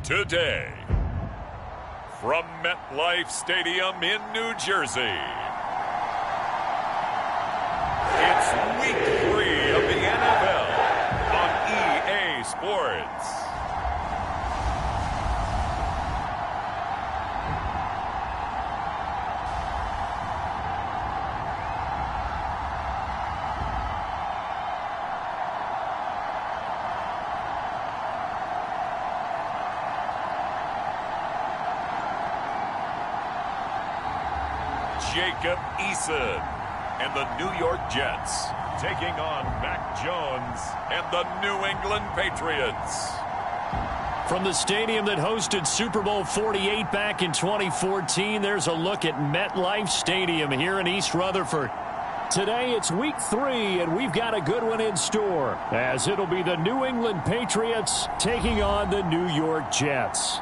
Today, from MetLife Stadium in New Jersey, it's Week 3 of the NFL on EA Sports. Jacob Eason and the New York Jets taking on Mac Jones and the New England Patriots. From the stadium that hosted Super Bowl 48 back in 2014, there's a look at MetLife Stadium here in East Rutherford. Today it's Week 3, and we've got a good one in store, as it'll be the New England Patriots taking on the New York Jets.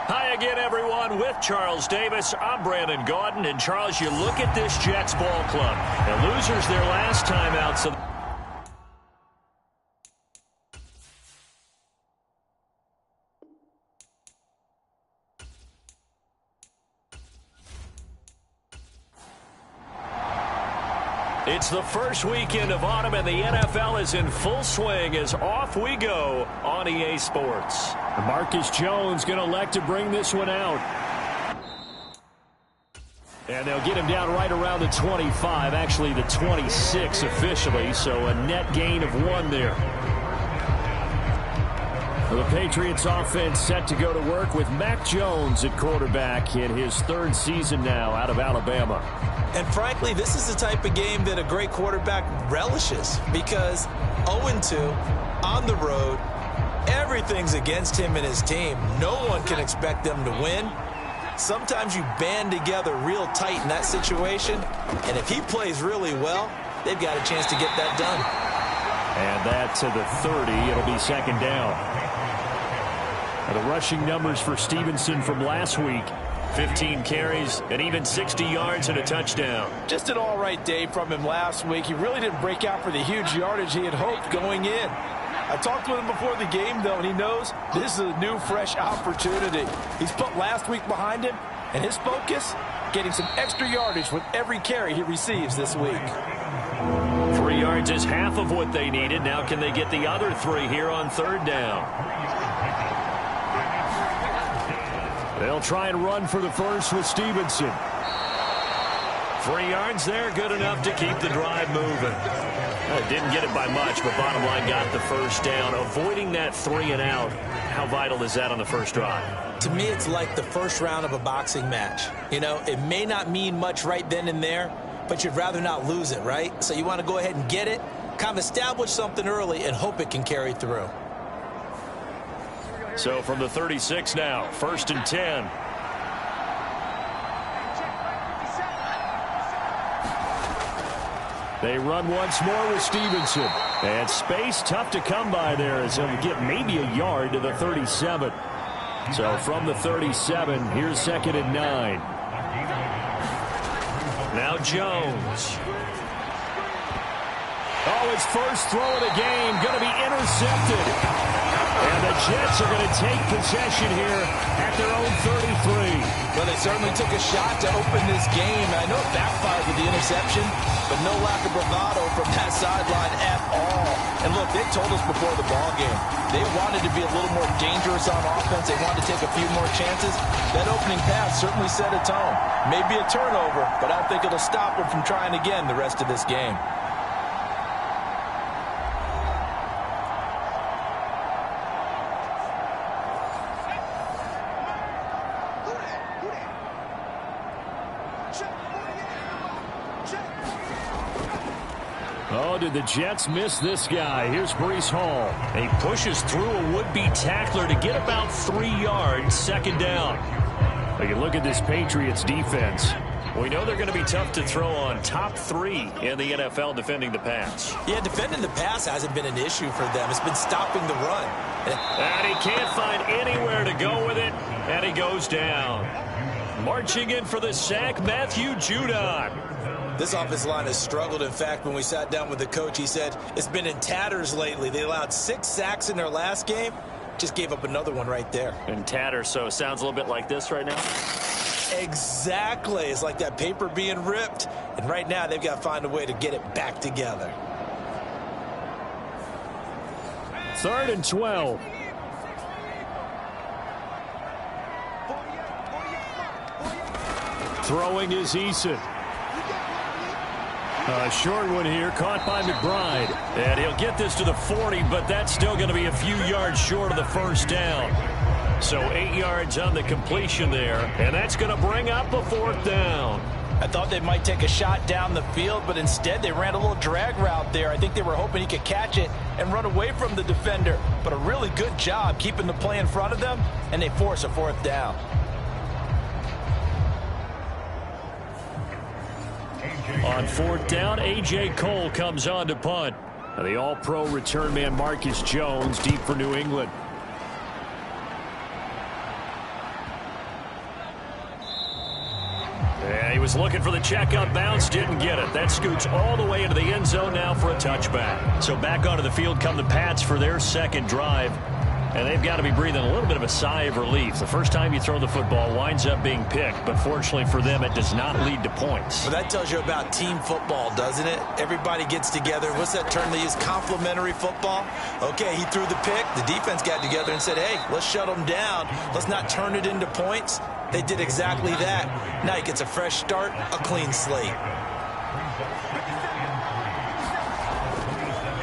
Hi again, everyone. With Charles Davis, I'm Brandon Gaudin. And, Charles, you look at this Jets ball club. The losers their last time out. So it's the first weekend of autumn, and the NFL is in full swing as off we go on EA Sports. Marcus Jones going to elect to bring this one out. And they'll get him down right around the 25, actually the 26 officially, so a net gain of 1 there. The Patriots offense set to go to work with Mac Jones at quarterback in his 3rd season now out of Alabama. And frankly, this is the type of game that a great quarterback relishes, because 0-2 on the road, everything's against him and his team. No one can expect them to win. Sometimes you band together real tight in that situation, and if he plays really well, they've got a chance to get that done. And that to the 30. It'll be 2nd down. Now the rushing numbers for Stevenson from last week: 15 carries and even 60 yards and a touchdown. Just an all-right day from him last week. He really didn't break out for the huge yardage he had hoped going in. I talked with him before the game, though, and he knows this is a new, fresh opportunity. He's put last week behind him, and his focus, getting some extra yardage with every carry he receives this week. 3 yards is half of what they needed. Now can they get the other 3 here on 3rd down? They'll try and run for the first with Stevenson. 3 yards there, good enough to keep the drive moving. Didn't get it by much, but bottom line got the 1st down. Avoiding that 3 and out, how vital is that on the first drive? To me, it's like the first round of a boxing match. You know, it may not mean much right then and there, but you'd rather not lose it, right? So you want to go ahead and get it, kind of establish something early, and hope it can carry through. So from the 36 now, 1st and 10. They run once more with Stevenson. And space tough to come by there as he'll get maybe a yard to the 37. So from the 37, here's 2nd and 9. Now Jones. Oh, his first throw of the game going to be intercepted. And the Jets are going to take possession here at their own 33. Well, they certainly took a shot to open this game. I know it backfired with the interception, but no lack of bravado from that sideline at all. And look, they told us before the ball game, they wanted to be a little more dangerous on offense. They wanted to take a few more chances. That opening pass certainly set a tone. Maybe a turnover, but I don't think it'll stop them from trying again the rest of this game. Oh, did the Jets miss this guy? Here's Breece Hall. He pushes through a would-be tackler to get about 3 yards, 2nd down. We can look at this Patriots defense. We know they're going to be tough to throw on. Top 3 in the NFL defending the pass. Yeah, defending the pass hasn't been an issue for them. It's been stopping the run. And he can't find anywhere to go with it. And he goes down. Marching in for the sack, Matthew Judon. This offensive line has struggled. In fact, when we sat down with the coach, he said it's been in tatters lately. They allowed 6 sacks in their last game. Just gave up another one right there. In tatters, so it sounds a little bit like this right now? Exactly. It's like that paper being ripped. And right now, they've got to find a way to get it back together. 3rd and 12. Throwing is Eason. A short one here, caught by McBride. And he'll get this to the 40, but that's still going to be a few yards short of the first down. So 8 yards on the completion there, and that's going to bring up a 4th down. I thought they might take a shot down the field, but instead they ran a little drag route there. I think they were hoping he could catch it and run away from the defender. But a really good job keeping the play in front of them, and they force a 4th down. On 4th down, A.J. Cole comes on to punt. Now the all-pro return man Marcus Jones deep for New England. Yeah, he was looking for the check out bounce, didn't get it. That scoots all the way into the end zone now for a touchback. So back onto the field come the Pats for their second drive. And they've got to be breathing a little bit of a sigh of relief. The first time you throw the football winds up being picked, but fortunately for them, it does not lead to points. Well, that tells you about team football, doesn't it? Everybody gets together. What's that term they use? Complementary football? Okay, he threw the pick. The defense got together and said, hey, let's shut them down. Let's not turn it into points. They did exactly that. Now he gets a fresh start, a clean slate.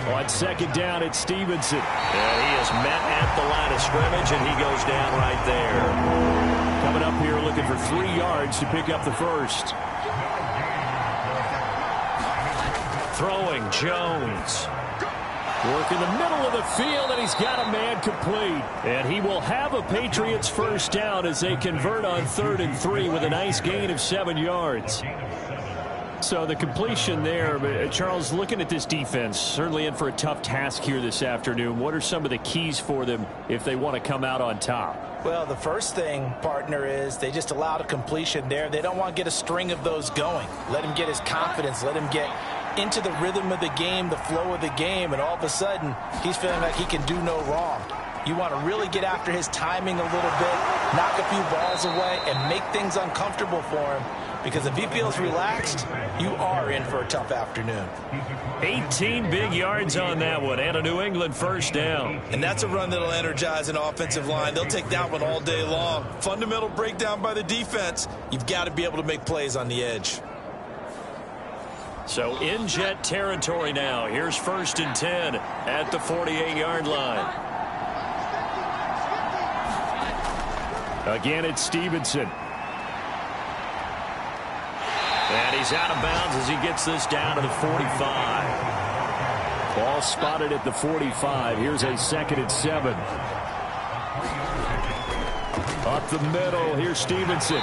On 2nd down, it's Stevenson. And he is met at the line of scrimmage, and he goes down right there. Coming up here looking for 3 yards to pick up the first. Throwing, Jones. Work in the middle of the field, and he's got a man complete. And he will have a Patriots first down as they convert on 3rd and 3 with a nice gain of 7 yards. So the completion there, Charles, looking at this defense, certainly in for a tough task here this afternoon. What are some of the keys for them if they want to come out on top? Well, the first thing, partner, is they just allowed a completion there. They don't want to get a string of those going. Let him get his confidence. Let him get into the rhythm of the game, the flow of the game, and all of a sudden, he's feeling like he can do no wrong. You want to really get after his timing a little bit, knock a few balls away, and make things uncomfortable for him. Because if he feels relaxed, you are in for a tough afternoon. 18 big yards on that one, and a New England first down. And that's a run that'll energize an offensive line. They'll take that one all day long. Fundamental breakdown by the defense. You've got to be able to make plays on the edge. So in Jet territory now. Here's 1st and 10 at the 48-yard line. Again, it's Stevenson. And he's out of bounds as he gets this down to the 45. Ball spotted at the 45. Here's a 2nd and 7. Up the middle, here's Stevenson.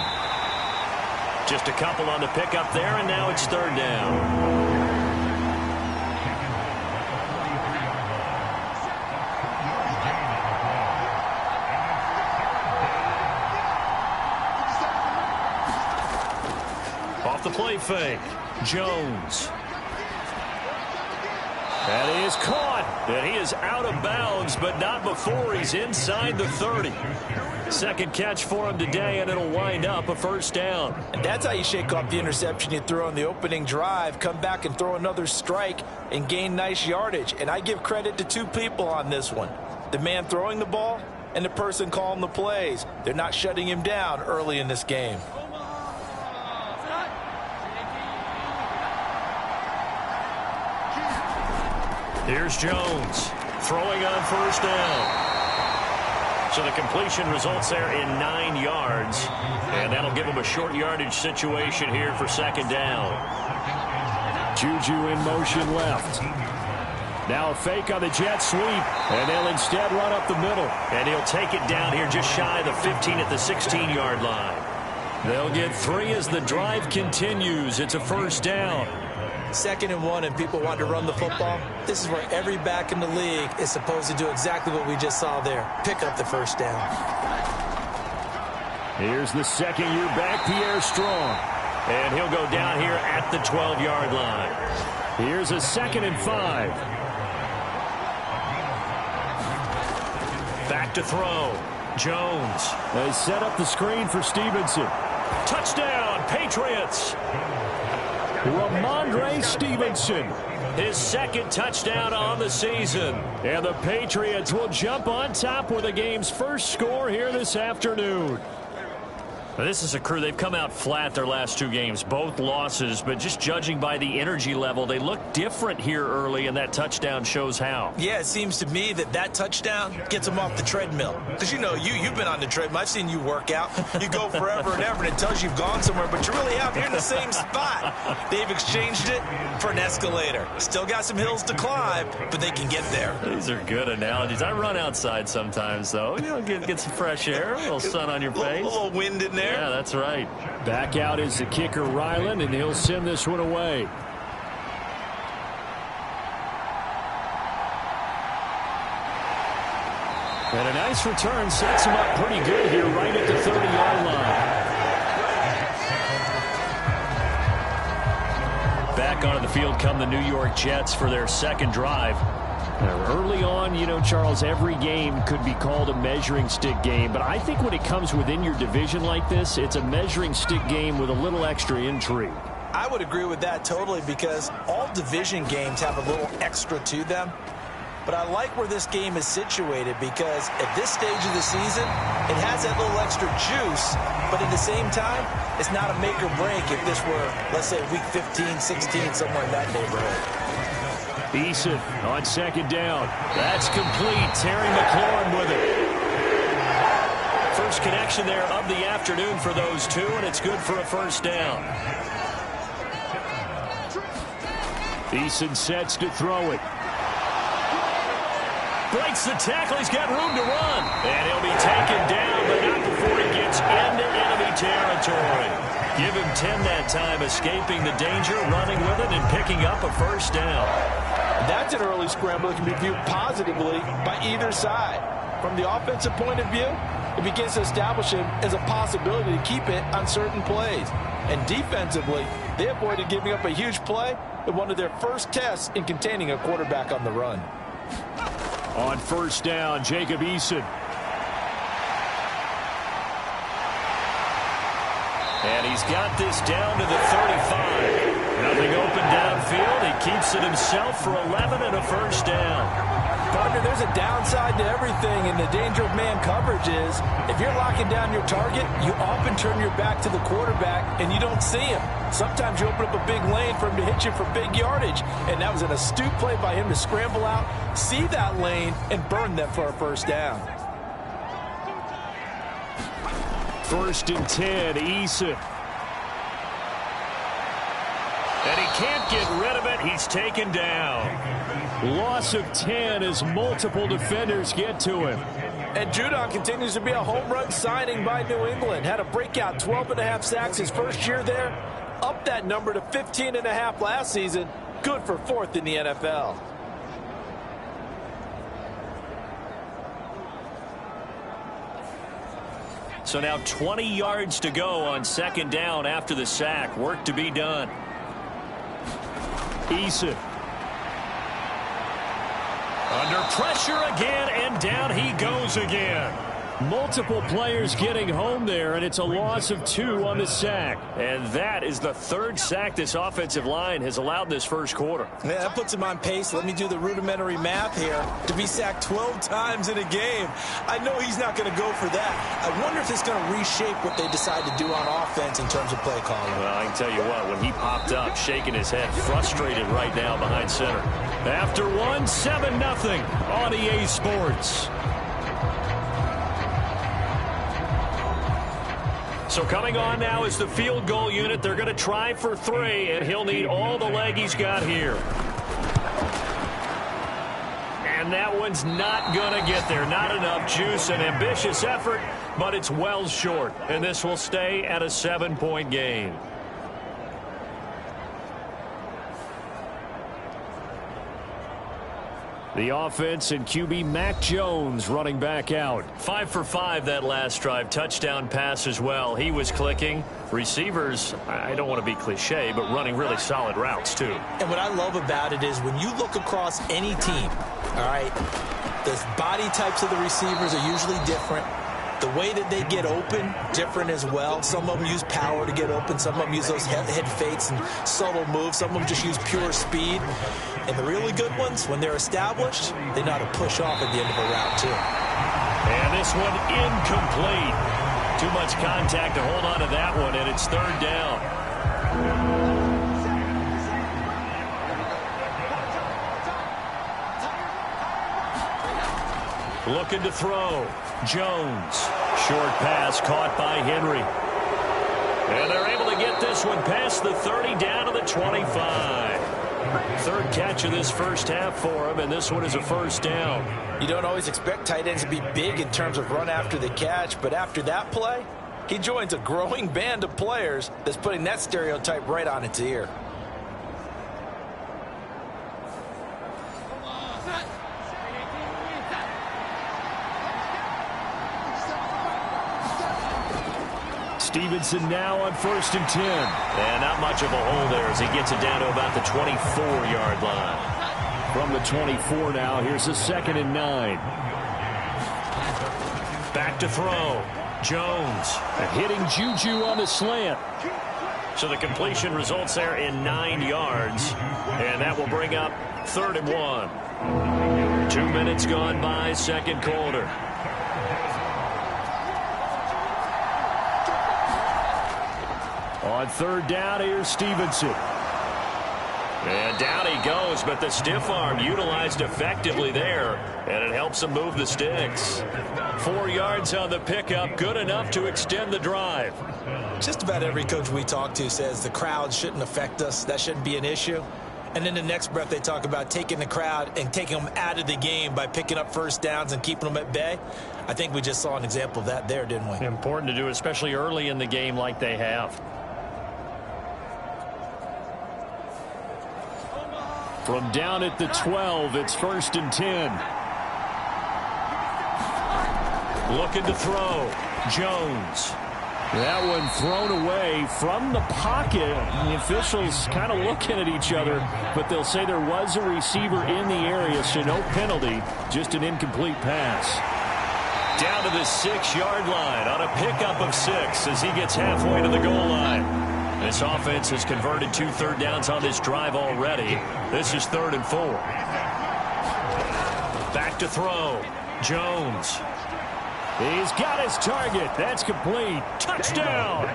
Just a couple on the pickup there, and now it's 3rd down. The play fake. Jones. And he is caught. And he is out of bounds, but not before he's inside the 30. Second catch for him today, and it'll wind up a first down. And that's how you shake off the interception you throw on the opening drive. Come back and throw another strike and gain nice yardage. And I give credit to 2 people on this one. The man throwing the ball and the person calling the plays. They're not shutting him down early in this game. Here's Jones throwing on first down. So the completion results there in 9 yards. And that'll give him a short yardage situation here for 2nd down. Juju in motion left. Now a fake on the jet sweep. And they'll instead run up the middle. And he'll take it down here just shy of the 15 at the 16-yard line. They'll get 3 as the drive continues. It's a first down. 2nd and 1 and people want to run the football. This is where every back in the league is supposed to do exactly what we just saw there. Pick up the first down. Here's the second-year back, Pierre Strong. And he'll go down here at the 12-yard line. Here's a 2nd and 5. Back to throw. Jones. They set up the screen for Stevenson. Touchdown, Patriots. Ramondre Stevenson. His 2nd touchdown on the season. And the Patriots will jump on top with the game's first score here this afternoon. This is a crew. They've come out flat their last 2 games, both losses, but just judging by the energy level, they look different here early, and that touchdown shows how. Yeah, it seems to me that touchdown gets them off the treadmill. Because, you know, you've been on the treadmill. I've seen you work out. You go forever and ever, and it tells you you've gone somewhere, but you really haven't. You're in the same spot. They've exchanged it for an escalator. Still got some hills to climb, but they can get there. These are good analogies. I run outside sometimes, though. You know, get some fresh air, a little sun on your face. A little wind in there. Yeah, that's right. Back out is the kicker, Ryland, and he'll send this one away. And a nice return sets him up pretty good here right at the 30-yard line. Back onto the field come the New York Jets for their 2nd drive. Early on, you know, Charles, every game could be called a measuring stick game, but I think when it comes within your division like this, it's a measuring stick game with a little extra intrigue. I would agree with that totally, because all division games have a little extra to them. But I like where this game is situated, because at this stage of the season, it has that little extra juice, but at the same time, it's not a make or break if this were, let's say, week 15, 16, somewhere in that neighborhood. Eason on 2nd down. That's complete. Terry McLaurin with it. First connection there of the afternoon for those two, and it's good for a 1st down. Eason sets to throw it. Breaks the tackle. He's got room to run. And he'll be taken down, but not before he gets into enemy territory. Give him 10 that time, escaping the danger, running with it, and picking up a 1st down. That's an early scramble that can be viewed positively by either side. From the offensive point of view, it begins to establish him as a possibility to keep it on certain plays. And defensively, they avoided giving up a huge play in one of their first tests in containing a quarterback on the run. On 1st down, Jacob Eason. And he's got this down to the 35. Nothing open downfield. He keeps it himself for 11 and a 1st down. Partner, there's a downside to everything, and the danger of man coverage is if you're locking down your target, you often turn your back to the quarterback and you don't see him. Sometimes you open up a big lane for him to hit you for big yardage, and that was an astute play by him to scramble out, see that lane, and burn them for a 1st down. 1st and 10, Eason. And he can't get rid of it. He's taken down. Loss of 10 as multiple defenders get to him. And Judon continues to be a home run signing by New England. Had a breakout 12.5 sacks his first year there. Up that number to 15.5 last season. Good for 4th in the NFL. So now 20 yards to go on 2nd down after the sack. Work to be done. Eason. Under pressure again, and down he goes again. Multiple players getting home there, and it's a loss of 2 on the sack. And that is the 3rd sack this offensive line has allowed this first quarter. Yeah, that puts him on pace. Let me do the rudimentary math here. To be sacked 12 times in a game, I know he's not going to go for that. I wonder if it's going to reshape what they decide to do on offense in terms of play calling. Well, I can tell you what, when he popped up, shaking his head, frustrated right now behind center. After 1, 7-0 on EA Sports. So coming on now is the field goal unit. They're going to try for 3, and he'll need all the leg he's got here. And that one's not going to get there. Not enough juice. An ambitious effort, but it's well short. And this will stay at a 7-point game. The offense and QB Mac Jones running back out. 5 for 5 that last drive. Touchdown pass as well. He was clicking. Receivers, I don't want to be cliche, but running really solid routes too. And what I love about it is when you look across any team, all right, the body types of the receivers are usually different. The way that they get open, different as well. Some of them use power to get open. Some of them use those head fakes and subtle moves. Some of them just use pure speed. And the really good ones, when they're established, they know how to push off at the end of a route, too. And this one incomplete. Too much contact to hold on to that one, and it's third down. Looking to throw. Jones. Short pass caught by Henry. And they're able to get this one past the 30 down to the 25. Third catch of this first half for him, and this one is a first down. You don't always expect tight ends to be big in terms of run after the catch, but after that play, he joins a growing band of players that's putting that stereotype right on its ear. Stevenson now on 1st and 10. And not much of a hole there as he gets it down to about the 24-yard line. From the 24 now, here's a 2nd and 9. Back to throw. Jones. Hitting Juju on the slant. So the completion results there in 9 yards. And that will bring up 3rd and 1. 2 minutes gone by, second quarter. On 3rd down, here's Stevenson. And down he goes, but the stiff arm utilized effectively there, and it helps him move the sticks. 4 yards on the pickup, good enough to extend the drive. Just about every coach we talk to says the crowd shouldn't affect us. That shouldn't be an issue. And in the next breath, they talk about taking the crowd and taking them out of the game by picking up first downs and keeping them at bay. I think we just saw an example of that there, didn't we? Important to do, especially early in the game like they have. From down at the 12, it's 1st and 10. Looking to throw. Jones. That one thrown away from the pocket. The officials kind of looking at each other, but they'll say there was a receiver in the area, so no penalty, just an incomplete pass. Down to the 6-yard line on a pickup of 6 as he gets halfway to the goal line. This offense has converted 2 third downs on this drive already. This is 3rd and 4. Back to throw. Jones. He's got his target. That's complete. Touchdown.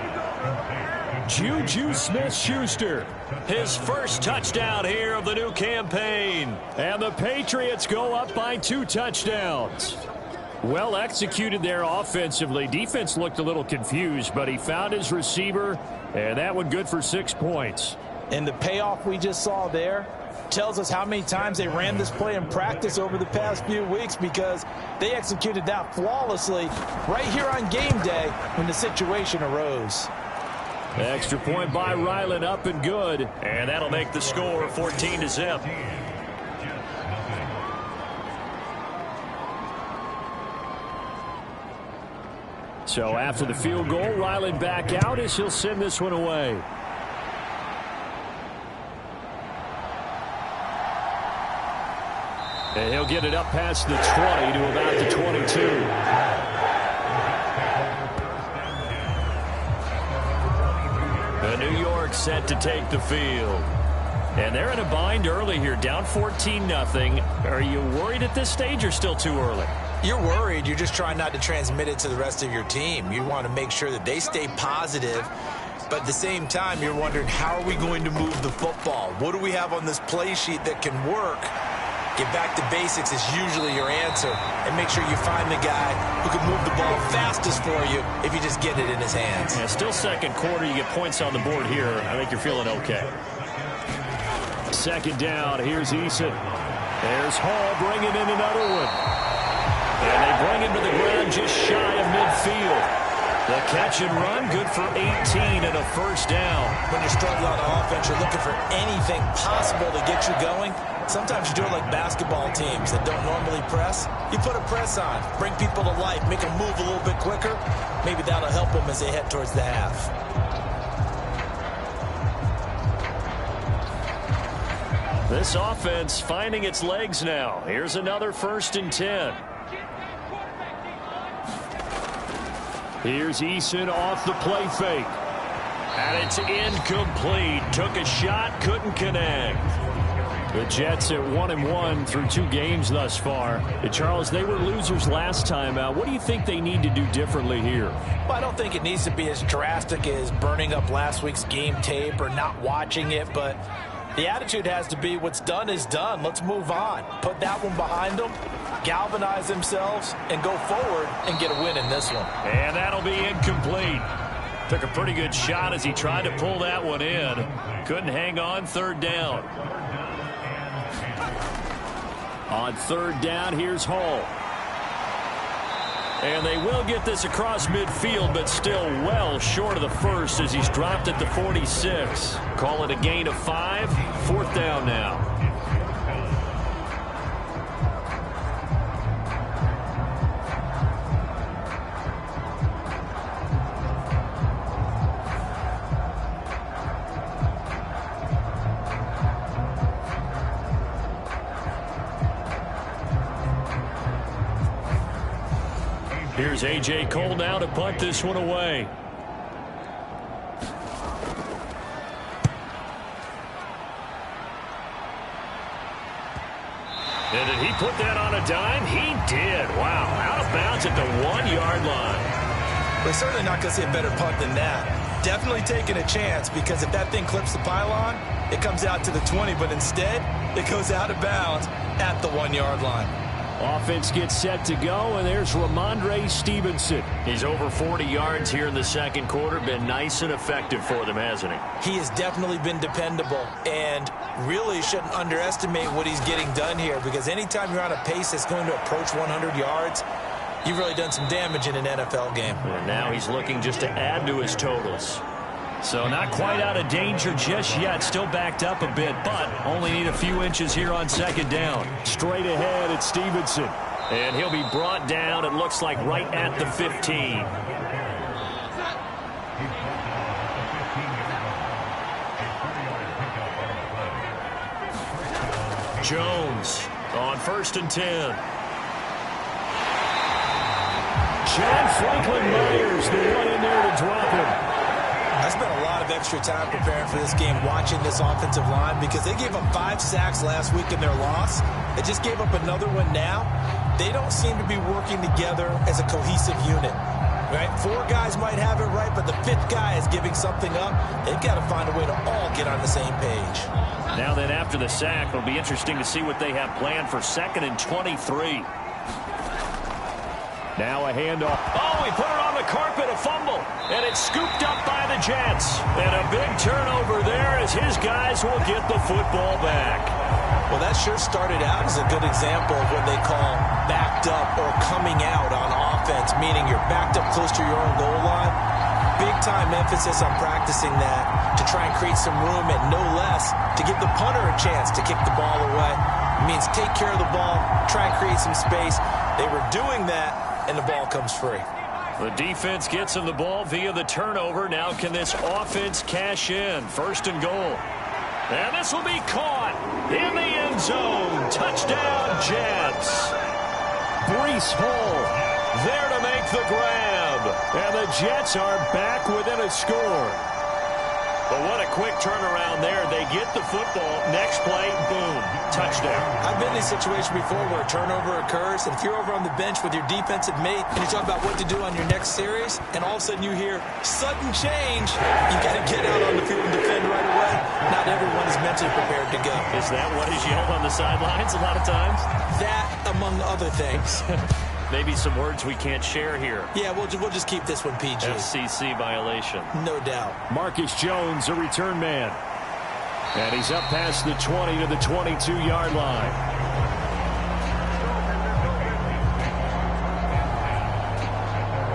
Juju Smith-Schuster. His first touchdown here of the new campaign. And the Patriots go up by 2 touchdowns. Well executed there offensively. Defense looked a little confused, but he found his receiver, and that one good for 6 points. And the payoff we just saw there tells us how many times they ran this play in practice over the past few weeks, because they executed that flawlessly right here on game day when the situation arose. Extra point by Ryland, up and good. And that'll make the score 14-0. So after the field goal, Ryland back out as he'll send this one away. And he'll get it up past the 20 to about the 22. New York set to take the field. And they're in a bind early here, down 14-0. Are you worried at this stage or still too early? You're worried. You're just trying not to transmit it to the rest of your team. You want to make sure that they stay positive. But at the same time, you're wondering, how are we going to move the football? What do we have on this play sheet that can work? Get back to basics is usually your answer. And make sure you find the guy who can move the ball fastest for you if you just get it in his hands. Yeah, still second quarter. You get points on the board here. I think you're feeling okay. Second down. Here's Eason. There's Hall bringing in another one. And they bring him to the ground just shy of midfield. The catch and run, good for 18 and a first down. When you're struggling on offense, you're looking for anything possible to get you going. Sometimes you do it like basketball teams that don't normally press. You put a press on, bring people to life, make them move a little bit quicker. Maybe that'll help them as they head towards the half. This offense finding its legs now. Here's another 1st and 10. Here's Eason off the play fake. And it's incomplete. Took a shot, couldn't connect. The Jets at 1-1 through 2 games thus far. Charles, they were losers last time out. What do you think they need to do differently here? Well, I don't think it needs to be as drastic as burning up last week's game tape or not watching it, but the attitude has to be what's done is done. Let's move on. Put that one behind them, galvanize themselves, and go forward and get a win in this one. And that'll be incomplete. Took a pretty good shot as he tried to pull that one in. Couldn't hang on. 3rd down. On 3rd down, here's Hall. And they will get this across midfield, but still well short of the first as he's dropped at the 46. Call it a gain of 5. 4th down now. Here's A.J. Cole now to punt this one away. And did he put that on a dime? He did. Wow. Out of bounds at the 1-yard line. We're certainly not going to see a better punt than that. Definitely taking a chance, because if that thing clips the pylon, it comes out to the 20, but instead it goes out of bounds at the 1-yard line. Offense gets set to go, and there's Ramondre Stevenson. He's over 40 yards here in the 2nd quarter. Been nice and effective for them, hasn't he? He has definitely been dependable, and really shouldn't underestimate what he's getting done here, because anytime you're on a pace that's going to approach 100 yards, you've really done some damage in an NFL game. And now he's looking just to add to his totals. So not quite out of danger just yet. Still backed up a bit, but only need a few inches here on 2nd down. Straight ahead, it's Stevenson. And he'll be brought down, it looks like, right at the 15. Jones on 1st and 10. Chad Franklin Myers, the one in there to drop him. I spent a lot of extra time preparing for this game, watching this offensive line, because they gave up 5 sacks last week in their loss. They just gave up another one now. They don't seem to be working together as a cohesive unit. Right? 4 guys might have it right, but the 5th guy is giving something up. They've got to find a way to all get on the same page. Now then, after the sack, it'll be interesting to see what they have planned for 2nd and 23. Now a handoff. Oh, he put it on the carpet, a fumble. And it's scooped up by the Jets. And a big turnover there as his guys will get the football back. Well, that sure started out as a good example of what they call backed up or coming out on offense, meaning you're backed up close to your own goal line. Big time emphasis on practicing that to try and create some room and no less to give the punter a chance to kick the ball away. It means take care of the ball, try and create some space. They were doing that, and the ball comes free. The defense gets him the ball via the turnover. Now can this offense cash in? 1st and goal. And this will be caught in the end zone. Touchdown, Jets. Breece Hall there to make the grab. And the Jets are back within a score. But what a quick turnaround there. They get the football. Next play, boom, touchdown. I've been in a situation before where a turnover occurs, and if you're over on the bench with your defensive mate and you talk about what to do on your next series, and all of a sudden you hear sudden change, you got to get out on the field and defend right away. Not everyone is mentally prepared to go. Is that what is yelled on the sidelines a lot of times? That, among other things. Maybe some words we can't share here. Yeah, we'll just keep this one PG. FCC violation. No doubt. Marcus Jones, a return man. And he's up past the 20 to the 22-yard line.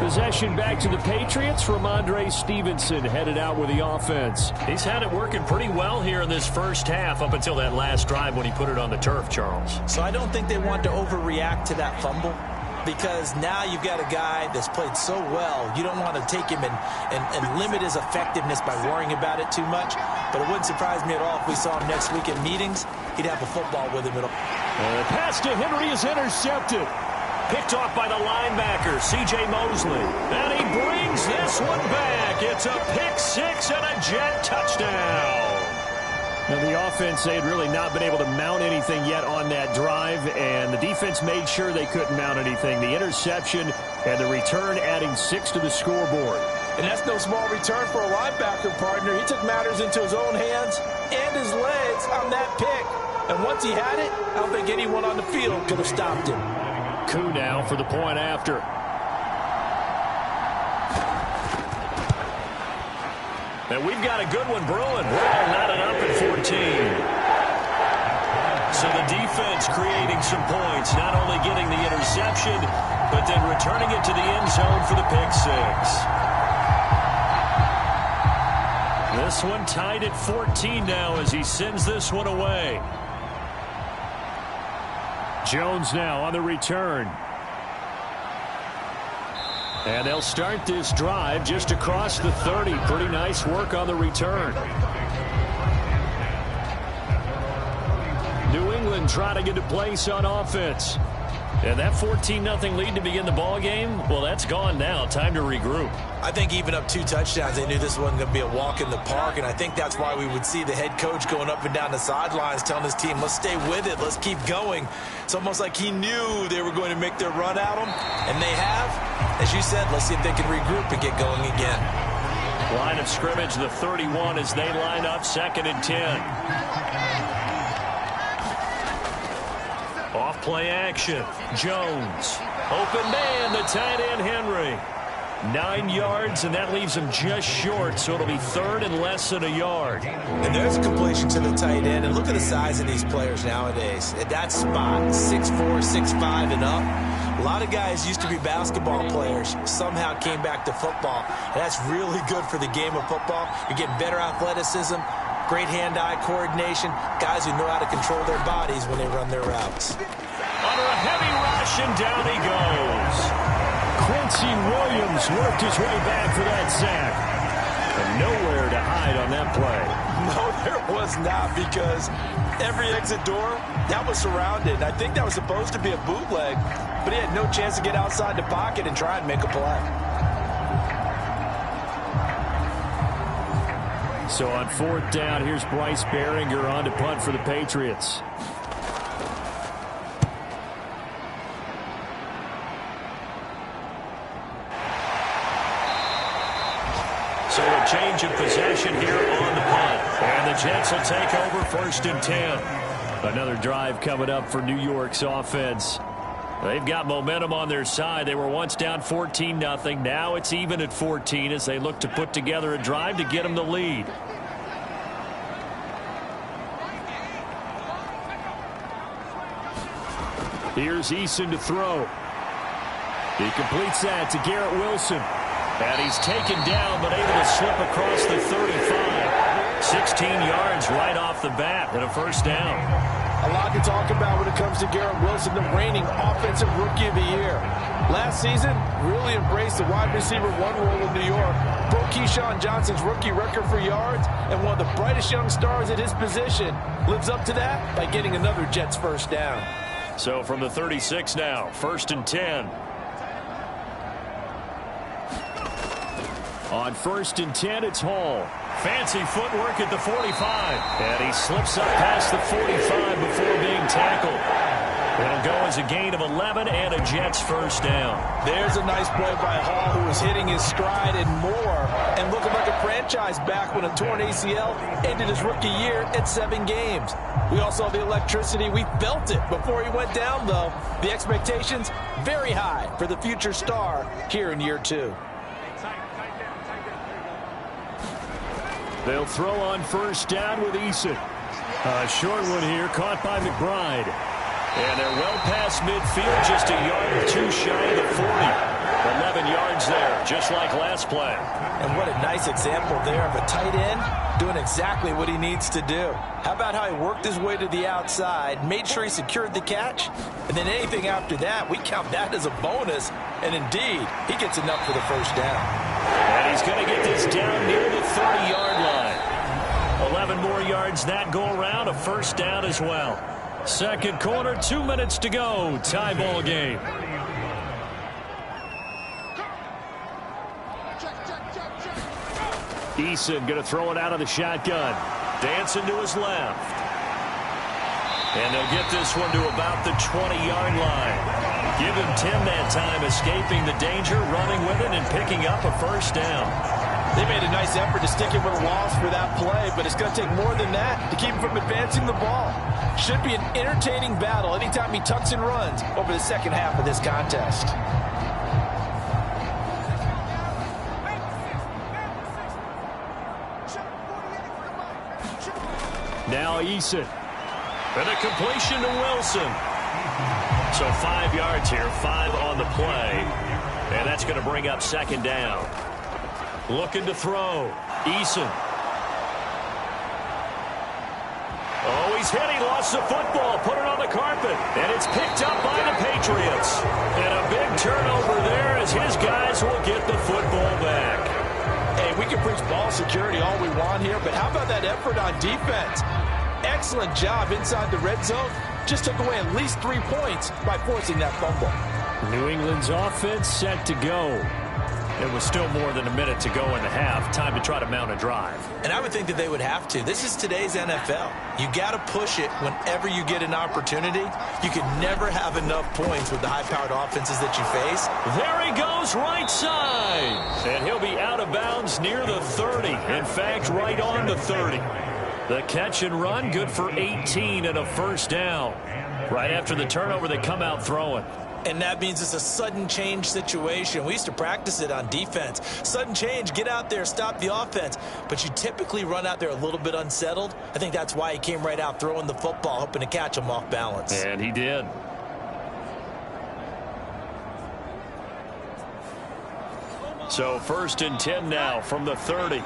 Possession back to the Patriots from Andre Stevenson, headed out with the offense. He's had it working pretty well here in this first half up until that last drive when he put it on the turf, Charles. So I don't think they want to overreact to that fumble, because now you've got a guy that's played so well, you don't want to take him and limit his effectiveness by worrying about it too much. But it wouldn't surprise me at all if we saw him next week in meetings. He'd have a football with him. The pass to Henry is intercepted. Picked off by the linebacker, C.J. Mosley. And he brings this one back. It's a pick six and a Jet touchdown. Now, the offense, they had really not been able to mount anything yet on that drive, and the defense made sure they couldn't mount anything. The interception and the return adding 6 to the scoreboard. And that's no small return for a linebacker, partner. He took matters into his own hands and his legs on that pick. And once he had it, I don't think anyone on the field could have stopped him. Coup now for the point after. And we've got a good one brewing. We're all knotted up at 14. So the defense creating some points, not only getting the interception, but then returning it to the end zone for the pick six. This one tied at 14 now as he sends this one away. Jones now on the return. And they'll start this drive just across the 30. Pretty nice work on the return. New England trying to get a place on offense. And that 14-0 lead to begin the ball game, well, that's gone now. Time to regroup. I think even up 2 touchdowns, they knew this wasn't going to be a walk in the park, and I think that's why we would see the head coach going up and down the sidelines telling his team, let's stay with it, let's keep going. It's almost like he knew they were going to make their run at him, and they have. As you said, let's see if they can regroup and get going again. Line of scrimmage, the 31 as they line up, 2nd and 10. Off play action. Jones. Open man, the tight end Henry. 9 yards, and that leaves him just short, so it'll be 3rd and less than a yard. And there's a completion to the tight end, and look at the size of these players nowadays. At that spot, 6'4", 6'5", and up. A lot of guys used to be basketball players, somehow came back to football. And that's really good for the game of football. You're getting better athleticism, great hand-eye coordination, guys who know how to control their bodies when they run their routes. Under a heavy rush, and down he goes. Quincy Williams worked his way back for that sack. And nowhere to hide on that play. No, there was not, because every exit door, that was surrounded. I think that was supposed to be a bootleg, but he had no chance to get outside the pocket and try and make a play. So on 4th down, here's Bryce Behringer on to punt for the Patriots. So a change of possession here on the punt. And the Jets will take over 1st and 10. Another drive coming up for New York's offense. They've got momentum on their side. They were once down 14-0. Now it's even at 14 as they look to put together a drive to get them the lead. Here's Eason to throw. He completes that to Garrett Wilson. And he's taken down, but able to slip across the 35. 16 yards right off the bat and a 1st down. A lot to talk about when it comes to Garrett Wilson, the reigning offensive rookie of the year. Last season, really embraced the wide receiver 1 role in New York. Broke Keyshawn Johnson's rookie record for yards, and one of the brightest young stars at his position lives up to that by getting another Jets 1st down. So from the 36 now, 1st and 10. On 1st and 10, it's Hall. Fancy footwork at the 45. And he slips up past the 45 before being tackled. It'll go as a gain of 11 and a Jets 1st down. There's a nice play by Hall, who was hitting his stride and more, and looking like a franchise back when a torn ACL ended his rookie year at 7 games. We all saw the electricity. We felt it before he went down, though. The expectations very high for the future star here in year 2. They'll throw on 1st down with Eason. A short one here, caught by McBride. And they're well past midfield, just a yard or 2 shy of the 40. 11 yards there, just like last play. And what a nice example there of a tight end doing exactly what he needs to do. How about how he worked his way to the outside, made sure he secured the catch, and then anything after that, we count that as a bonus. And indeed, he gets enough for the first down. And he's going to get this down near the 30-yard line. 11 more yards that go around, a first down as well. Second quarter, 2 minutes to go. Tie ball game. Eason going to throw it out of the shotgun. Dancing to his left. And they'll get this one to about the 20-yard line. Give him 10 that time, escaping the danger, running with it, and picking up a first down. They made a nice effort to stick him with a loss for that play, but it's going to take more than that to keep him from advancing the ball. Should be an entertaining battle anytime he tucks and runs over the second half of this contest. Now Eason. And a completion to Wilson. So 5 yards here, 5 on the play. And that's going to bring up second down. Looking to throw. Eason. Oh, he's hit. He lost the football. Put it on the carpet. And it's picked up by the Patriots. And a big turnover there as his guys will get the football back. Hey, we can preach ball security all we want here, but how about that effort on defense? Excellent job inside the red zone. Just took away at least 3 points by forcing that fumble. New England's offense set to go. It was still more than a minute to go in the half. Time to try to mount a drive. And I would think that they would have to. This is today's NFL. You got to push it whenever you get an opportunity. You can never have enough points with the high-powered offenses that you face. There he goes, right side. And he'll be out of bounds near the 30. In fact, right on the 30. The catch and run, good for 18 and a first down. Right after the turnover, they come out throwing. And that means it's a sudden change situation. We used to practice it on defense. Sudden change, get out there, stop the offense. But you typically run out there a little bit unsettled. I think that's why he came right out throwing the football, hoping to catch him off balance. And he did. So 1st and 10 now from the 30.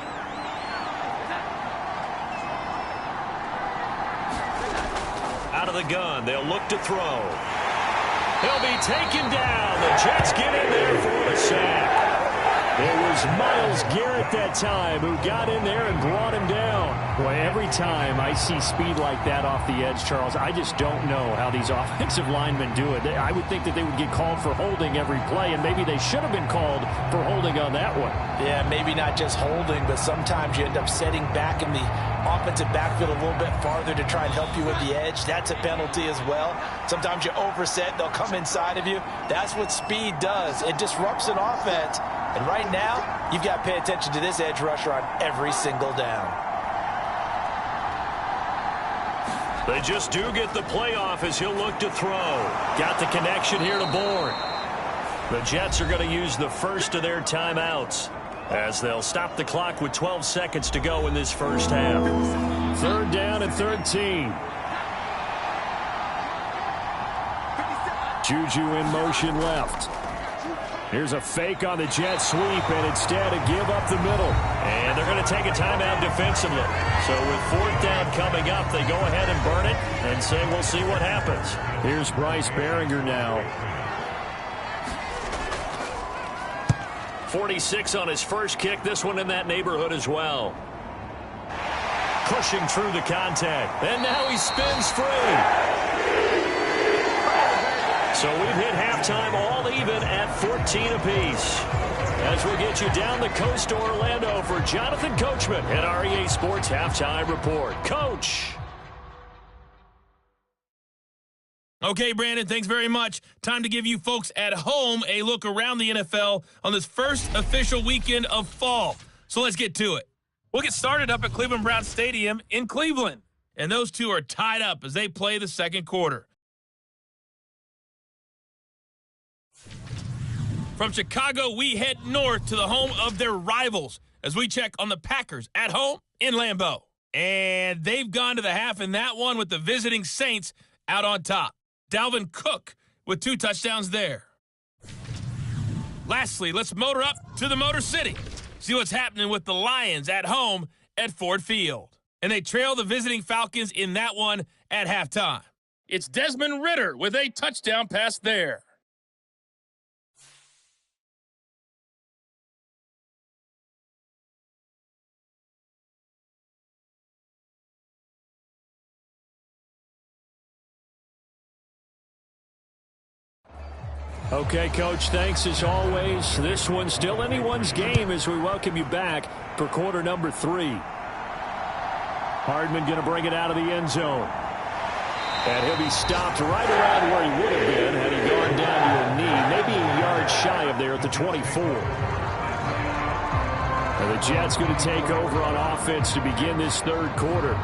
Out of the gun, they'll look to throw. He'll be taken down. The Jets get in there for a sack. It was Myles Garrett that time who got in there and brought him down. Boy, every time I see speed like that off the edge, Charles, I just don't know how these offensive linemen do it. I would think that they would get called for holding every play, and maybe they should have been called for holding on that one. Yeah, maybe not just holding, but sometimes you end up setting back in the offensive backfield a little bit farther to try and help you with the edge. That's a penalty as well. Sometimes you overset, they'll come inside of you. That's what speed does. It disrupts an offense. And right now, you've got to pay attention to this edge rusher on every single down. They just do get the playoff as he'll look to throw. Got the connection here to Bourne. The Jets are going to use the first of their timeouts as they'll stop the clock with 12 seconds to go in this first half. 3rd down and 13. Juju in motion left. Here's a fake on the jet sweep, and instead a give up the middle. And they're going to take a timeout defensively. So with 4th down coming up, they go ahead and burn it and say we'll see what happens. Here's Bryce Behringer now. 46 on his first kick. This one in that neighborhood as well. Pushing through the contact. And now he spins free. So we've hit halftime all even at 14 apiece. As we get you down the coast to Orlando for Jonathan Coachman at REA Sports Halftime Report. Coach. Okay, Brandon, thanks very much. Time to give you folks at home a look around the NFL on this first official weekend of fall. So let's get to it. We'll get started up at Cleveland Browns Stadium in Cleveland. And those two are tied up as they play the second quarter. From Chicago, we head north to the home of their rivals as we check on the Packers at home in Lambeau. And they've gone to the half in that one with the visiting Saints out on top. Dalvin Cook with 2 touchdowns there. Lastly, let's motor up to the Motor City. See what's happening with the Lions at home at Ford Field. And they trail the visiting Falcons in that one at halftime. It's Desmond Ridder with a touchdown pass there. Okay, Coach, thanks as always. This one's still anyone's game as we welcome you back for quarter number 3. Hardman going to bring it out of the end zone. And he'll be stopped right around where he would have been had he gone down to a knee, maybe a yard shy of there at the 24. And the Jets going to take over on offense to begin this third quarter.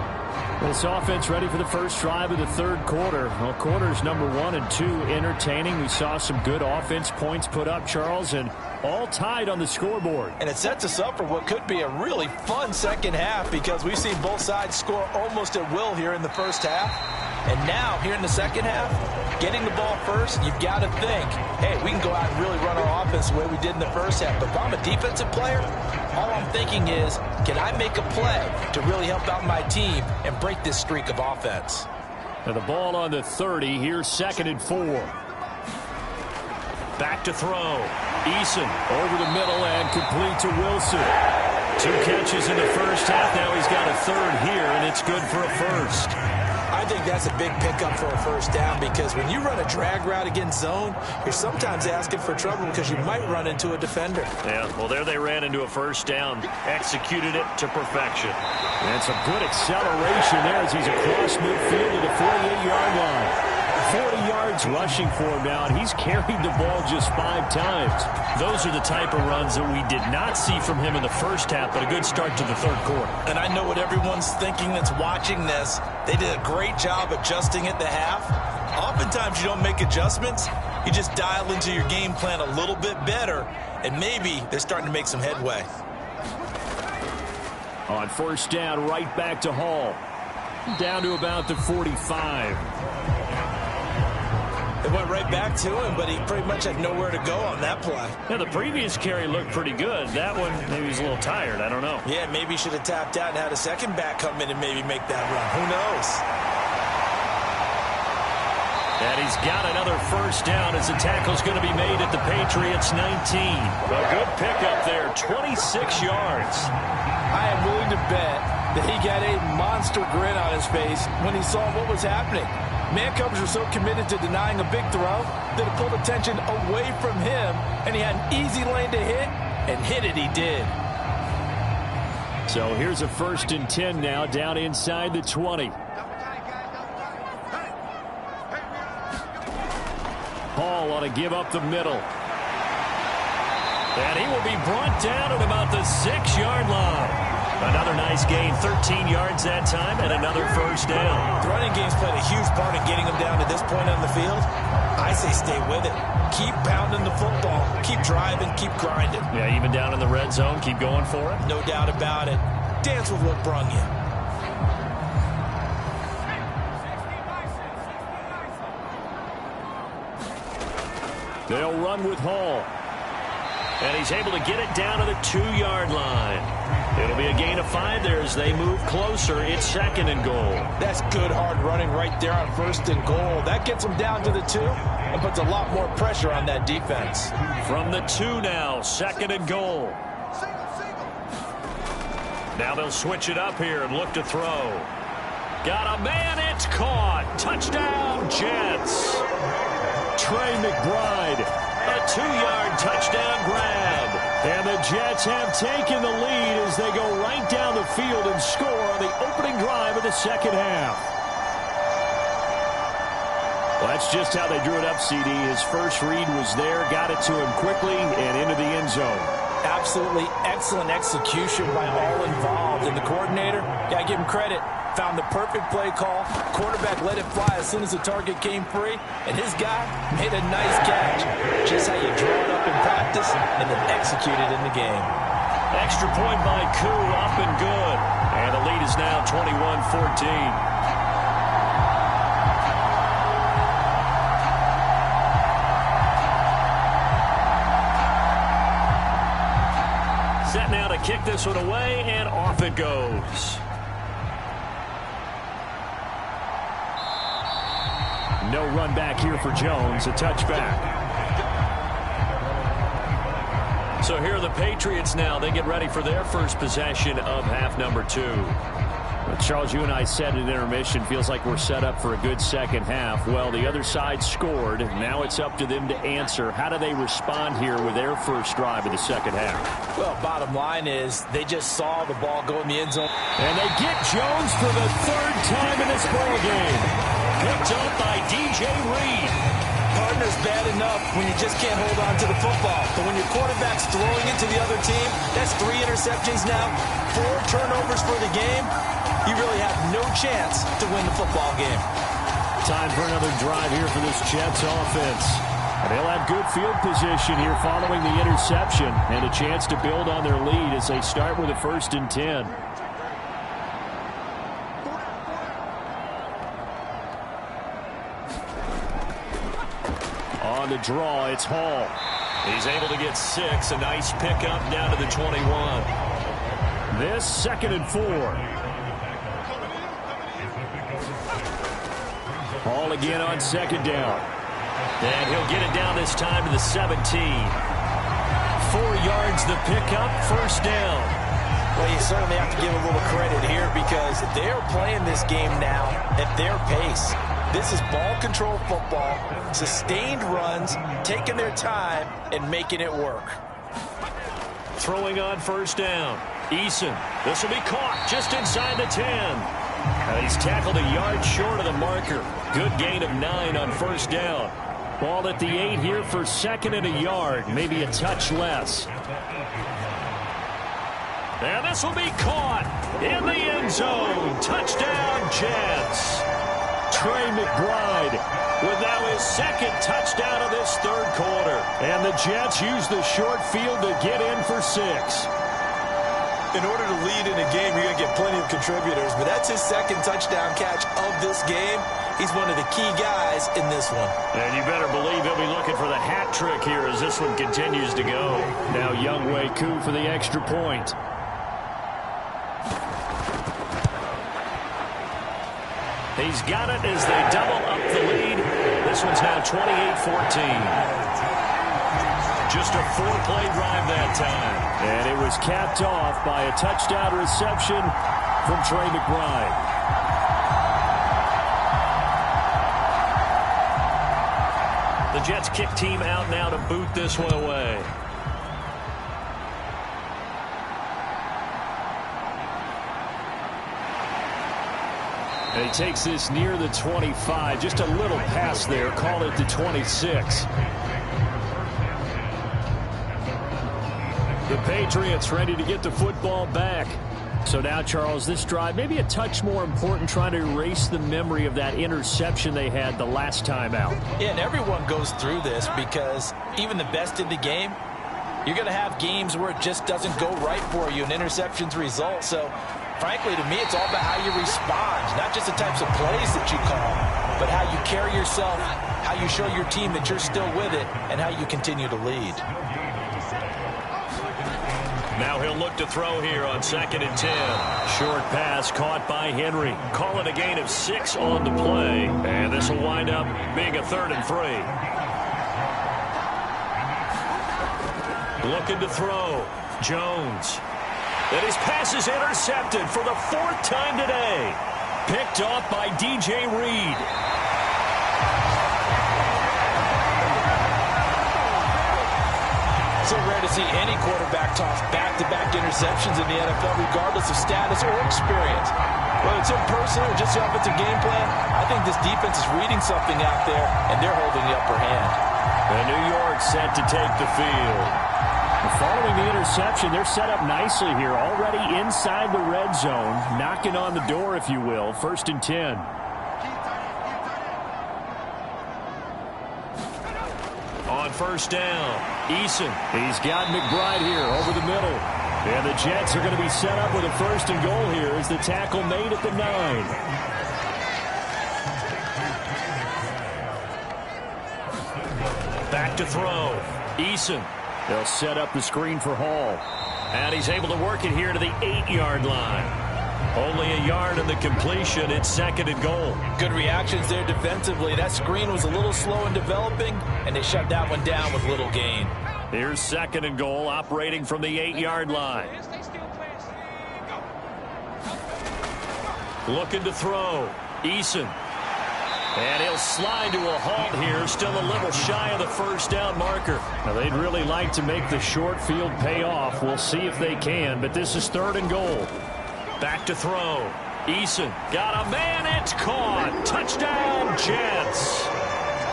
This offense ready for the first drive of the third quarter. Well, quarters number 1 and 2 entertaining. We saw some good offense points put up, Charles, and all tied on the scoreboard. And it sets us up for what could be a really fun second half because we've seen both sides score almost at will here in the first half. And now, here in the second half, getting the ball first, you've got to think, hey, we can go out and really run our offense the way we did in the first half. But if I'm a defensive player, all I'm thinking is, can I make a play to really help out my team and break this streak of offense? And the ball on the 30, here's 2nd and 4. Back to throw. Eason over the middle and complete to Wilson. 2 catches in the first half. Now he's got a third here, and it's good for a first. I think that's a big pickup for a first down because when you run a drag route against zone, you're sometimes asking for trouble because you might run into a defender. Yeah, well, there they ran into a first down, executed it to perfection. And some good acceleration there as he's across midfield to the 48-yard line. 40 yards rushing for him now, and he's carried the ball just 5 times. Those are the type of runs that we did not see from him in the first half, but a good start to the third quarter. And I know what everyone's thinking that's watching this. They did a great job adjusting at the half. Oftentimes you don't make adjustments. You just dial into your game plan a little bit better, and maybe they're starting to make some headway. On first down, right back to Hall. Down to about the 45. It went right back to him, but he pretty much had nowhere to go on that play. Yeah, the previous carry looked pretty good. That one, maybe he's a little tired. I don't know. Yeah, maybe he should have tapped out and had a second back come in and maybe make that run. Who knows? And he's got another first down as the tackle's going to be made at the Patriots 19. A good pickup there, 26 yards. I am willing to bet that he got a monster grin on his face when he saw what was happening. Man covers are so committed to denying a big throw that it pulled attention away from him, and he had an easy lane to hit, and hit it he did. So here's a 1st and 10 now, down inside the 20. Hall ought to give up the middle. And he will be brought down at about the 6-yard line. Another nice gain, 13 yards that time, and another first down. The running game's played a huge part in getting him down to this point on the field. I say stay with it. Keep pounding the football. Keep driving. Keep grinding. Yeah, even down in the red zone, keep going for it. No doubt about it. Dance with what brung you. They'll run with Hall. And he's able to get it down to the 2-yard line. It'll be a gain of 5 there as they move closer. It's 2nd and goal. That's good hard running right there on 1st and goal. That gets them down to the 2 and puts a lot more pressure on that defense. From the 2 now, 2nd and goal. Now they'll switch it up here and look to throw. Got a man, it's caught. Touchdown, Jets. Trey McBride, a 2-yard touchdown grab. And the Jets have taken the lead as they go right down the field and score on the opening drive of the second half. Well, that's just how they drew it up, CD. His first read was there, got it to him quickly, and into the end zone. Absolutely excellent execution by all involved. And the coordinator, got to give him credit, found the perfect play call. Quarterback let it fly as soon as the target came free. And his guy made a nice catch. Just how you draw it up in practice and then execute it in the game. Extra point by Koo, up and good. And the lead is now 21-14. kick this one away, and off it goes. No run back here for Jones, a touchback. So here are the Patriots now. They get ready for their first possession of half number 2. Well, Charles, you and I said at intermission, feels like we're set up for a good second half. Well, the other side scored. Now it's up to them to answer. How do they respond here with their first drive of the second half? Well, bottom line is they just saw the ball go in the end zone. And they get Jones for the third time in this ball game. Picked up by DJ Reed. Partner's bad enough when you just can't hold on to the football. But when your quarterback's throwing it to the other team, that's 3 interceptions now, 4 turnovers for the game. You really have no chance to win the football game. Time for another drive here for this Jets offense. They'll have good field position here following the interception and a chance to build on their lead as they start with a 1st and 10. On the draw, it's Hall. He's able to get 6. A nice pickup down to the 21. This 2nd and 4. Hall again on 2nd down. And he'll get it down this time to the 17. 4 yards the pickup, 1st down. Well, you certainly have to give a little credit here because they're playing this game now at their pace. This is ball control football, sustained runs, taking their time and making it work. Throwing on 1st down. Eason. This will be caught just inside the 10. He's tackled a yard short of the marker. Good gain of 9 on 1st down. Ball at the 8 here for 2nd and a yard. Maybe a touch less. And this will be caught in the end zone. Touchdown, Jets. Trey McBride with now his 2nd touchdown of this 3rd quarter. And the Jets use the short field to get in for 6. In order to lead in a game, you're going to get plenty of contributors, but that's his 2nd touchdown catch of this game. He's one of the key guys in this one. And you better believe he'll be looking for the hat trick here as this one continues to go. Now Younghoe Koo for the extra point. He's got it as they double up the lead. This one's now 28-14. Just a 4-play drive that time. And it was capped off by a touchdown reception from Trey McBride. The Jets kick team out now to boot this one away. And he takes this near the 25. Just a little pass there. Call it the 26. The Patriots ready to get the football back. So now, Charles, this drive maybe a touch more important, trying to erase the memory of that interception they had the last time out. Yeah, and everyone goes through this because even the best in the game, you're going to have games where it just doesn't go right for you, and interceptions result. So, frankly, to me, it's all about how you respond, not just the types of plays that you call, but how you carry yourself, how you show your team that you're still with it, and how you continue to lead. Now he'll look to throw here on 2nd and 10. Short pass caught by Henry. Call it a gain of 6 on the play. And this will wind up being a 3rd and 3. Looking to throw. Jones. And his pass is intercepted for the 4th time today. Picked off by DJ Reed. So rare to see any quarterback toss back-to-back interceptions in the NFL, regardless of status or experience. Whether it's in person or just the offensive game plan, I think this defense is reading something out there, and they're holding the upper hand. And New York set to take the field. Following the interception, they're set up nicely here, already inside the red zone, knocking on the door, if you will. 1st and 10. On 1st down, Eason. He's got McBride here over the middle. And the Jets are going to be set up with a 1st and goal here as the tackle made at the 9. Back to throw. Eason. They'll set up the screen for Hall. And he's able to work it here to the 8-yard line. Only a yard in the completion. It's 2nd and goal. Good reactions there defensively. That screen was a little slow in developing, and they shut that one down with little gain. Here's 2nd and goal, operating from the 8-yard line. Looking to throw. Eason. And he'll slide to a halt here, still a little shy of the first down marker. Now, they'd really like to make the short field pay off. We'll see if they can, but this is 3rd and goal. Back to throw. Eason got a man. It's caught. Touchdown, Jets.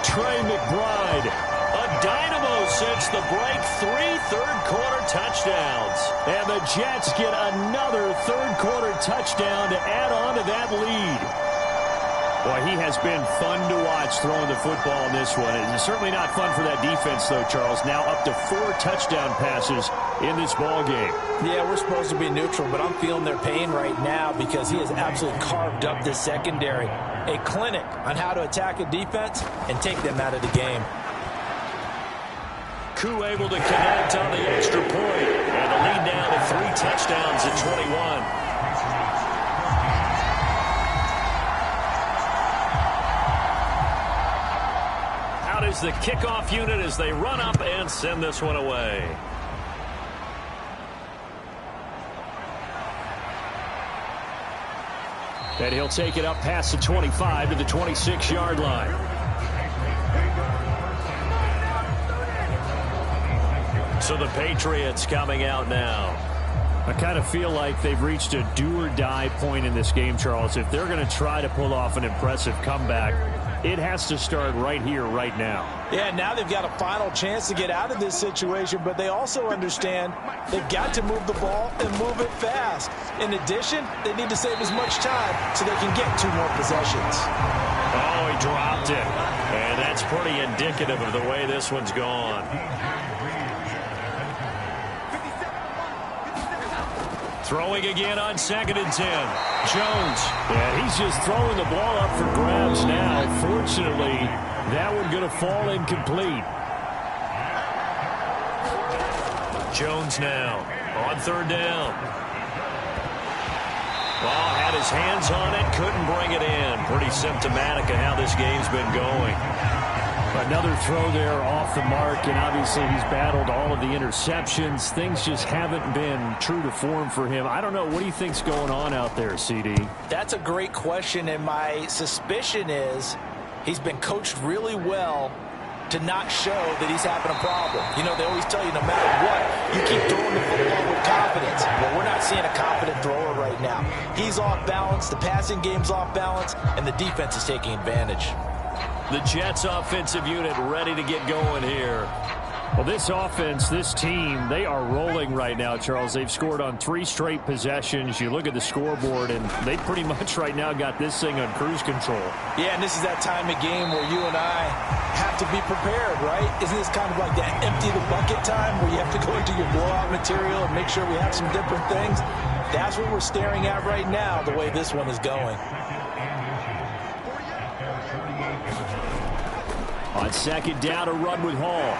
Trey McBride, a dynamo since the break. 3 third-quarter touchdowns. And the Jets get another third-quarter touchdown to add on to that lead. Boy, he has been fun to watch throwing the football in this one. It's certainly not fun for that defense, though, Charles. Now up to 4 touchdown passes in this ball game. Yeah, we're supposed to be neutral, but I'm feeling their pain right now because he has absolutely carved up this secondary. A clinic on how to attack a defense and take them out of the game. Koo able to connect on the extra point, and the lead down to 3 touchdowns at 21. Is the kickoff unit as they run up and send this one away. And he'll take it up past the 25 to the 26-yard line. So the Patriots coming out now. I kind of feel like they've reached a do-or-die point in this game, Charles. If they're going to try to pull off an impressive comeback, it has to start right here, right now. Yeah, now they've got a final chance to get out of this situation, but they also understand they've got to move the ball and move it fast. In addition, they need to save as much time so they can get 2 more possessions. Oh, he dropped it. And that's pretty indicative of the way this one's gone. Throwing again on 2nd and 10. Jones. Yeah, he's just throwing the ball up for grabs now. Fortunately, that one going to fall incomplete. Jones now on 3rd down. Ball had his hands on it, couldn't bring it in. Pretty symptomatic of how this game's been going. Another throw there off the mark, and obviously he's battled all of the interceptions. Things just haven't been true to form for him. I don't know. What do you think's going on out there, CD? That's a great question, and my suspicion is he's been coached really well to not show that he's having a problem. You know, they always tell you no matter what, you keep throwing the football with confidence. Well, we're not seeing a confident thrower right now. He's off balance, the passing game's off balance, and the defense is taking advantage. The Jets offensive unit ready to get going here. Well, this offense, this team, they are rolling right now, Charles. They've scored on 3 straight possessions. You look at the scoreboard, and they pretty much right now got this thing on cruise control. Yeah, and this is that time of game where you and I have to be prepared, right? Isn't this kind of like that empty the bucket time where you have to go into your blowout material and make sure we have some different things? That's what we're staring at right now, the way this one is going. On 2nd down, a run with Hall.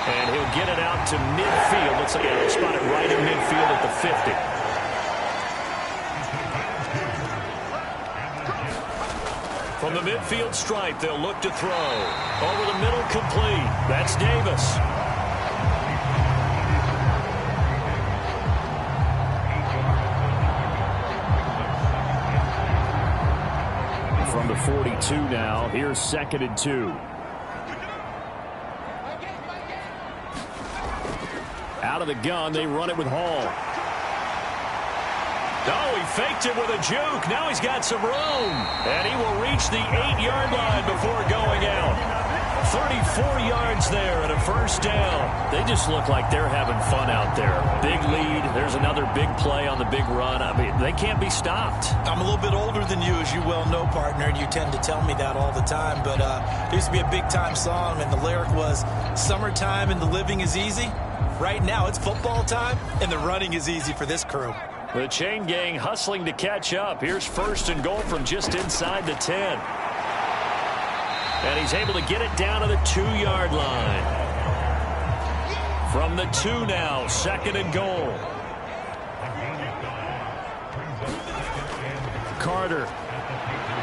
And he'll get it out to midfield. Looks like he'll spot it right in midfield at the 50. From the midfield stripe, they'll look to throw. Over the middle, complete. That's Davis. From the 42 now, here's 2nd and 2. Out of the gun, they run it with Hall. Oh, he faked it with a juke. Now he's got some room. And he will reach the 8-yard line before going out. 34 yards there and a first down. They just look like they're having fun out there. Big lead. There's another big play on the big run. I mean, they can't be stopped. I'm a little bit older than you, as you well know, partner, and you tend to tell me that all the time. But there used to be a big-time song, and the lyric was, "Summertime and the living is easy." Right now, it's football time, and the running is easy for this crew. The chain gang hustling to catch up. Here's 1st and goal from just inside the 10. And he's able to get it down to the 2-yard line. From the 2 now, 2nd and goal. Carter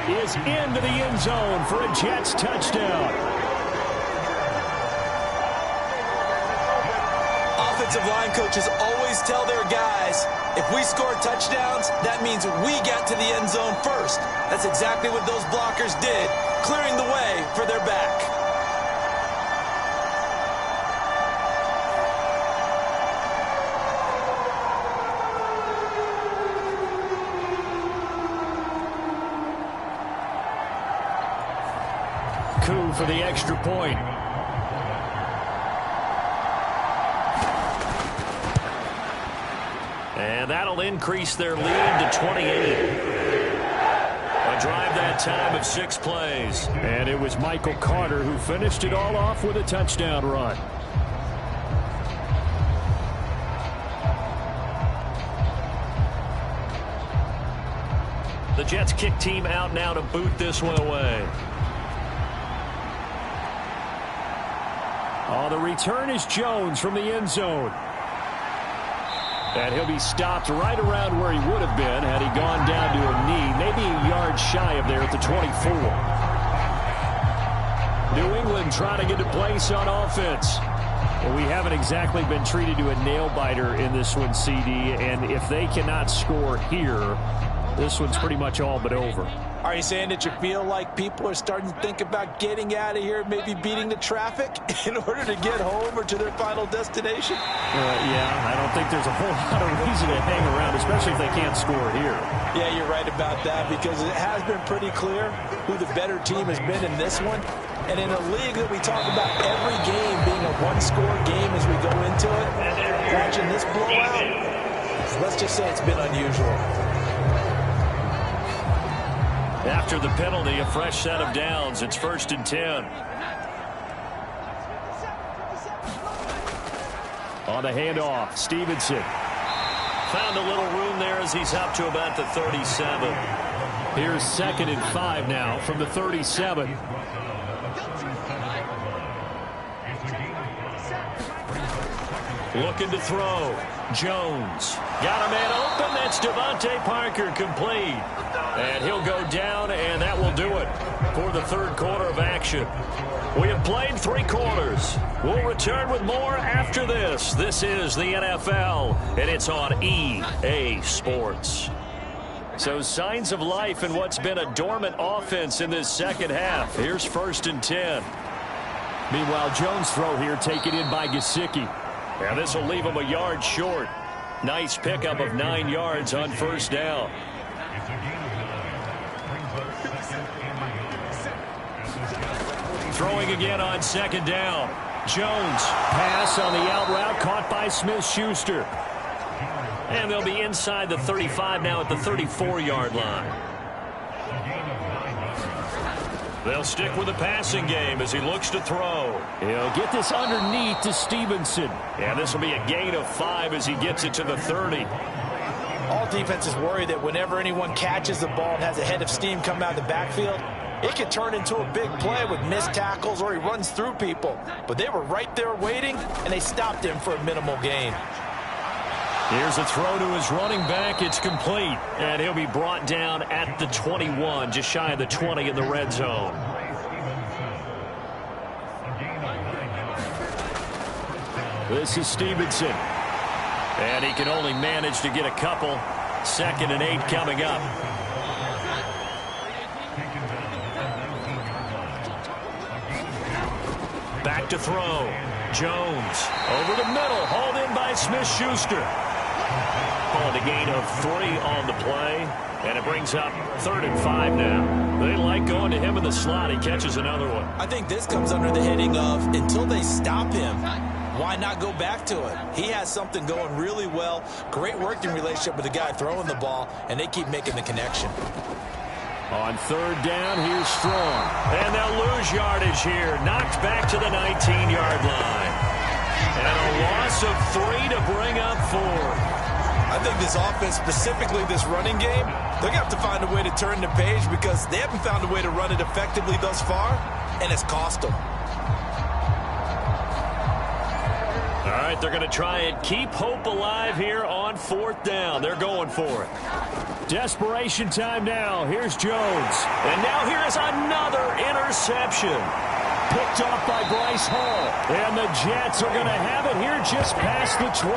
is into the end zone for a Jets touchdown. Offensive line coaches always tell their guys, if we score touchdowns, that means we got to the end zone first. That's exactly what those blockers did, clearing the way for their back. Coup for the extra point. And that'll increase their lead to 28. A drive that time of 6 plays. And it was Michael Carter who finished it all off with a touchdown run. The Jets kick team out now to boot this one away. Oh, the return is Jones from the end zone. And he'll be stopped right around where he would have been had he gone down to a knee, maybe a yard shy of there at the 24. New England trying to get a place on offense. Well, we haven't exactly been treated to a nail-biter in this one, CD, and if they cannot score here, this one's pretty much all but over. Are you saying that you feel like people are starting to think about getting out of here, maybe beating the traffic in order to get home or to their final destination? Yeah, I don't think there's a whole lot of reason to hang around, especially if they can't score here. Yeah, you're right about that because it has been pretty clear who the better team has been in this one. And in a league that we talk about every game being a one-score game as we go into it, watching this blowout, let's just say it's been unusual. After the penalty, a fresh set of downs. It's 1st and 10. On the handoff, Stevenson. Found a little room there as he's up to about the 37. Here's 2nd and 5 now from the 37. Looking to throw. Jones. Got a man open. That's Devontae Parker complete. And he'll go down, and that will do it for the 3rd quarter of action. We have played 3 quarters. We'll return with more after this. This is the NFL, and it's on EA Sports. So signs of life in what's been a dormant offense in this second half. Here's 1st and 10. Meanwhile, Jones' throw here taken in by Gesicki. And this will leave him a yard short. Nice pickup of 9 yards on 1st down. Throwing again on 2nd down. Jones. Pass on the out route caught by Smith-Schuster. And they'll be inside the 35 now at the 34-yard line. They'll stick with the passing game as he looks to throw. He'll get this underneath to Stevenson. And this will be a gain of 5 as he gets it to the 30. All defenses worry that whenever anyone catches the ball and has a head of steam come out of the backfield, it could turn into a big play with missed tackles or he runs through people. But they were right there waiting, and they stopped him for a minimal gain. Here's a throw to his running back. It's complete. And he'll be brought down at the 21, just shy of the 20 in the red zone. This is Stevenson. And he can only manage to get a couple. 2nd and 8 coming up. Back to throw. Jones over the middle, hauled in by Smith-Schuster. Called a gain of 3 on the play, and it brings up 3rd and 5 now. They like going to him in the slot. He catches another one. I think this comes under the heading of until they stop him, why not go back to it? He has something going really well. Great working relationship with the guy throwing the ball, and they keep making the connection. On 3rd down, here's Strong. And they'll lose yardage here. Knocked back to the 19-yard line. And a loss of 3 to bring up 4. I think this offense, specifically this running game, they're going to have to find a way to turn the page because they haven't found a way to run it effectively thus far, and it's cost them. All right, right, they're going to try and keep hope alive here on 4th down. They're going for it. Desperation time now. Here's Jones. And now here is another interception. Picked off by Bryce Hall. And the Jets are going to have it here just past the 25.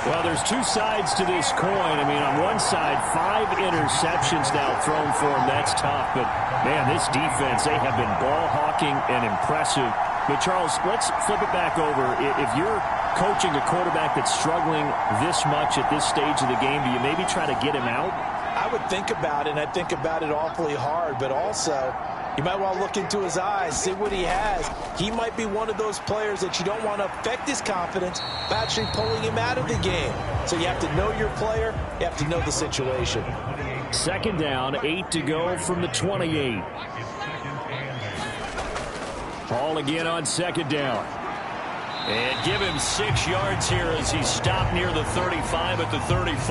Well, there's two sides to this coin. I mean, on one side, 5 interceptions now thrown for him. That's tough. But, man, this defense, they have been ball hawking and impressive. But, Charles, let's flip it back over. If you're coaching a quarterback that's struggling this much at this stage of the game, do you maybe try to get him out? I would think about it, and I think about it awfully hard. But also, you might want to look into his eyes, see what he has. He might be one of those players that you don't want to affect his confidence by actually pulling him out of the game. So you have to know your player. You have to know the situation. 2nd down, 8 to go from the 28. Ball again on 2nd down. And give him 6 yards here as he's stopped near the 35 at the 34.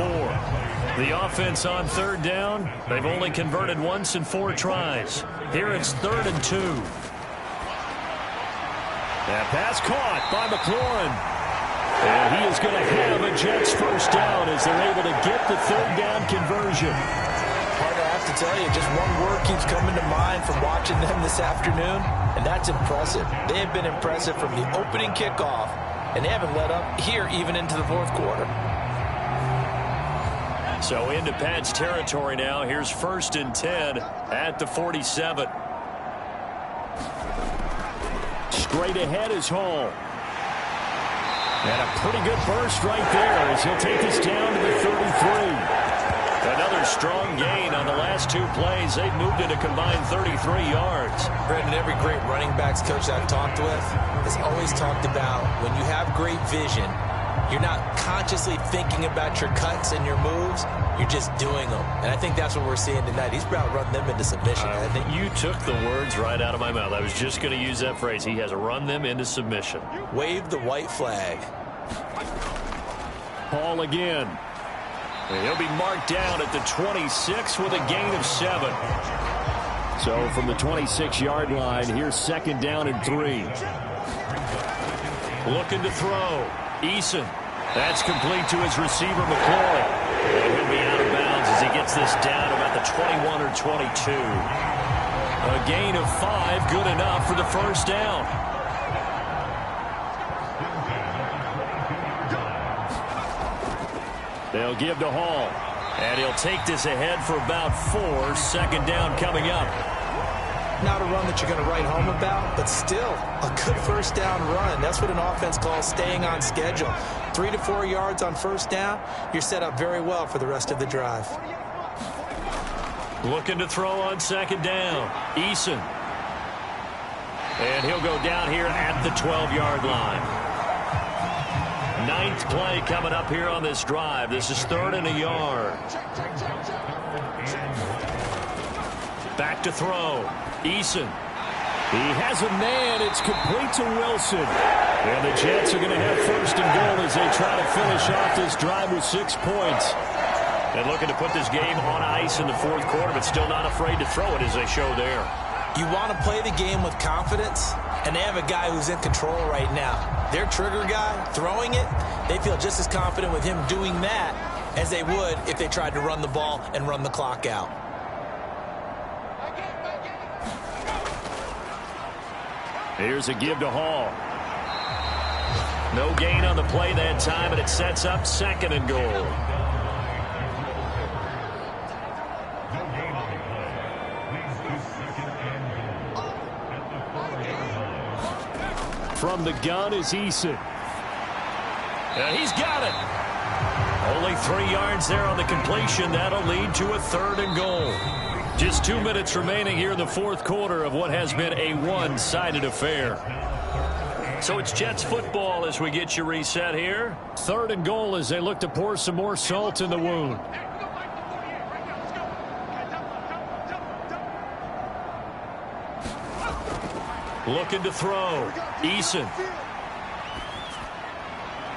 The offense on 3rd down, they've only converted once in 4 tries. Here it's 3rd and 2. That pass caught by McLaurin. And he is going to have a Jets first down as they're able to get the 3rd down conversion. Parker, I have to tell you, just one word keeps coming to mind from watching them this afternoon, and that's impressive. They have been impressive from the opening kickoff, and they haven't let up here even into the 4th quarter. So into Pat's territory now. Here's 1st and 10 at the 47. Straight ahead is Hall. And a pretty good burst right there as he'll take us down to the 33. Another strong gain on the last 2 plays. They've moved it a combined 33 yards. Brandon, every great running backs coach I've talked with has always talked about when you have great vision, you're not consciously thinking about your cuts and your moves. You're just doing them. And I think that's what we're seeing tonight. He's about to run them into submission. I think you took the words right out of my mouth. I was just going to use that phrase. He has run them into submission. Wave the white flag. Hall again. And he'll be marked down at the 26 with a gain of 7. So from the 26-yard line, here's 2nd down and 3. Looking to throw. Eason. That's complete to his receiver, McLaurin. And he'll be out of bounds as he gets this down about the 21 or 22. A gain of 5, good enough for the first down. They'll give to Hall. And he'll take this ahead for about 4. 2nd down coming up. Not a run that you're going to write home about, but still a good first down run. That's what an offense calls staying on schedule. 3 to 4 yards on first down, you're set up very well for the rest of the drive. Looking to throw on 2nd down. Eason. And he'll go down here at the 12-yard line. 9th play coming up here on this drive. This is 3rd and a yard. Back to throw. Eason. He has a man. It's complete to Wilson. And the Jets are going to have 1st and goal as they try to finish off this drive with 6 points. And looking to put this game on ice in the 4th quarter, but still not afraid to throw it as they show there. You want to play the game with confidence, and they have a guy who's in control right now. Their trigger guy, throwing it, they feel just as confident with him doing that as they would if they tried to run the ball and run the clock out. Here's a give to Hall. No gain on the play that time, and it sets up 2nd and goal. From the gun is Eason. And he's got it. Only 3 yards there on the completion. That'll lead to a 3rd and goal. Just 2 minutes remaining here in the 4th quarter of what has been a one-sided affair. So it's Jets football as we get you reset here. 3rd and goal as they look to pour some more salt in the wound. Looking to throw. Eason.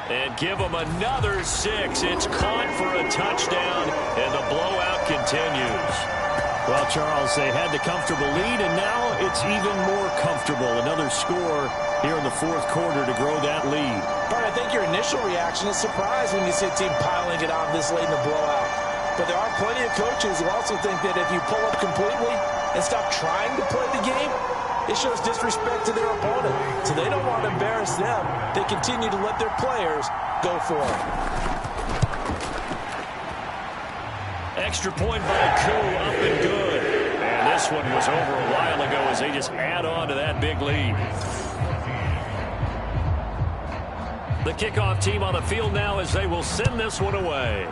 And give him another 6. It's caught for a touchdown, and the blowout continues. Well, Charles, they had the comfortable lead, and now it's even more comfortable. Another score here in the fourth quarter to grow that lead. All right, I think your initial reaction is surprise when you see a team piling it on this late in the blowout. But there are plenty of coaches who also think that if you pull up completely and stop trying to play the game, it shows disrespect to their opponent. So they don't want to embarrass them. They continue to let their players go for it. Extra point by Koo, up and good. And this one was over a while ago as they just add on to that big lead. The kickoff team on the field now as they will send this one away.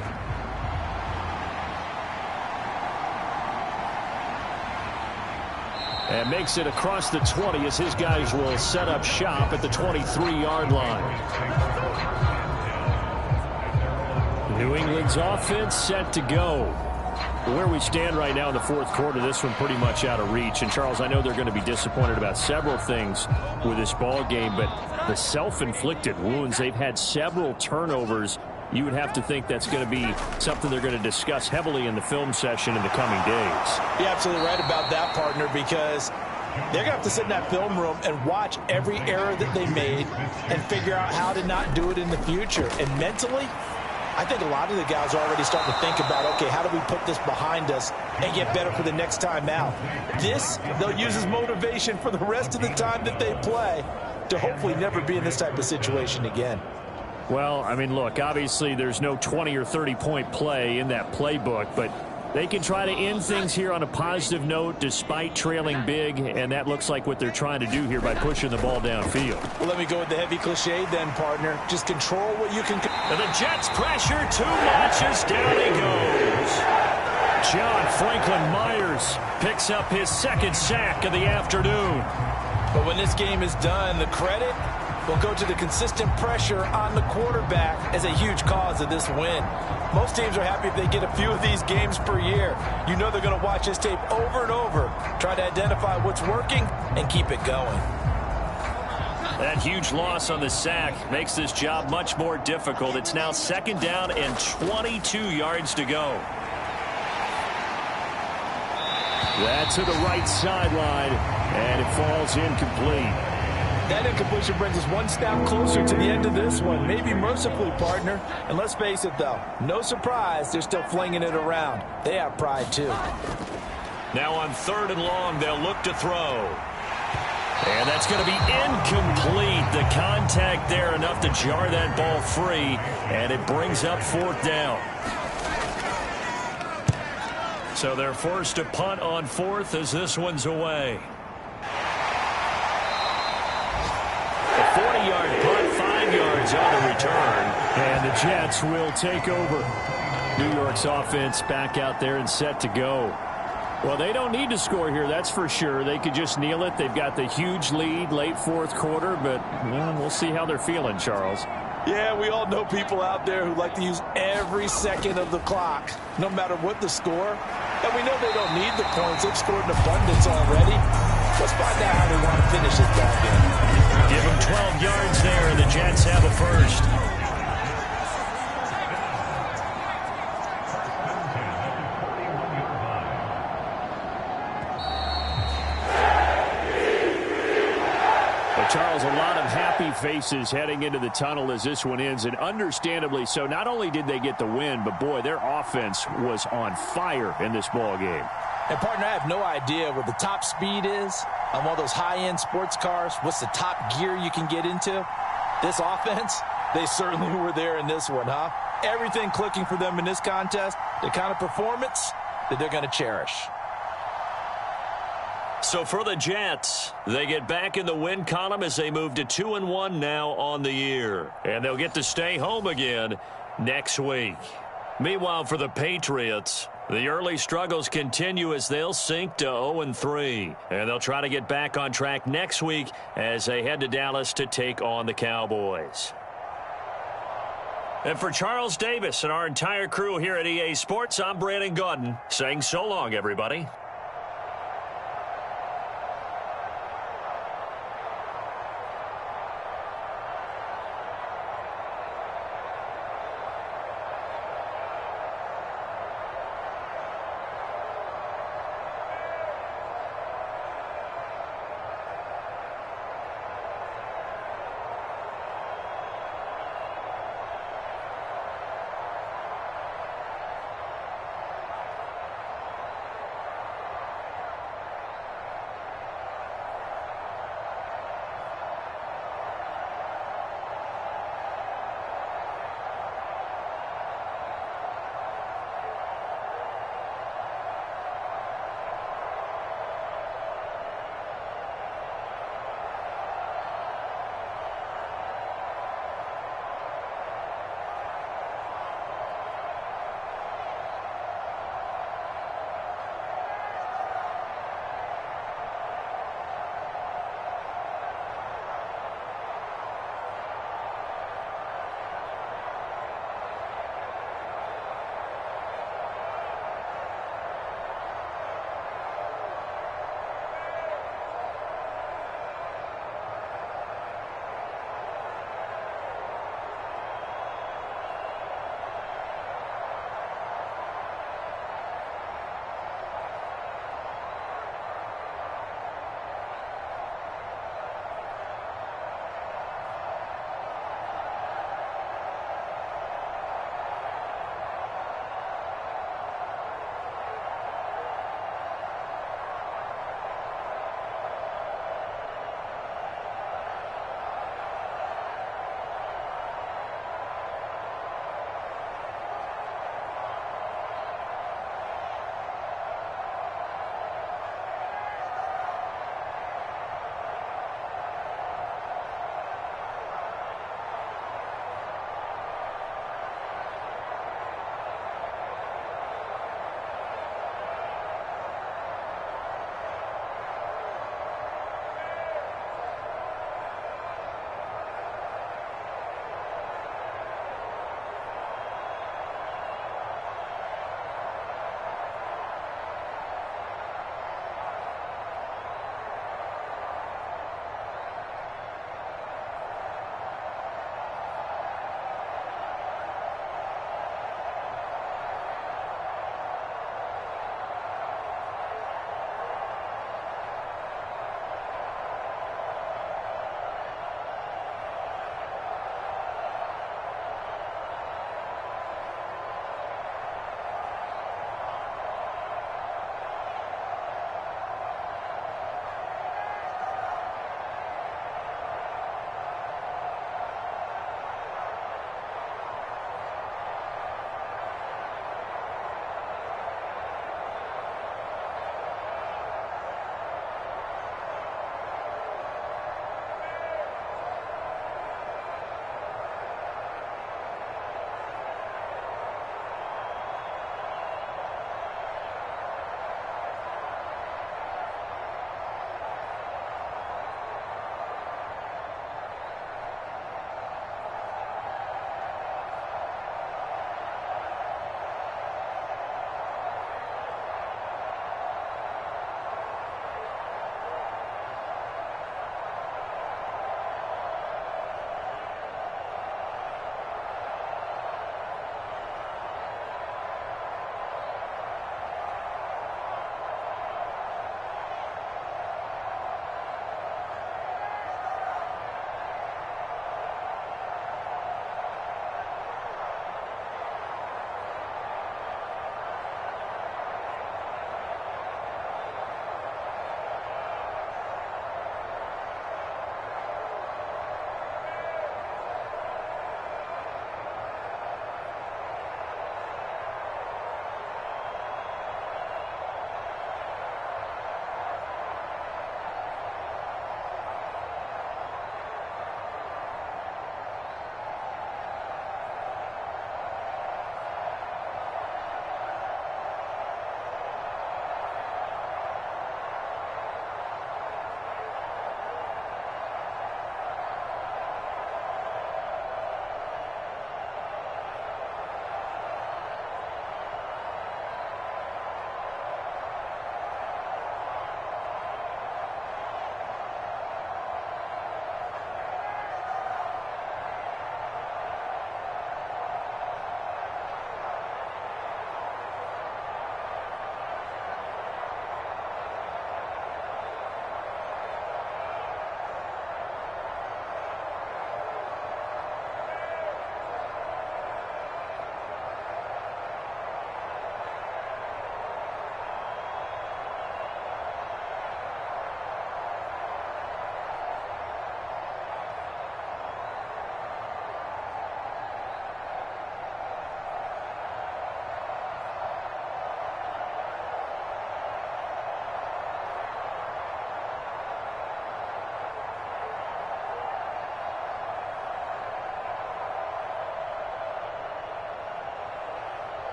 And makes it across the 20 as his guys will set up shop at the 23-yard line. New England's offense set to go. Where we stand right now in the fourth quarter, this one pretty much out of reach. And, Charles, I know they're going to be disappointed about several things with this ball game, but the self-inflicted wounds, they've had several turnovers. You would have to think that's going to be something they're going to discuss heavily in the film session in the coming days. You're absolutely right about that, partner, because they're going to have to sit in that film room and watch every error that they made and figure out how to not do it in the future. And mentally, I think a lot of the guys are already starting to think about, okay, how do we put this behind us and get better for the next time out? This, they'll use as motivation for the rest of the time that they play to hopefully never be in this type of situation again. Well, I mean, look, obviously there's no 20 or 30-point play in that playbook, but they can try to end things here on a positive note despite trailing big, and that looks like what they're trying to do here by pushing the ball downfield. Well, let me go with the heavy cliche then, partner. Just control what you can. And the Jets pressure too much as down he goes. John Franklin Myers picks up his second sack of the afternoon. But when this game is done, the credit will go to the consistent pressure on the quarterback as a huge cause of this win. Most teams are happy if they get a few of these games per year. You know they're going to watch this tape over and over, try to identify what's working and keep it going. That huge loss on the sack makes this job much more difficult. It's now second down and 22 yards to go. That's to the right sideline, and it falls incomplete. That incompletion brings us one step closer to the end of this one, maybe mercifully, partner. And let's face it, though, no surprise, they're still flinging it around. They have pride, too. Now on 3rd and long, they'll look to throw. And that's going to be incomplete. The contact there enough to jar that ball free, and it brings up 4th down. So they're forced to punt on 4th as this one's away. 40-yard punt, 5 yards on the return. And the Jets will take over. New York's offense back out there and set to go. Well, they don't need to score here, that's for sure. They could just kneel it. They've got the huge lead late fourth quarter, but well, we'll see how they're feeling, Charles. Yeah, we all know people out there who like to use every second of the clock, no matter what the score. And we know they don't need the points. They've scored in abundance already. Let's find out how they want to finish this ball game. Give them 12 yards there, and the Jets have a first. But Charles, a lot of happy faces heading into the tunnel as this one ends, and understandably so. Not only did they get the win, but boy, their offense was on fire in this ball game. And, partner, I have no idea what the top speed is on one of those high-end sports cars. What's the top gear you can get into? This offense, they certainly were there in this one, huh? Everything clicking for them in this contest, the kind of performance that they're going to cherish. So for the Jets, they get back in the win column as they move to 2-1 now on the year. And they'll get to stay home again next week. Meanwhile, for the Patriots, the early struggles continue as they'll sink to 0-3. And they'll try to get back on track next week as they head to Dallas to take on the Cowboys. And for Charles Davis and our entire crew here at EA Sports, I'm Brandon Gaudin saying so long, everybody.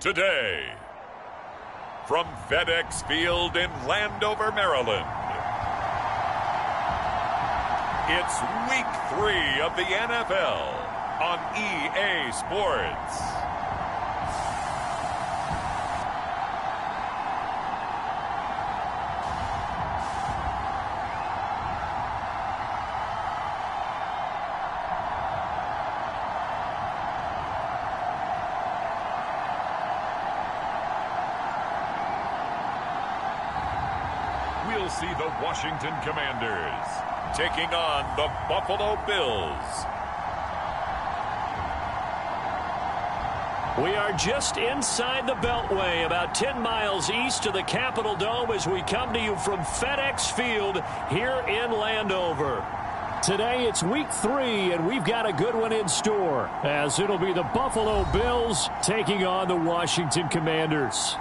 today. From FedEx Field in Landover, Maryland, it's Week 3 of the NFL on EA Sports. We'll see the Washington Commanders taking on the Buffalo Bills. We are just inside the Beltway, about 10 miles east of the Capitol Dome as we come to you from FedEx Field here in Landover. Today it's Week 3, and we've got a good one in store, as it'll be the Buffalo Bills taking on the Washington Commanders.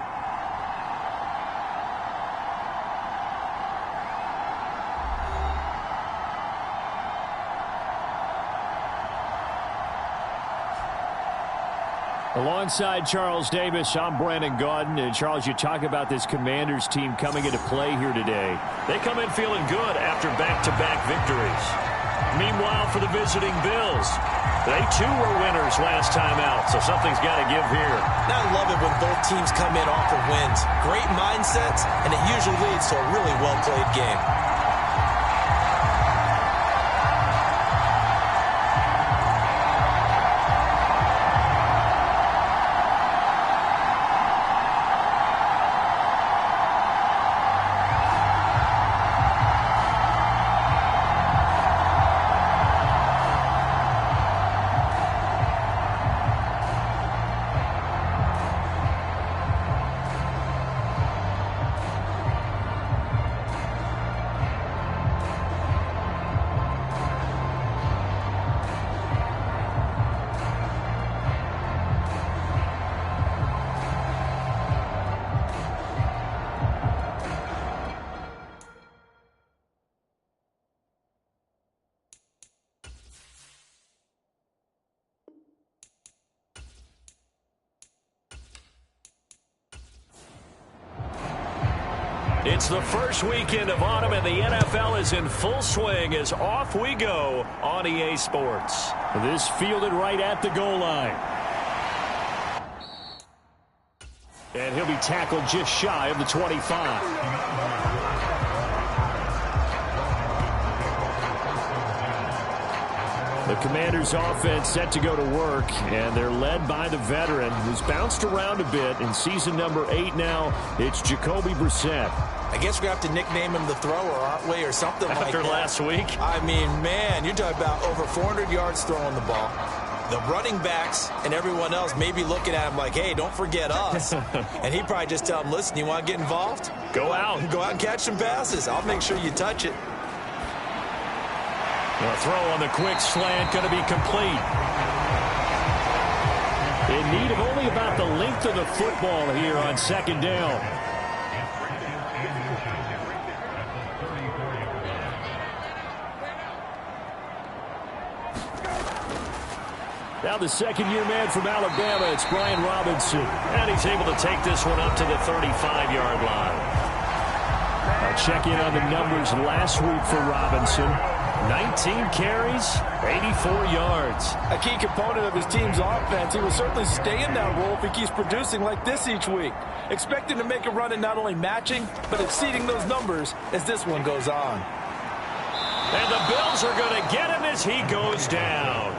Alongside Charles Davis, I'm Brandon Gaudin. And Charles, you talk about this Commanders team coming into play here today. They come in feeling good after back-to-back victories. Meanwhile, for the visiting Bills, they too were winners last time out, so something's got to give here. I love it when both teams come in off of wins. Great mindsets, and it usually leads to a really well-played game. It's the first weekend of autumn, and the NFL is in full swing as off we go on EA Sports. This fielded right at the goal line. And he'll be tackled just shy of the 25. The Commanders' offense set to go to work, and they're led by the veteran who's bounced around a bit in season number 8 now. It's Jacoby Brissett. I guess we're going to have to nickname him the thrower, aren't we, or something like that. After last week? I mean, man, you're talking about over 400 yards throwing the ball. The running backs and everyone else may be looking at him like, hey, don't forget us. And he'd probably just tell him, listen, you want to get involved? Go out. Go out and catch some passes. I'll make sure you touch it. The throw on the quick slant going to be complete. In need of only about the length of the football here on second down. Now the second-year man from Alabama, it's Brian Robinson. And he's able to take this one up to the 35-yard line. I'll check in on the numbers last week for Robinson. 19 carries, 84 yards. A key component of his team's offense. He will certainly stay in that role if he keeps producing like this each week. Expecting to make a run in not only matching, but exceeding those numbers as this one goes on. And the Bills are going to get him as he goes down.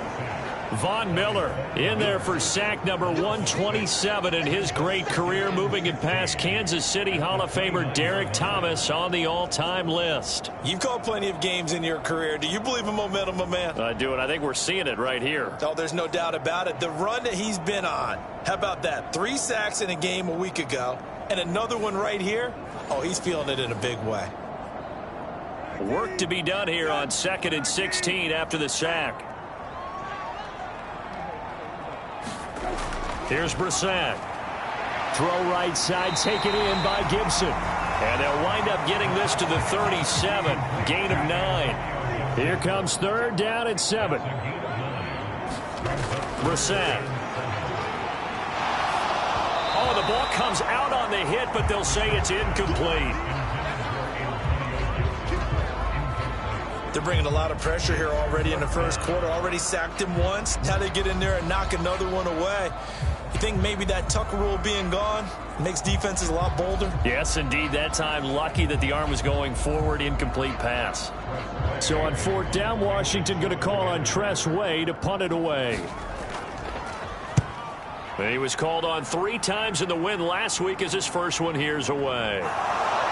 Von Miller in there for sack number 127 in his great career, moving it past Kansas City Hall of Famer Derek Thomas on the all-time list. You've called plenty of games in your career. Do you believe in momentum, my man? I do, and I think we're seeing it right here. Oh, there's no doubt about it. The run that he's been on, how about that? 3 sacks in a game a week ago, and another one right here. Oh, he's feeling it in a big way. Work to be done here on 2nd and 16 after the sack. Here's Brissett. Throw right side, taken in by Gibson. And they'll wind up getting this to the 37. Gain of 9. Here comes 3rd down and 7. Brissett. ball comes out on the hit, but they'll say it's incomplete. They're bringing a lot of pressure here already in the first quarter. Already sacked him once. Now they get in there and knock another one away. You think maybe that Tucker rule being gone makes defenses a lot bolder? Yes, indeed. That time, lucky that the arm was going forward. Incomplete pass. So on 4th down, Washington going to call on Tress Way to punt it away. He was called on 3 times in the win last week as his first one here's away.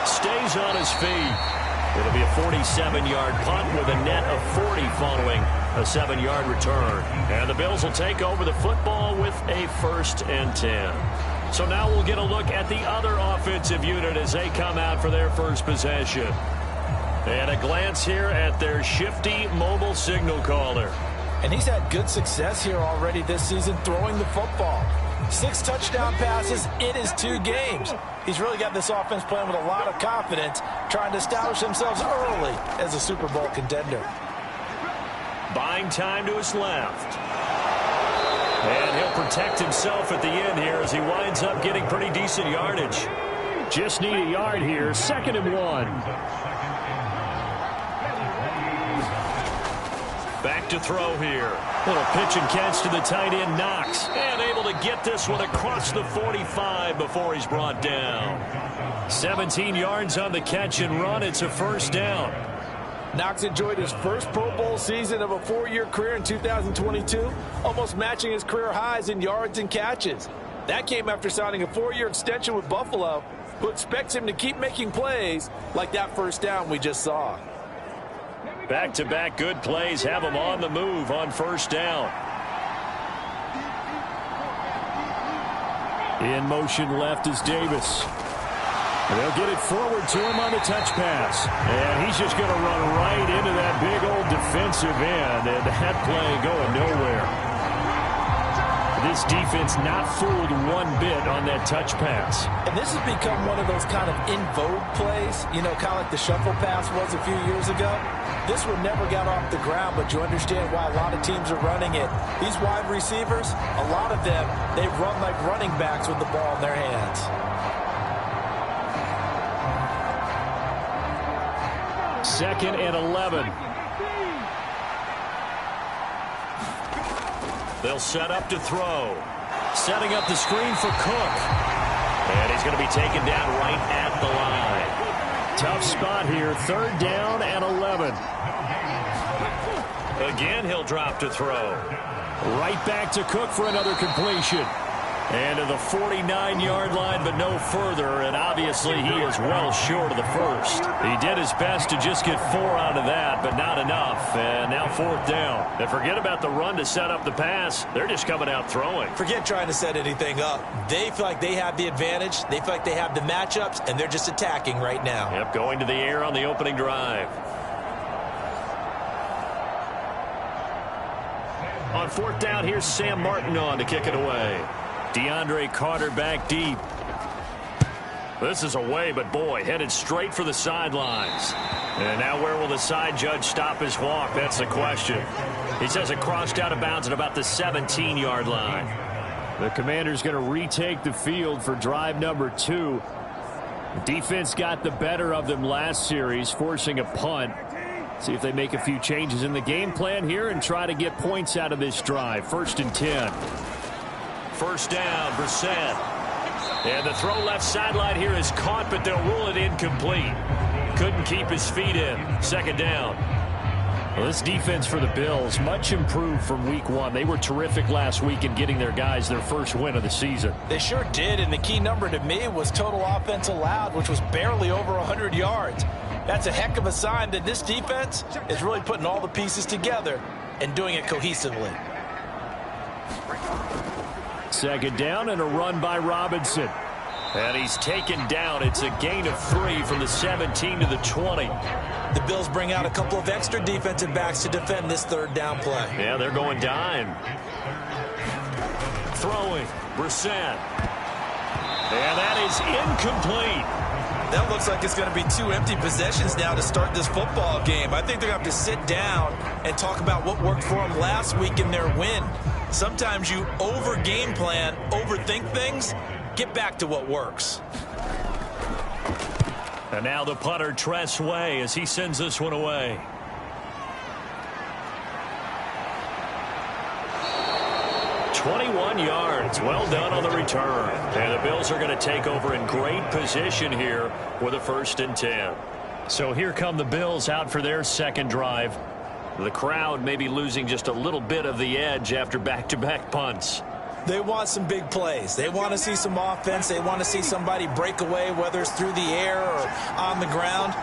Stays on his feet. It'll be a 47-yard punt with a net of 40 following a 7-yard return. And the Bills will take over the football with a 1st and 10. So now we'll get a look at the other offensive unit as they come out for their first possession. And a glance here at their shifty mobile signal caller. And he's had good success here already this season throwing the football. 6 touchdown passes in his 2 games. He's really got this offense playing with a lot of confidence, trying to establish themselves early as a Super Bowl contender. Buying time to his left. And he'll protect himself at the end here as he winds up getting pretty decent yardage. Just need a yard here. 2nd and 1. Back to throw here. Little pitch and catch to the tight end, Knox. And able to get this one across the 45 before he's brought down. 17 yards on the catch and run. It's a 1st down. Knox enjoyed his first Pro Bowl season of a 4-year career in 2022, almost matching his career highs in yards and catches. That came after signing a 4-year extension with Buffalo, who expects him to keep making plays like that 1st down we just saw. Back-to-back good plays have him on the move on 1st down. In motion left is Davis. And they'll get it forward to him on the touch pass. And he's just going to run right into that big old defensive end. And that play going nowhere. This defense not fooled one bit on that touch pass. And this has become one of those kind of in vogue plays, you know, kind of like the shuffle pass was a few years ago. This one never got off the ground, but you understand why a lot of teams are running it. These wide receivers, a lot of them, they run like running backs with the ball in their hands. Second and 11. They'll set up to throw. Setting up the screen for Cook. And he's going to be taken down right at the line. Tough spot here. 3rd down and 11. Again, he'll drop to throw. Right back to Cook for another completion. And to the 49-yard line, but no further. And obviously, he is well short of the 1st. He did his best to just get 4 out of that, but not enough. And now 4th down. And forget about the run to set up the pass. They're just coming out throwing. Forget trying to set anything up. They feel like they have the advantage. They feel like they have the matchups, and they're just attacking right now. Yep, going to the air on the opening drive. On 4th down, here's Sam Martin on to kick it away. DeAndre Carter back deep. This is away, but boy, headed straight for the sidelines. And now where will the side judge stop his walk? That's the question. He says it crossed out of bounds at about the 17-yard line. The Commanders going to retake the field for drive number 2. The defense got the better of them last series, forcing a punt. See if they make a few changes in the game plan here and try to get points out of this drive. 1st and 10. 1st down, Brissett. And the throw left sideline here is caught, but they'll rule it incomplete. Couldn't keep his feet in. 2nd down. Well, this defense for the Bills, much improved from week 1. They were terrific last week in getting their guys their first win of the season. They sure did, and the key number to me was total offense allowed, which was barely over 100 yards. That's a heck of a sign that this defense is really putting all the pieces together and doing it cohesively. 2nd down and a run by Robinson. And he's taken down. It's a gain of 3 from the 17 to the 20. The Bills bring out a couple of extra defensive backs to defend this 3rd down play. Yeah, they're going dime. Throwing, Brissett. And that is incomplete. That looks like it's going to be 2 empty possessions now to start this football game. I think they're going to have to sit down and talk about what worked for them last week in their win. Sometimes you over-game plan, overthink things, get back to what works. And now the punter, Tress Way, as he sends this one away. $21 yards. Well done on the return. And the Bills are going to take over in great position here with a 1st and 10. So here come the Bills out for their second drive. The crowd may be losing just a little bit of the edge after back-to-back punts. They want some big plays. They want to see some offense. They want to see somebody break away, whether it's through the air or on the ground.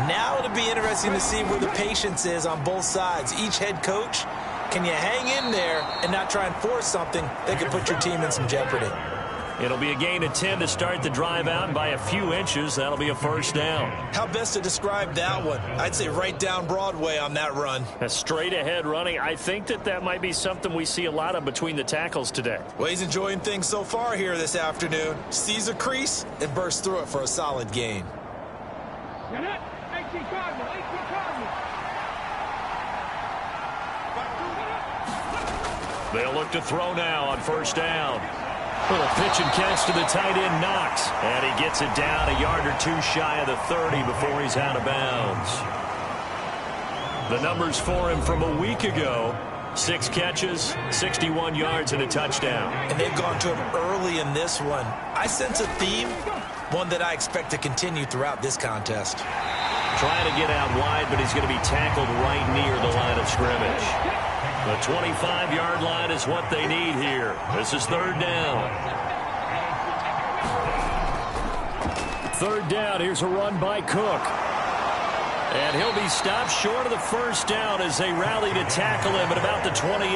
Now it'll be interesting to see where the patience is on both sides. Each head coach, can you hang in there and not try and force something that could put your team in some jeopardy? It'll be a gain of 10 to start the drive out, and by a few inches, that'll be a 1st down. How best to describe that one? I'd say right down Broadway on that run. A straight-ahead running. I think that might be something we see a lot of between the tackles today. Well, he's enjoying things so far here this afternoon. Sees a crease and bursts through it for a solid gain. They'll look to throw now on 1st down. Little pitch and catch to the tight end, Knox. And he gets it down a yard or 2 shy of the 30 before he's out of bounds. The numbers for him from a week ago: 6 catches, 61 yards, and a touchdown. And they've gone to him early in this one. I sense a theme, one that I expect to continue throughout this contest. Trying to get out wide, but he's going to be tackled right near the line of scrimmage. The 25-yard line is what they need here. This is 3rd down. 3rd down. Here's a run by Cook. And he'll be stopped short of the 1st down as they rally to tackle him at about the 28.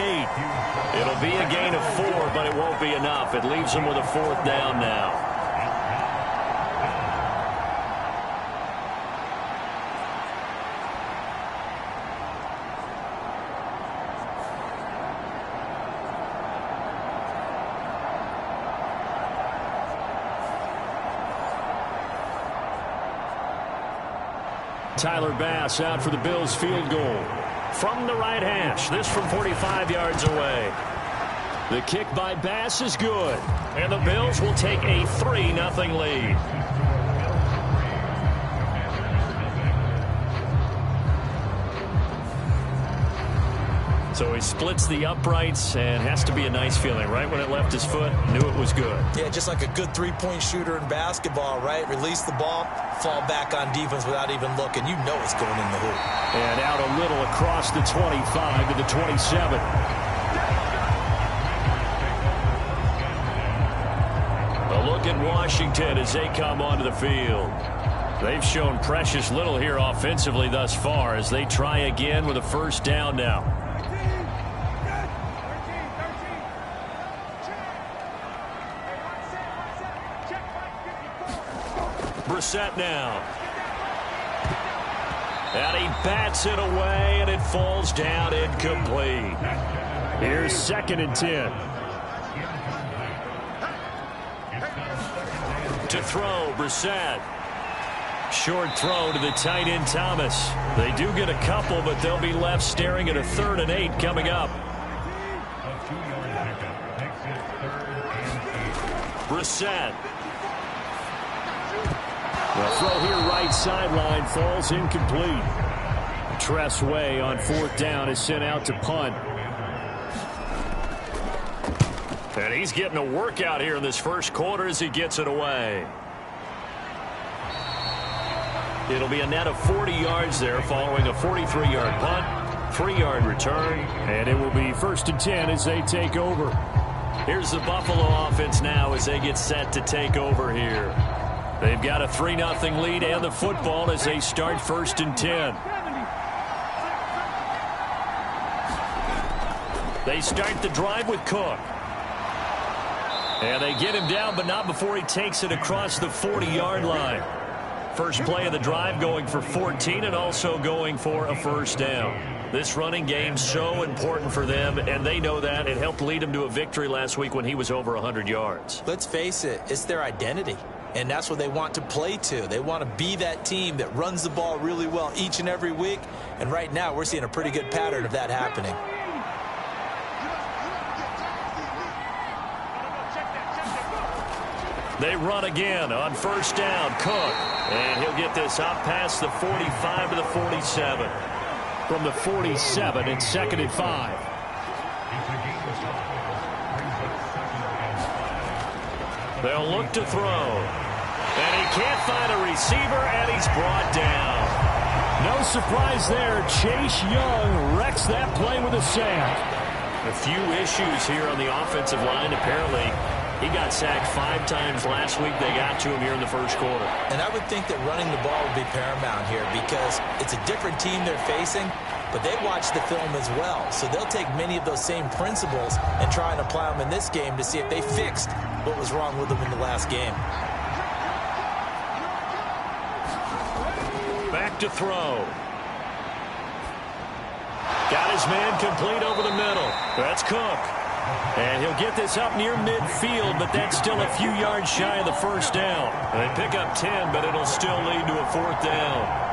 It'll be a gain of 4, but it won't be enough. It leaves him with a 4th down now. Tyler Bass out for the Bills field goal from the right hash. This from 45 yards away. The kick by Bass is good, and the Bills will take a 3-0 lead. So he splits the uprights, and has to be a nice feeling. Right when it left his foot, knew it was good. Yeah, just like a good 3-point shooter in basketball, right? Release the ball, fall back on defense without even looking. You know it's going in the hoop. And out a little across the 25 to the 27. A look at Washington as they come onto the field. They've shown precious little here offensively thus far as they try again with a 1st down now. Brissett now. And he bats it away, and it falls down incomplete. Here's 2nd and 10. To throw, Brissett. Short throw to the tight end, Thomas. They do get a couple, but they'll be left staring at a 3rd and 8 coming up. Brissett. The throw here right sideline falls incomplete. Tress Way on 4th down is sent out to punt. And he's getting a workout here in this 1st quarter as he gets it away. It'll be a net of 40 yards there following a 43-yard punt, 3-yard return, and it will be 1st and 10 as they take over. Here's the Buffalo offense now as they get set to take over here. They've got a 3-0 lead and the football as they start 1st and 10. They start the drive with Cook. And they get him down, but not before he takes it across the 40-yard line. First play of the drive going for 14 and also going for a 1st down. This running game so important for them, and they know that. It helped lead them to a victory last week when he was over 100 yards. Let's face it, it's their identity. And that's what they want to play to. They want to be that team that runs the ball really well each and every week. And right now, we're seeing a pretty good pattern of that happening. They run again on first down. Cook. And he'll get this up past the 45 to the 47. From the 47, it's 2nd and 5. They'll look to throw. And he can't find a receiver, and he's brought down. No surprise there. Chase Young wrecks that play with a sack. A few issues here on the offensive line. Apparently, he got sacked 5 times last week. They got to him here in the first quarter. And I would think that running the ball would be paramount here because it's a different team they're facing, but they watch the film as well. So they'll take many of those same principles and try and apply them in this game to see if they fixed what was wrong with them in the last game. Back to throw. Got his man complete over the middle. That's Cook. And he'll get this up near midfield, but that's still a few yards shy of the first down. They pick up 10, but it'll still lead to a 4th down.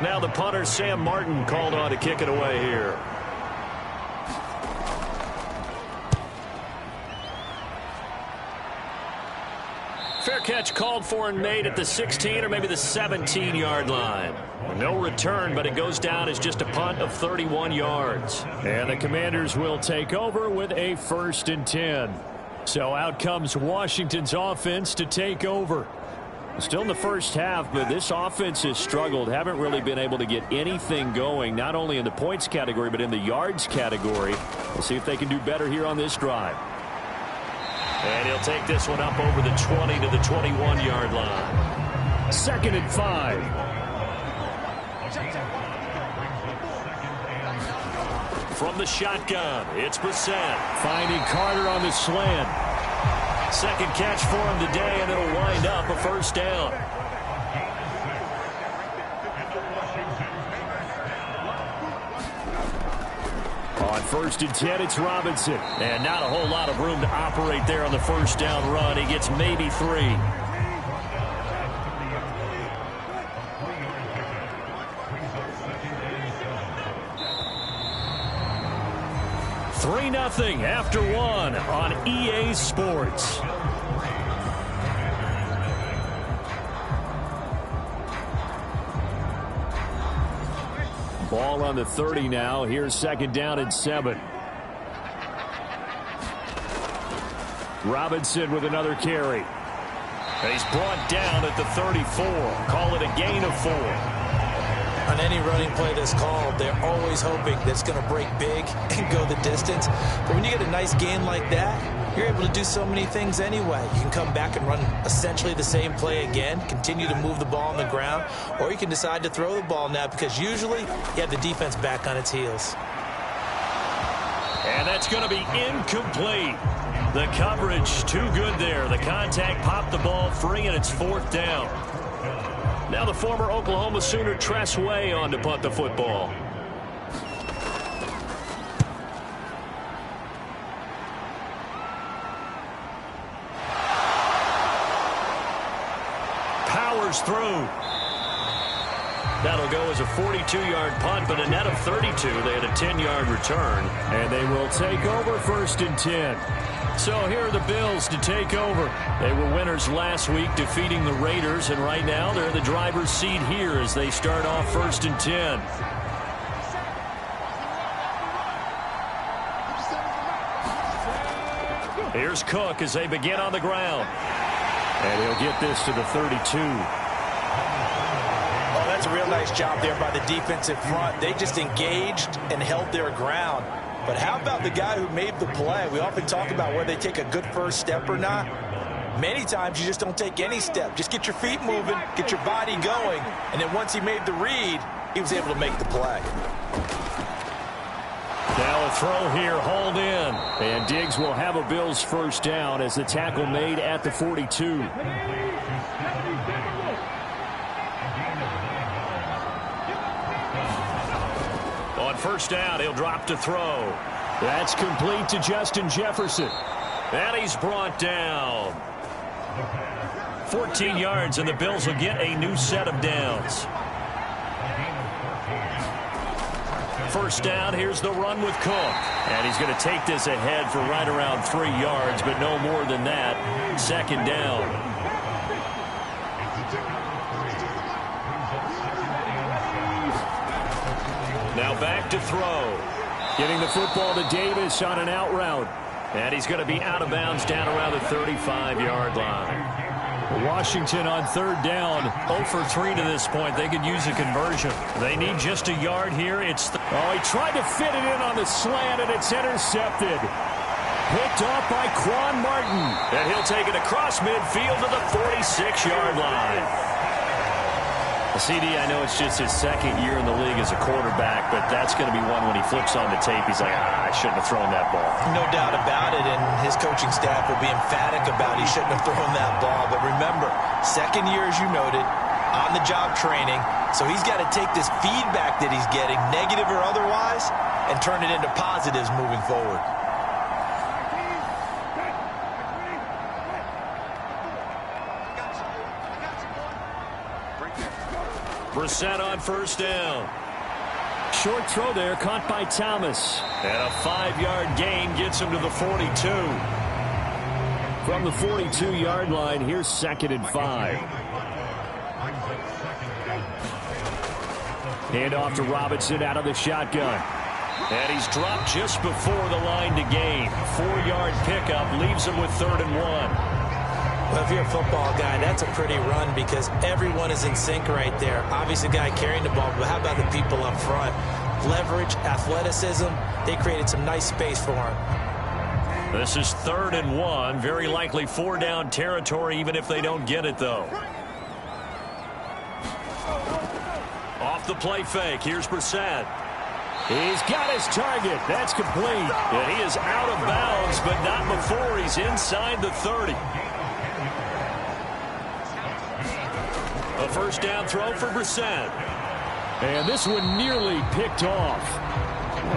Now the punter, Sam Martin, called on to kick it away here. Fair catch called for and made at the 16 or maybe the 17-yard line. No return, but it goes down as just a punt of 31 yards. And the Commanders will take over with a 1st and 10. So out comes Washington's offense to take over. Still in the first half, but this offense has struggled. Haven't really been able to get anything going, not only in the points category, but in the yards category. We'll see if they can do better here on this drive. And he'll take this one up over the 20 to the 21-yard line. 2nd and 5. From the shotgun, it's Brissett. Finding Carter on the slant. Second catch for him today, and it'll wind up a 1st down. On 1st and 10, it's Robinson. And not a whole lot of room to operate there on the 1st down run. He gets maybe 3. 3-0 after 1 on EA Sports. Ball on the 30 now. Here's 2nd down and 7. Robinson with another carry. He's brought down at the 34. Call it a gain of 4. On any running play that's called, they're always hoping that it's going to break big and go the distance. But when you get a nice gain like that, you're able to do so many things anyway. You can come back and run essentially the same play again, continue to move the ball on the ground, or you can decide to throw the ball now because usually you have the defense back on its heels. And that's going to be incomplete. The coverage too good there. The contact popped the ball free, and it's 4th down. Now the former Oklahoma Sooner Tress Way on to punt the football. Powers through. That'll go as a 42-yard punt, but a net of 32. They had a 10-yard return. And they will take over 1st and 10. So here are the Bills to take over. They were winners last week, defeating the Raiders, and right now they're in the driver's seat here as they start off 1st and 10. Here's Cook as they begin on the ground. And he'll get this to the 32. Oh, that's a real nice job there by the defensive front. They just engaged and held their ground. But how about the guy who made the play? We often talk about whether they take a good first step or not. Many times you just don't take any step. Just get your feet moving, get your body going, and then once he made the read, he was able to make the play. Now a throw here, hauled in. And Diggs will have a Bills 1st down as the tackle made at the 42. On 1st down, he'll drop to throw. That's complete to Justin Jefferson. And he's brought down. 14 yards, and the Bills will get a new set of downs. First down, here's the run with Cook. And he's going to take this ahead for right around 3 yards, but no more than that. Second down. Now back to throw. Getting the football to Davis on an out route. And he's going to be out of bounds down around the 35-yard line. Washington on third down, 0 for 3 to this point. They could use a conversion. They need just a yard here. He tried to fit it in on the slant, and it's intercepted. Picked off by Quan Martin. And he'll take it across midfield to the 46-yard line. CD, I know it's just his second year in the league as a quarterback, but that's going to be one when he flips on the tape, he's like, I shouldn't have thrown that ball. No doubt about it, and his coaching staff will be emphatic about he shouldn't have thrown that ball. But remember, second year, as you noted, on-the-job training, so he's got to take this feedback that he's getting, negative or otherwise, and turn it into positives moving forward. Brissett on first down. Short throw there, caught by Thomas. And a 5-yard gain gets him to the 42. From the 42-yard line, here's 2nd and 5. Hand off to Robinson out of the shotgun. And he's dropped just before the line to gain. 4-yard pickup leaves him with 3rd and 1. Well, if you're a football guy, that's a pretty run because everyone is in sync right there. Obviously, the guy carrying the ball, but how about the people up front? Leverage, athleticism, they created some nice space for him. This is 3rd and 1. Very likely 4-down territory, even if they don't get it, though. Off the play fake. Here's Brissett. He's got his target. That's complete. And he is out of bounds, but not before he's inside the 30. A first down throw for Brissett. And this one nearly picked off.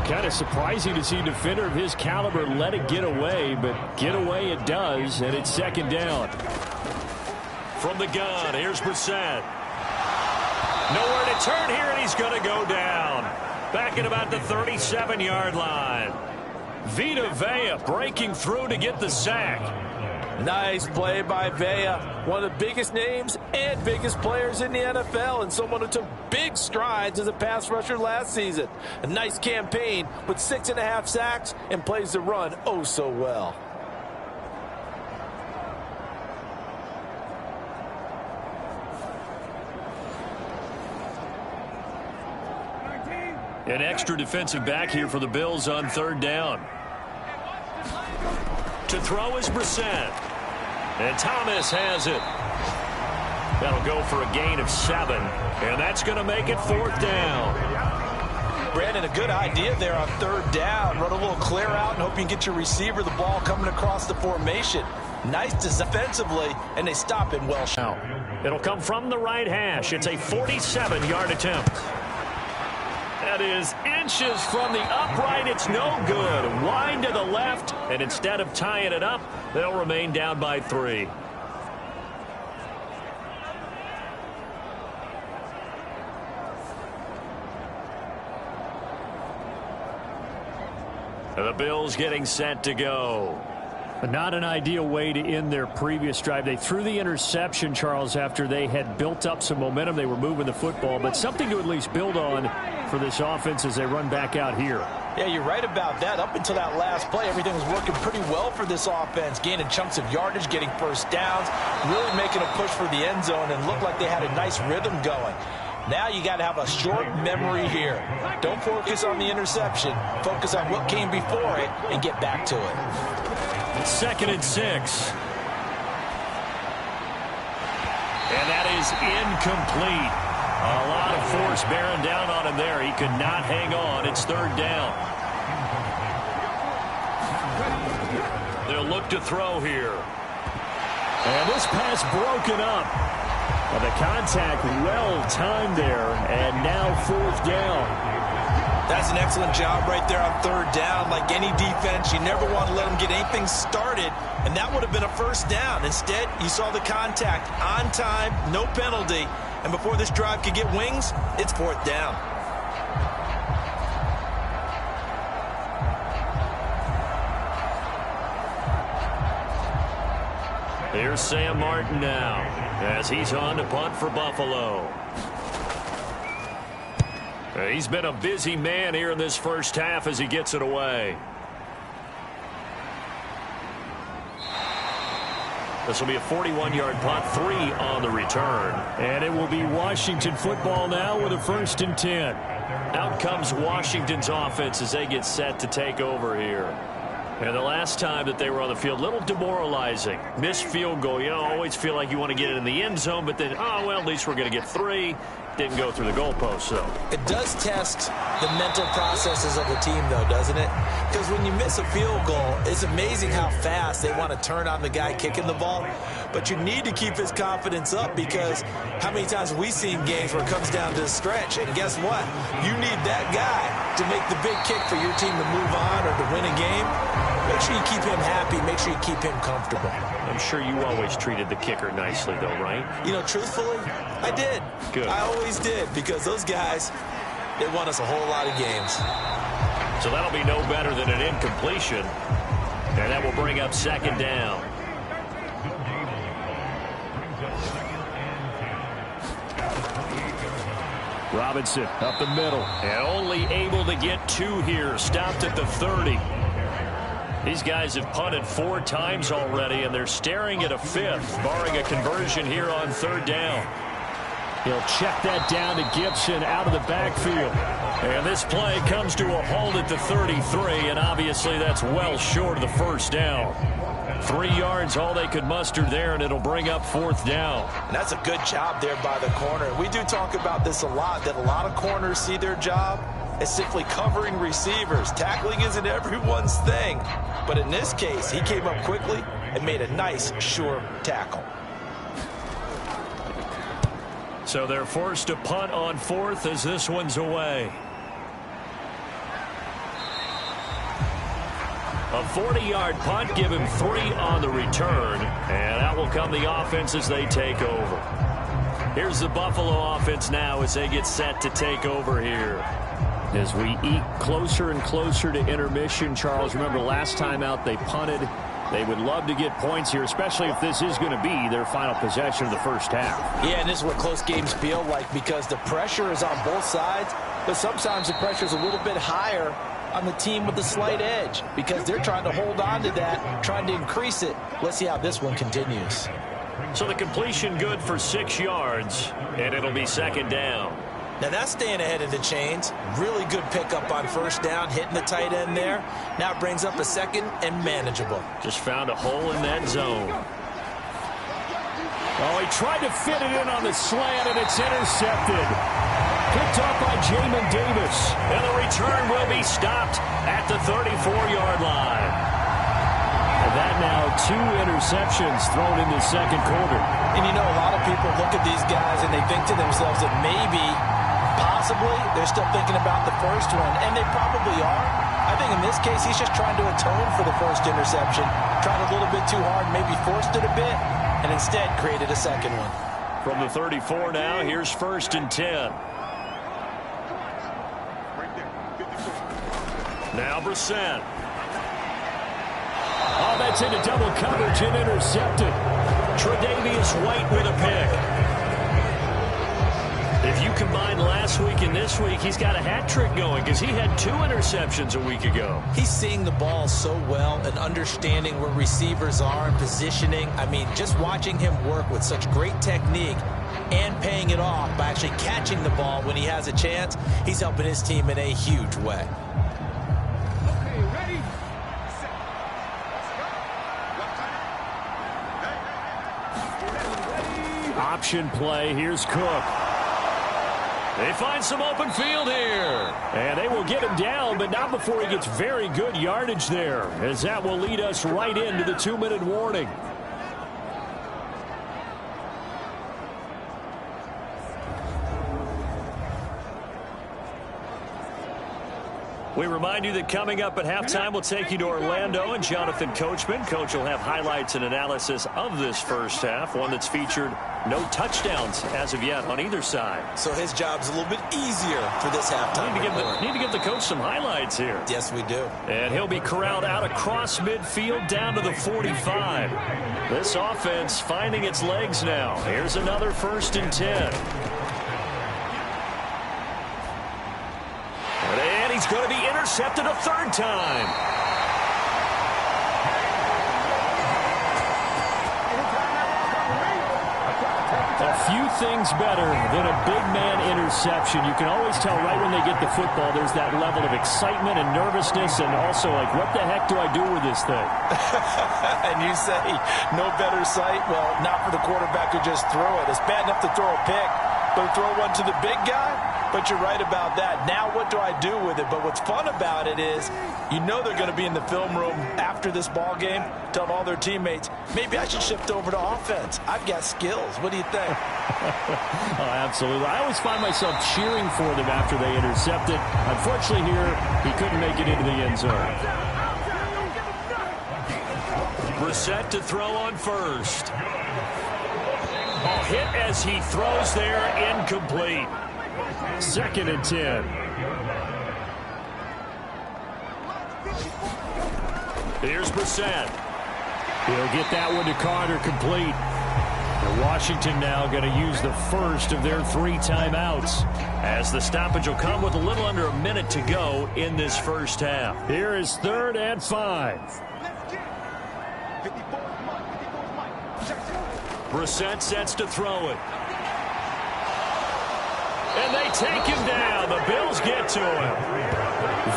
Kind of surprising to see a defender of his caliber let it get away, but get away it does, and it's 2nd down. From the gun, here's Brissett. Nowhere to turn here, and he's going to go down. Back at about the 37-yard line. Vita Vea breaking through to get the sack. Nice play by Vea, one of the biggest names and biggest players in the NFL, and someone who took big strides as a pass rusher last season. A nice campaign with 6.5 sacks and plays the run oh so well. An extra defensive back here for the Bills on 3rd down. To throw is Brissett. And Thomas has it. That'll go for a gain of 7. And that's going to make it 4th down. Brandon, a good idea there on 3rd down. Run a little clear out and hope you can get your receiver the ball coming across the formation. Nice defensively, and they stop it well. It'll come from the right hash. It's a 47-yard attempt. That is inches from the upright. It's no good. Wide to the left, and instead of tying it up, they'll remain down by 3. The Bills getting set to go. Not an ideal way to end their previous drive. They threw the interception, Charles, after they had built up some momentum. They were moving the football, but something to at least build on for this offense as they run back out here. Yeah, you're right about that. Up until that last play, everything was working pretty well for this offense, gaining chunks of yardage, getting first downs, really making a push for the end zone, and looked like they had a nice rhythm going. Now you got to have a short memory here. Don't focus on the interception. Focus on what came before it and get back to it. 2nd and 6. And that is incomplete. A lot of force bearing down on him there. He could not hang on. It's 3rd down. They'll look to throw here. And this pass broken up. Well, the contact well timed there, and now 4th down. That's an excellent job right there on third down. Like any defense, you never want to let them get anything started, and that would have been a first down. Instead, you saw the contact on time, no penalty, and before this drive could get wings, it's fourth down. Here's Sam Martin now as he's on to punt for Buffalo. He's been a busy man here in this first half as he gets it away. This will be a 41-yard punt, 3 on the return. And it will be Washington football now with a 1st and 10. Out comes Washington's offense as they get set to take over here. And the last time that they were on the field, a little demoralizing. Missed field goal. You always feel like you want to get it in the end zone, but then, oh, well, at least we're going to get 3. Didn't go through the goalpost, though. It does test the mental processes of the team, though, doesn't it? Because when you miss a field goal, it's amazing how fast they want to turn on the guy kicking the ball. But you need to keep his confidence up, because how many times have we seen games where it comes down to the stretch? And guess what? You need that guy to make the big kick for your team to move on or to win a game. Make sure you keep him happy. Make sure you keep him comfortable. I'm sure you always treated the kicker nicely, though, right? You know, truthfully, I did. Good. I always did, because those guys, they won us a whole lot of games. So that'll be no better than an incompletion. And that will bring up 2nd down. Robinson up the middle. And only able to get 2 here. Stopped at the 30. These guys have punted 4 times already, and they're staring at a 5th, barring a conversion here on 3rd down. He'll check that down to Gibson out of the backfield. And this play comes to a halt at the 33, and obviously that's well short of the 1st down. 3 yards, all they could muster there, and it'll bring up 4th down. And that's a good job there by the corner. We do talk about this a lot, that a lot of corners see their job as simply covering receivers. Tackling isn't everyone's thing. But in this case, he came up quickly and made a nice, sure tackle. So they're forced to punt on 4th as this one's away. A 40-yard punt, give him 3 on the return, and that will come the offense as they take over. Here's the Buffalo offense now as they get set to take over here. As we eat closer and closer to intermission, Charles, remember last time out they punted. They would love to get points here, especially if this is going to be their final possession of the first half. Yeah, and this is what close games feel like, because the pressure is on both sides, but sometimes the pressure is a little bit higher on the team with the slight edge, because they're trying to hold on to that, trying to increase it. Let's see how this one continues. So the completion good for 6 yards, and it'll be 2nd down. Now that's staying ahead of the chains. Really good pickup on 1st down, hitting the tight end there. Now it brings up a 2nd and manageable. Just found a hole in that zone. Oh, he tried to fit it in on the slant, and it's intercepted. Picked off by Jamin Davis. And the return will be stopped at the 34-yard line. And that now 2 interceptions thrown in the 2nd quarter. And you know, a lot of people look at these guys and they think to themselves that maybe, possibly, they're still thinking about the first one, and they probably are. I think in this case, he's just trying to atone for the first interception. Tried a little bit too hard, maybe forced it a bit, and instead created a 2nd one. From the 34 now, here's 1st and 10. Now Brissett. Oh, that's into double coverage and intercepted. Tre'Davious White with a pick. If you combine last week and this week, he's got a hat trick going, because he had 2 interceptions a week ago. He's seeing the ball so well and understanding where receivers are and positioning. I mean, just watching him work with such great technique and paying it off by actually catching the ball when he has a chance, he's helping his team in a huge way. Option play. Here's Cook. They find some open field here. And they will get him down, but not before he gets very good yardage there, as that will lead us right into the 2-minute warning. We remind you that coming up at halftime, we'll take you to Orlando and Jonathan Coachman. Coach will have highlights and analysis of this first half, one that's featured no touchdowns as of yet on either side. So his job's a little bit easier for this halftime. Need to give the coach some highlights here. Yes, we do. And he'll be corralled out across midfield down to the 45. This offense finding its legs now. Here's another 1st and 10. And he's going to be intercepted a 3rd time. A few things better than a big man interception. You can always tell right when they get the football, there's that level of excitement and nervousness, and also like, what the heck do I do with this thing? And you say, no better sight? Well, not for the quarterback who just threw it. It's bad enough to throw a pick, but throw one to the big guy? But you're right about that. Now what do I do with it? But what's fun about it is you know they're going to be in the film room after this ball game telling all their teammates, maybe I should shift over to offense. I've got skills. What do you think? Oh, absolutely. I always find myself cheering for them after they intercept it. Unfortunately here, he couldn't make it into the end zone. Brissett to throw on first. Oh, hit as he throws there, incomplete. 2nd and 10. Here's Brissett. He'll get that one to Carter, complete. And Washington now going to use the first of their 3 timeouts, as the stoppage will come with a little under a minute to go in this first half. Here is 3rd and 5. Brissett sets to throw it. And they take him down. The Bills get to him.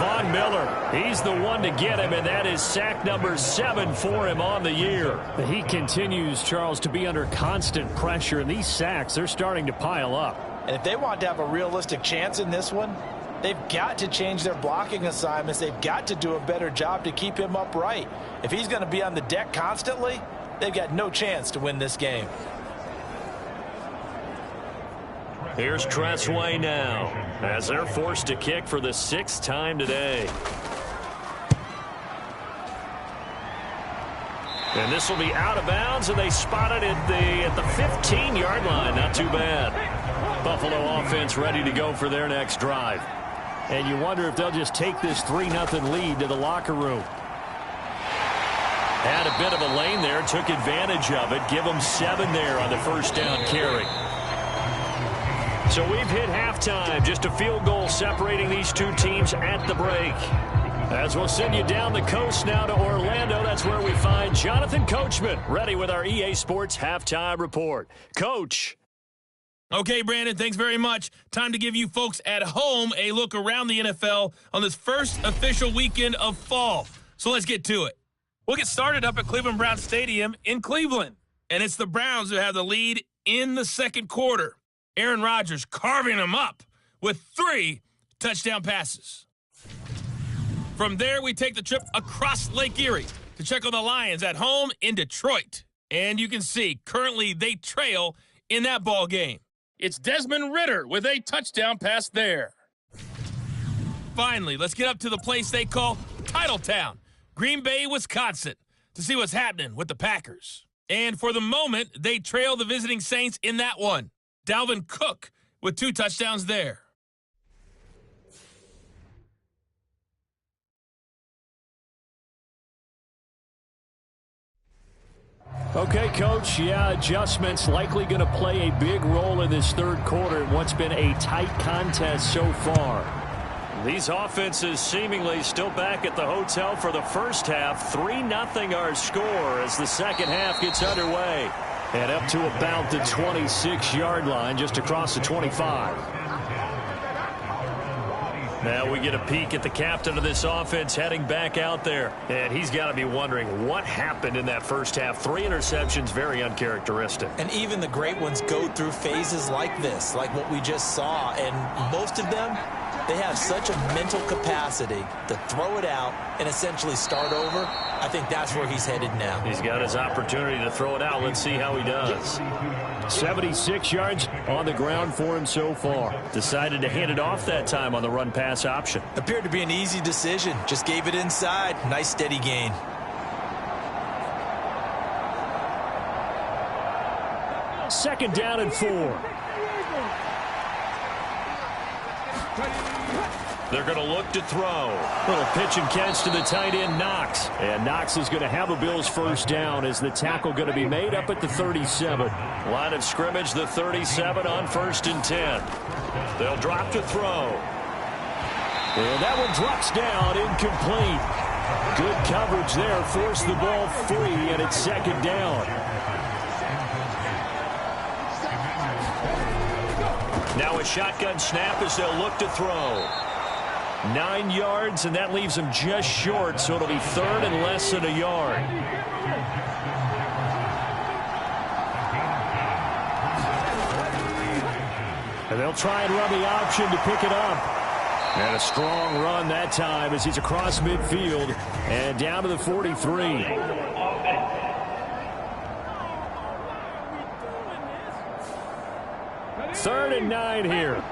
Von Miller, he's the one to get him, and that is sack number 7 for him on the year. He continues, Charles, to be under constant pressure, and these sacks, they're starting to pile up. And if they want to have a realistic chance in this one, they've got to change their blocking assignments. They've got to do a better job to keep him upright. If he's going to be on the deck constantly, they've got no chance to win this game. Here's Tressway now, as they're forced to kick for the 6th time today. And this will be out of bounds, and they spot it at the 15-yard line. Not too bad. Buffalo offense ready to go for their next drive. And you wonder if they'll just take this 3-0 lead to the locker room. Had a bit of a lane there, took advantage of it. Give them 7 there on the 1st down carry. So we've hit halftime. Just a field goal separating these 2 teams at the break. As we'll send you down the coast now to Orlando, that's where we find Jonathan Coachman, ready with our EA Sports Halftime Report. Coach. Okay, Brandon, thanks very much. Time to give you folks at home a look around the NFL on this first official weekend of fall. So let's get to it. We'll get started up at Cleveland Browns Stadium in Cleveland. And it's the Browns who have the lead in the 2nd quarter. Aaron Rodgers carving them up with 3 touchdown passes. From there, we take the trip across Lake Erie to check on the Lions at home in Detroit. And you can see, currently they trail in that ball game. It's Desmond Ridder with a touchdown pass there. Finally, let's get up to the place they call Titletown, Green Bay, Wisconsin, to see what's happening with the Packers. And for the moment, they trail the visiting Saints in that one. Dalvin Cook with 2 touchdowns there. Okay, Coach, adjustments likely going to play a big role in this 3rd quarter in what's been a tight contest so far. These offenses seemingly still back at the hotel for the first half. 3-0 our score as the second half gets underway. And up to about the 26-yard line, just across the 25. Now we get a peek at the captain of this offense heading back out there. And he's got to be wondering what happened in that first half. 3 interceptions, very uncharacteristic. And even the great ones go through phases like this, like what we just saw. And most of them, they have such a mental capacity to throw it out and essentially start over. I think that's where he's headed now. He's got his opportunity to throw it out. Let's see how he does. 76 yards on the ground for him so far. Decided to hand it off that time on the run-pass option. Appeared to be an easy decision. Just gave it inside. Nice steady gain. Second down and 4. They're going to look to throw. Little pitch and catch to the tight end, Knox. And Knox is going to have a Bills first down as the tackle going to be made up at the 37. Line of scrimmage, the 37 on 1st and 10. They'll drop to throw. And that one drops down, incomplete. Good coverage there, forced the ball free, and it's second down. Now a shotgun snap as they'll look to throw. 9 yards, and that leaves him just short, so it'll be third and less than a yard. And they'll try and run the option to pick it up. And a strong run that time as he's across midfield and down to the 43. Third and 9 here.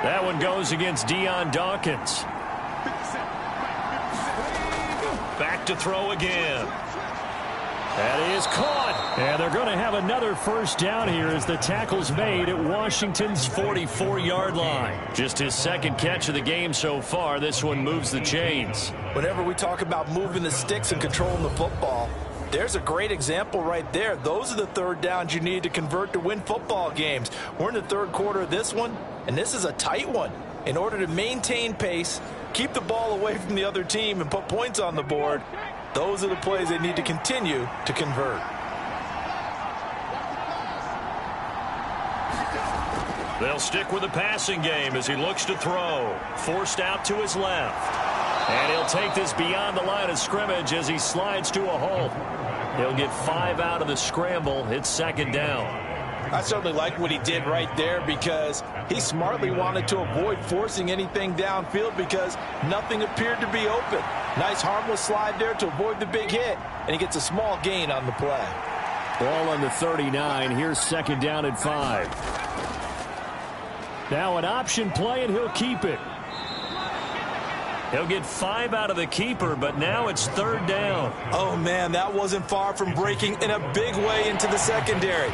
That one goes against Deion Dawkins. Back to throw again. That is caught. And they're going to have another first down here as the tackle's made at Washington's 44-yard line. Just his second catch of the game so far. This one moves the chains. Whenever we talk about moving the sticks and controlling the football, there's a great example right there. Those are the third downs you need to convert to win football games. We're in the third quarter of this one, and this is a tight one. In order to maintain pace, keep the ball away from the other team, and put points on the board, those are the plays they need to continue to convert. They'll stick with the passing game as he looks to throw. Forced out to his left. And he'll take this beyond the line of scrimmage as he slides to a halt. He'll get 5 out of the scramble. It's second down. I certainly like what he did right there because he smartly wanted to avoid forcing anything downfield because nothing appeared to be open. Nice harmless slide there to avoid the big hit, and he gets a small gain on the play. Ball on the 39. Here's second down and 5. Now an option play, and he'll keep it. He'll get 5 out of the keeper, but now it's third down. Oh, man, that wasn't far from breaking in a big way into the secondary.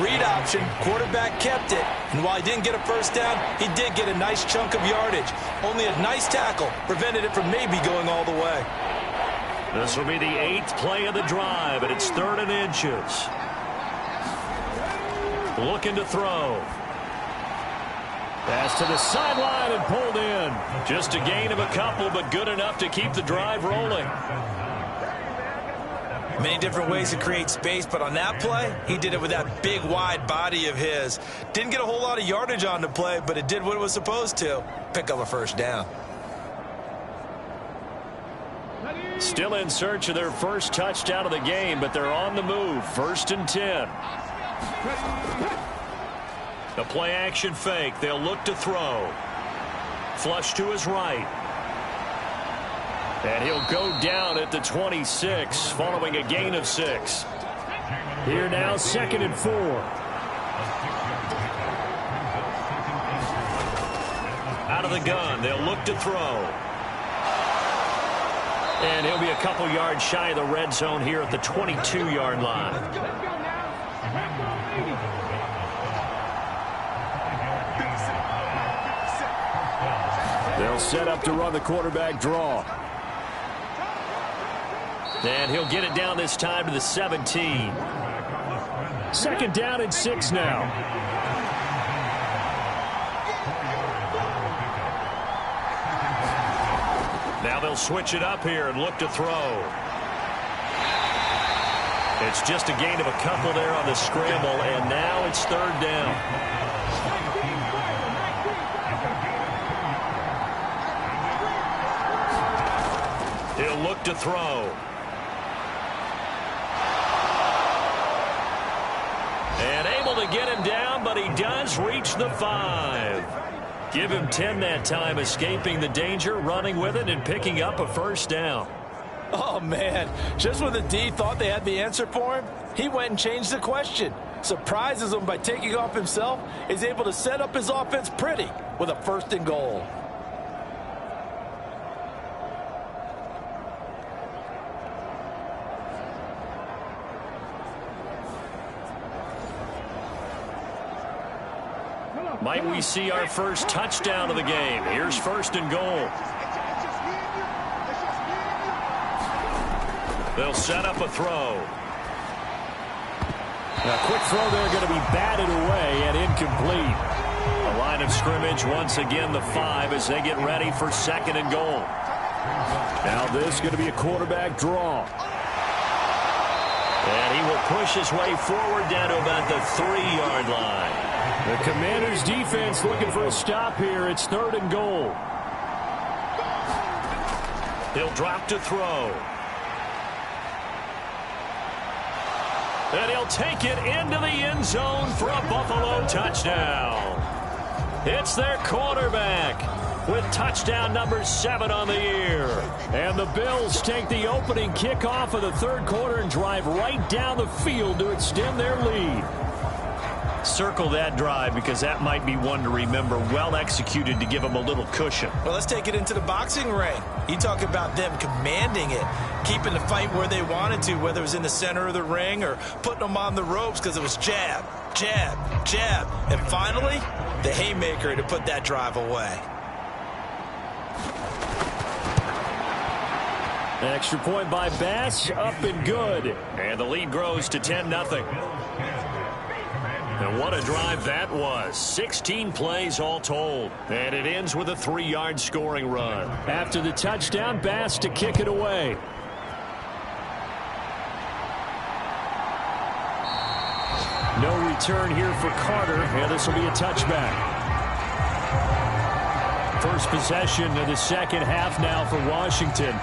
Read option, quarterback kept it, and while he didn't get a first down, he did get a nice chunk of yardage. Only a nice tackle prevented it from maybe going all the way. This will be the 8th play of the drive, and it's 3rd and inches. Looking to throw. Pass to the sideline and pulled in. Just a gain of a couple, but good enough to keep the drive rolling. Many different ways to create space, but on that play, he did it with that big, wide body of his. Didn't get a whole lot of yardage on the play, but it did what it was supposed to. Pick up a first down. Still in search of their first touchdown of the game, but they're on the move. 1st and 10. The play action fake. They'll look to throw. Flush to his right. And he'll go down at the 26 following a gain of 6. Here now, 2nd and 4. Out of the gun. They'll look to throw. And he'll be a couple yards shy of the red zone here at the 22-yard line. They'll set up to run the quarterback draw. And he'll get it down this time to the 17. 2nd down and 6 now. Now they'll switch it up here and look to throw. It's just a gain of a couple there on the scramble, and now it's 3rd down. He'll look to throw. And able to get him down, but he does reach the 5. Give him 10 that time, escaping the danger, running with it, and picking up a first down. Oh, man, just when the D thought they had the answer for him, he went and changed the question. surprises him by taking off himself, is able to set up his offense pretty with a 1st and goal. Might we see our first touchdown of the game? Here's 1st and goal. They'll set up a throw. A quick throw there going to be batted away and incomplete. A line of scrimmage once again the 5 as they get ready for 2nd and goal. Now this is going to be a quarterback draw. And he will push his way forward down to about the 3-yard line. The Commanders' defense looking for a stop here. It's 3rd and goal. He'll drop to throw. And he'll take it into the end zone for a Buffalo touchdown. It's their quarterback with touchdown number 7 on the year. And the Bills take the opening kickoff of the 3rd quarter and drive right down the field to extend their lead. Circle that drive because that might be one to remember. Well executed to give them a little cushion. Well, let's take it into the boxing ring. You talk about them commanding it, keeping the fight where they wanted to, whether it was in the center of the ring or putting them on the ropes because it was jab, jab, jab. And finally, the haymaker to put that drive away. An extra point by Bass, up and good. And the lead grows to 10-0. And what a drive that was. 16 plays all told. And it ends with a 3-yard scoring run. After the touchdown, Bass to kick it away. No return here for Carter, and this will be a touchback. First possession of the 2nd half now for Washington.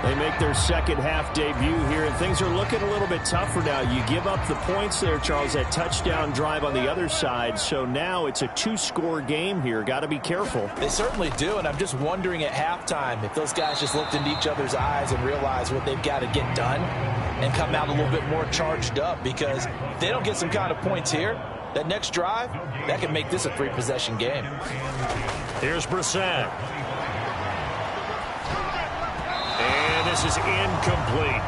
They make their 2nd half debut here, and things are looking a little bit tougher now. You give up the points there, Charles, that touchdown drive on the other side. So now it's a 2-score game here. Got to be careful. They certainly do, and I'm just wondering at halftime if those guys just looked into each other's eyes and realized what they've got to get done and come out a little bit more charged up, because if they don't get some kind of points here, that next drive, that can make this a 3-possession game. Here's Brissett. And this is incomplete.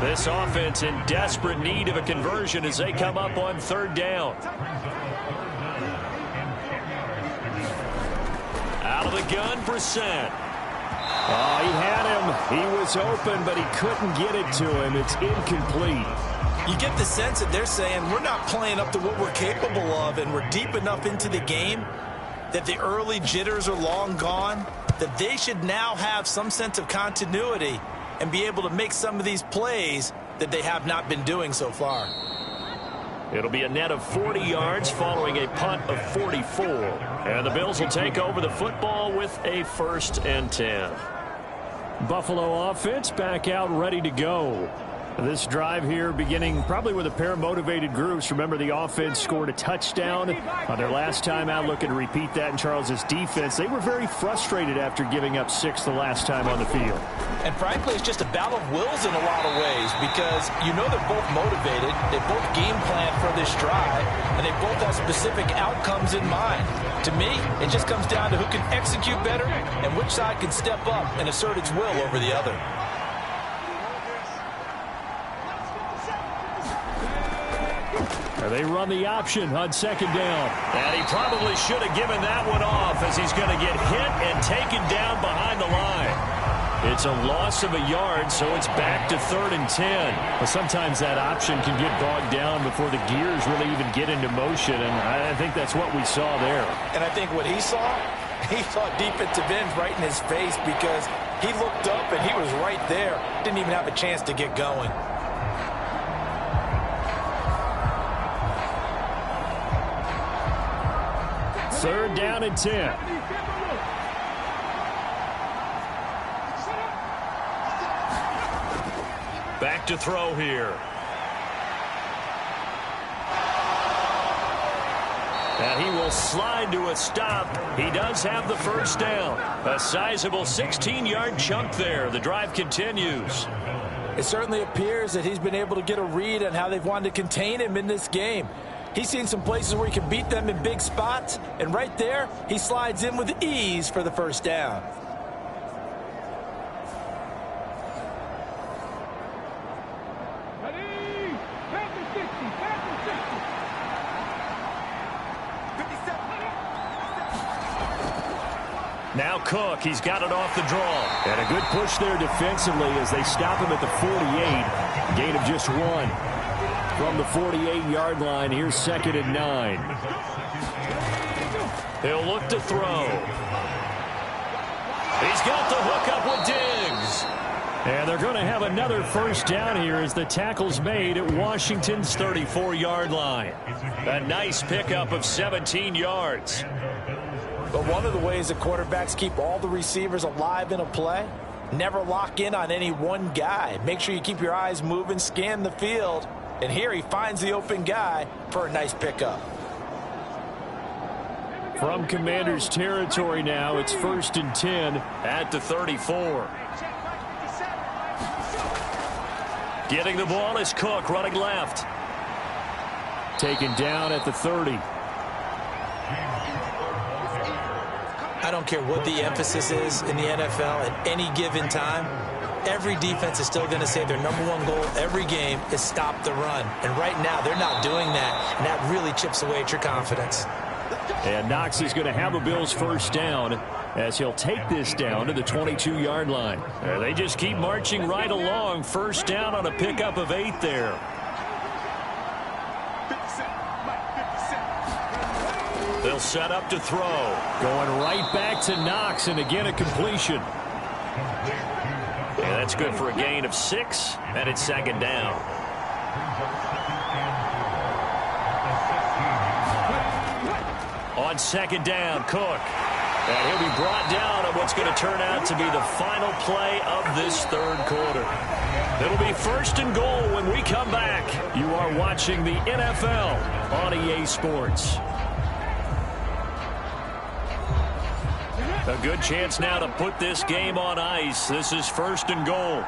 This offense in desperate need of a conversion as they come up on 3rd down. Out of the gun, Brissett. Oh, he had him. He was open, but he couldn't get it to him. It's incomplete. You get the sense that they're saying we're not playing up to what we're capable of, and we're deep enough into the game that the early jitters are long gone, that they should now have some sense of continuity and be able to make some of these plays that they have not been doing so far. It'll be a net of 40 yards following a punt of 44. And the Bills will take over the football with a 1st and 10. Buffalo offense back out ready to go. This drive here beginning probably with a pair of motivated groups. Remember, the offense scored a touchdown on their last time out. Looking to repeat that in Charles's defense. They were very frustrated after giving up 6 the last time on the field. And frankly, it's just a battle of wills in a lot of ways, because you know they're both motivated. They both game plan for this drive, and they both have specific outcomes in mind. To me, it just comes down to who can execute better and which side can step up and assert its will over the other. They run the option on 2nd down. And he probably should have given that one off, as he's going to get hit and taken down behind the line. It's a loss of a yard, so it's back to 3rd and 10. Well, sometimes that option can get bogged down before the gears really even get into motion, and I think that's what we saw there. And I think what he saw defensive ends right in his face, because he looked up and he was right there. Didn't even have a chance to get going. Third down and 10. Back to throw here. And he will slide to a stop. He does have the 1st down. A sizable 16-yard chunk there. The drive continues. It certainly appears that he's been able to get a read on how they've wanted to contain him in this game. He's seen some places where he can beat them in big spots, and right there, he slides in with ease for the first down. Now Cook, he's got it off the draw. And a good push there defensively as they stop him at the 48. Gain of just 1. From the 48-yard line, here's 2nd and 9. He'll look to throw. He's got the hook up with Diggs. And they're going to have another first down here as the tackle's made at Washington's 34-yard line. A nice pickup of 17 yards. But one of the ways that quarterbacks keep all the receivers alive in a play, never lock in on any one guy. Make sure you keep your eyes moving, scan the field. And here he finds the open guy for a nice pickup. From Commander's territory now, it's 1st and 10 at the 34. Getting the ball is Cook running left. Taken down at the 30. I don't care what the emphasis is in the NFL at any given time. Every defense is still going to say their #1 goal every game is stop the run. And right now, they're not doing that, and that really chips away at your confidence. And Knox is going to have a Bills first down as he'll take this down to the 22-yard line. They just keep marching right along. First down on a pickup of 8 there. They'll set up to throw. Going right back to Knox, and again a completion. And that's good for a gain of 6, and it's 2nd down. On 2nd down, Cook. And he'll be brought down on what's going to turn out to be the final play of this 3rd quarter. It'll be 1st and goal when we come back. You are watching the NFL on EA Sports. A good chance now to put this game on ice. This is 1st and goal.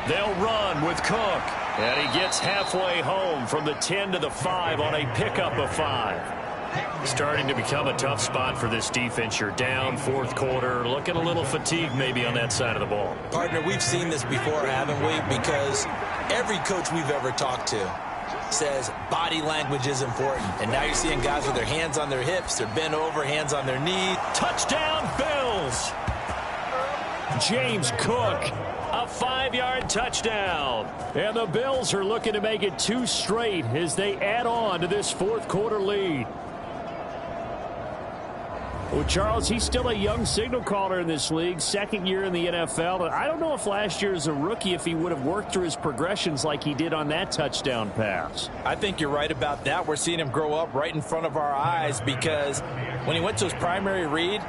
They'll run with Cook. And he gets halfway home from the 10 to the 5 on a pickup of 5. Starting to become a tough spot for this defense. You're down 4th quarter. Looking a little fatigued maybe on that side of the ball. Partner, we've seen this before, haven't we? Because every coach we've ever talked to says body language is important. And now you're seeing guys with their hands on their hips. They're bent over, hands on their knees. Touchdown, Bills! James Cook, a 5-yard touchdown. And the Bills are looking to make it 2 straight as they add on to this 4th quarter lead. Well, Charles, he's still a young signal caller in this league, 2nd year in the NFL. And I don't know if last year as a rookie if he would have worked through his progressions like he did on that touchdown pass. I think you're right about that. We're seeing him grow up right in front of our eyes because when he went to his primary read,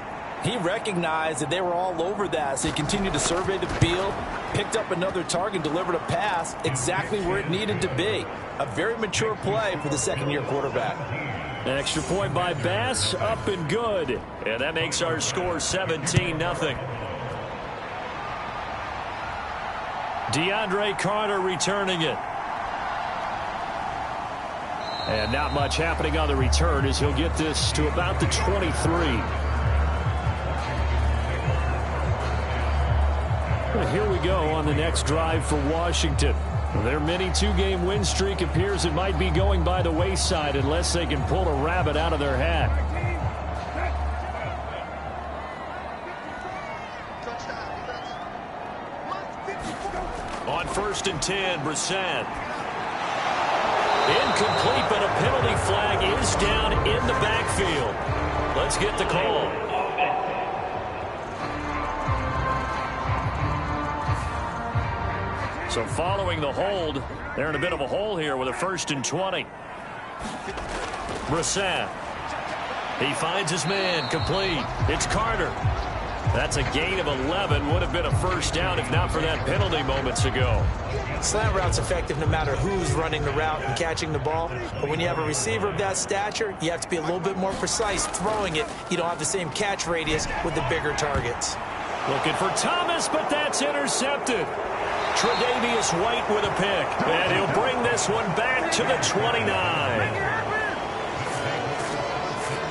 he recognized that they were all over that, so he continued to survey the field, picked up another target, delivered a pass exactly where it needed to be. A very mature play for the 2nd-year quarterback. An extra point by Bass, up and good. And that makes our score 17-0. DeAndre Carter returning it. And not much happening on the return as he'll get this to about the 23. Here we go on the next drive for Washington. Their mini 2-game win streak appears it might be going by the wayside unless they can pull a rabbit out of their hat. On 1st and 10, Brissett. Incomplete, but a penalty flag is down in the backfield. Let's get the call. So following the hold, they're in a bit of a hole here with a 1st and 20. Brissett. He finds his man, complete. It's Carter. That's a gain of 11. Would have been a first down if not for that penalty moments ago. Slant route's effective no matter who's running the route and catching the ball. But when you have a receiver of that stature, you have to be a little bit more precise throwing it. You don't have the same catch radius with the bigger targets. Looking for Thomas, but that's intercepted. Tre'Davious White with a pick. And he'll bring this one back to the 29.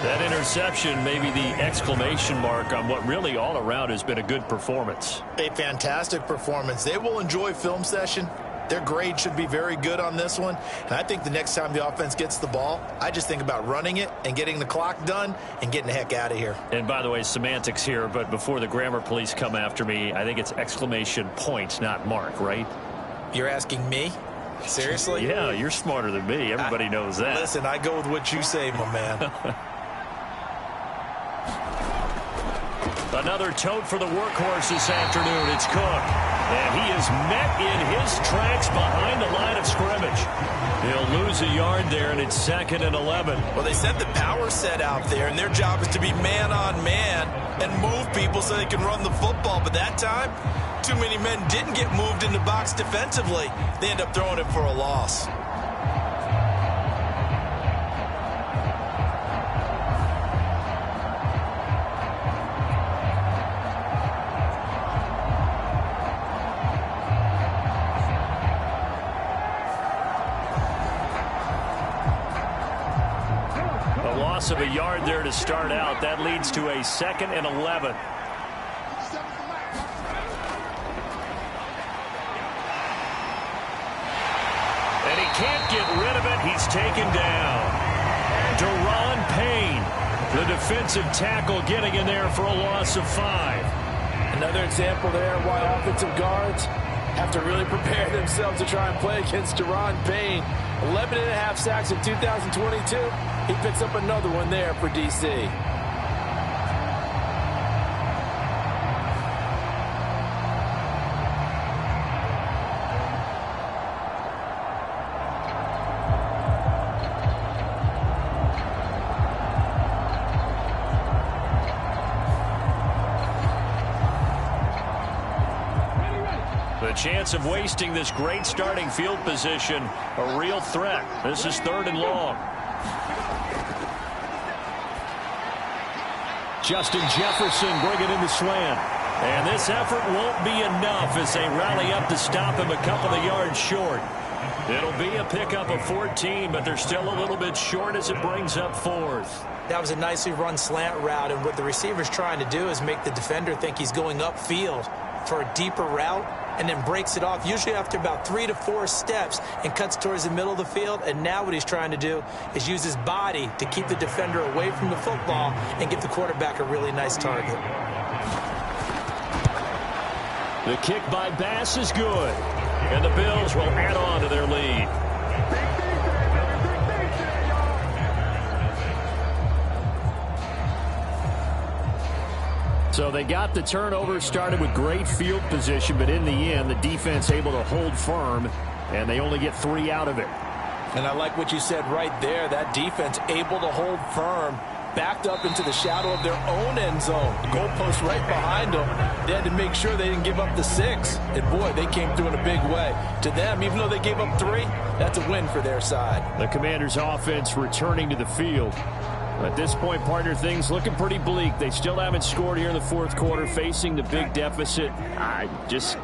That interception, maybe the exclamation mark on what really all around has been a good performance. A fantastic performance. They will enjoy film session. Their grade should be very good on this one. And I think the next time the offense gets the ball, I just think about running it and getting the clock done and getting the heck out of here. And by the way, semantics here, but before the grammar police come after me, I think it's exclamation point, not mark, right? You're asking me? Seriously? Yeah, you're smarter than me. Everybody knows that. Listen, I go with what you say, my man. Another tote for the workhorse this afternoon. It's Cook. And he is met in his tracks behind the line of scrimmage. He'll lose a yard there, and it's 2nd and 11. Well, they sent the power set out there, and their job is to be man-on-man and move people so they can run the football. But that time, too many men didn't get moved in the box defensively. They end up throwing it for a loss. Of a yard there to start out. That leads to a 2nd and 11. And he can't get rid of it. He's taken down. Deron Payne, the defensive tackle, getting in there for a loss of 5. Another example there why offensive guards have to really prepare themselves to try and play against Deron Payne. 11.5 sacks in 2022. He picks up another one there for D.C. The chance of wasting this great starting field position, a real threat. This is 3rd and long. Justin Jefferson bringing in the slant. And this effort won't be enough as they rally up to stop him a couple of yards short. It'll be a pickup of 14, but they're still a little bit short as it brings up 4th. That was a nicely run slant route, and what the receiver's trying to do is make the defender think he's going upfield for a deeper route, and then breaks it off, usually after about 3 to 4 steps, and cuts towards the middle of the field. And now what he's trying to do is use his body to keep the defender away from the football and give the quarterback a really nice target. The kick by Bass is good, and the Bills will add on to their lead. So they got the turnover, started with great field position, but in the end, the defense able to hold firm, and they only get 3 out of it. And I like what you said right there. That defense able to hold firm, backed up into the shadow of their own end zone. The goalpost right behind them. They had to make sure they didn't give up the 6. And, boy, they came through in a big way. To them, even though they gave up 3, that's a win for their side. The Commanders' offense returning to the field. At this point, partner, things looking pretty bleak. They still haven't scored here in the 4th quarter, facing the big deficit.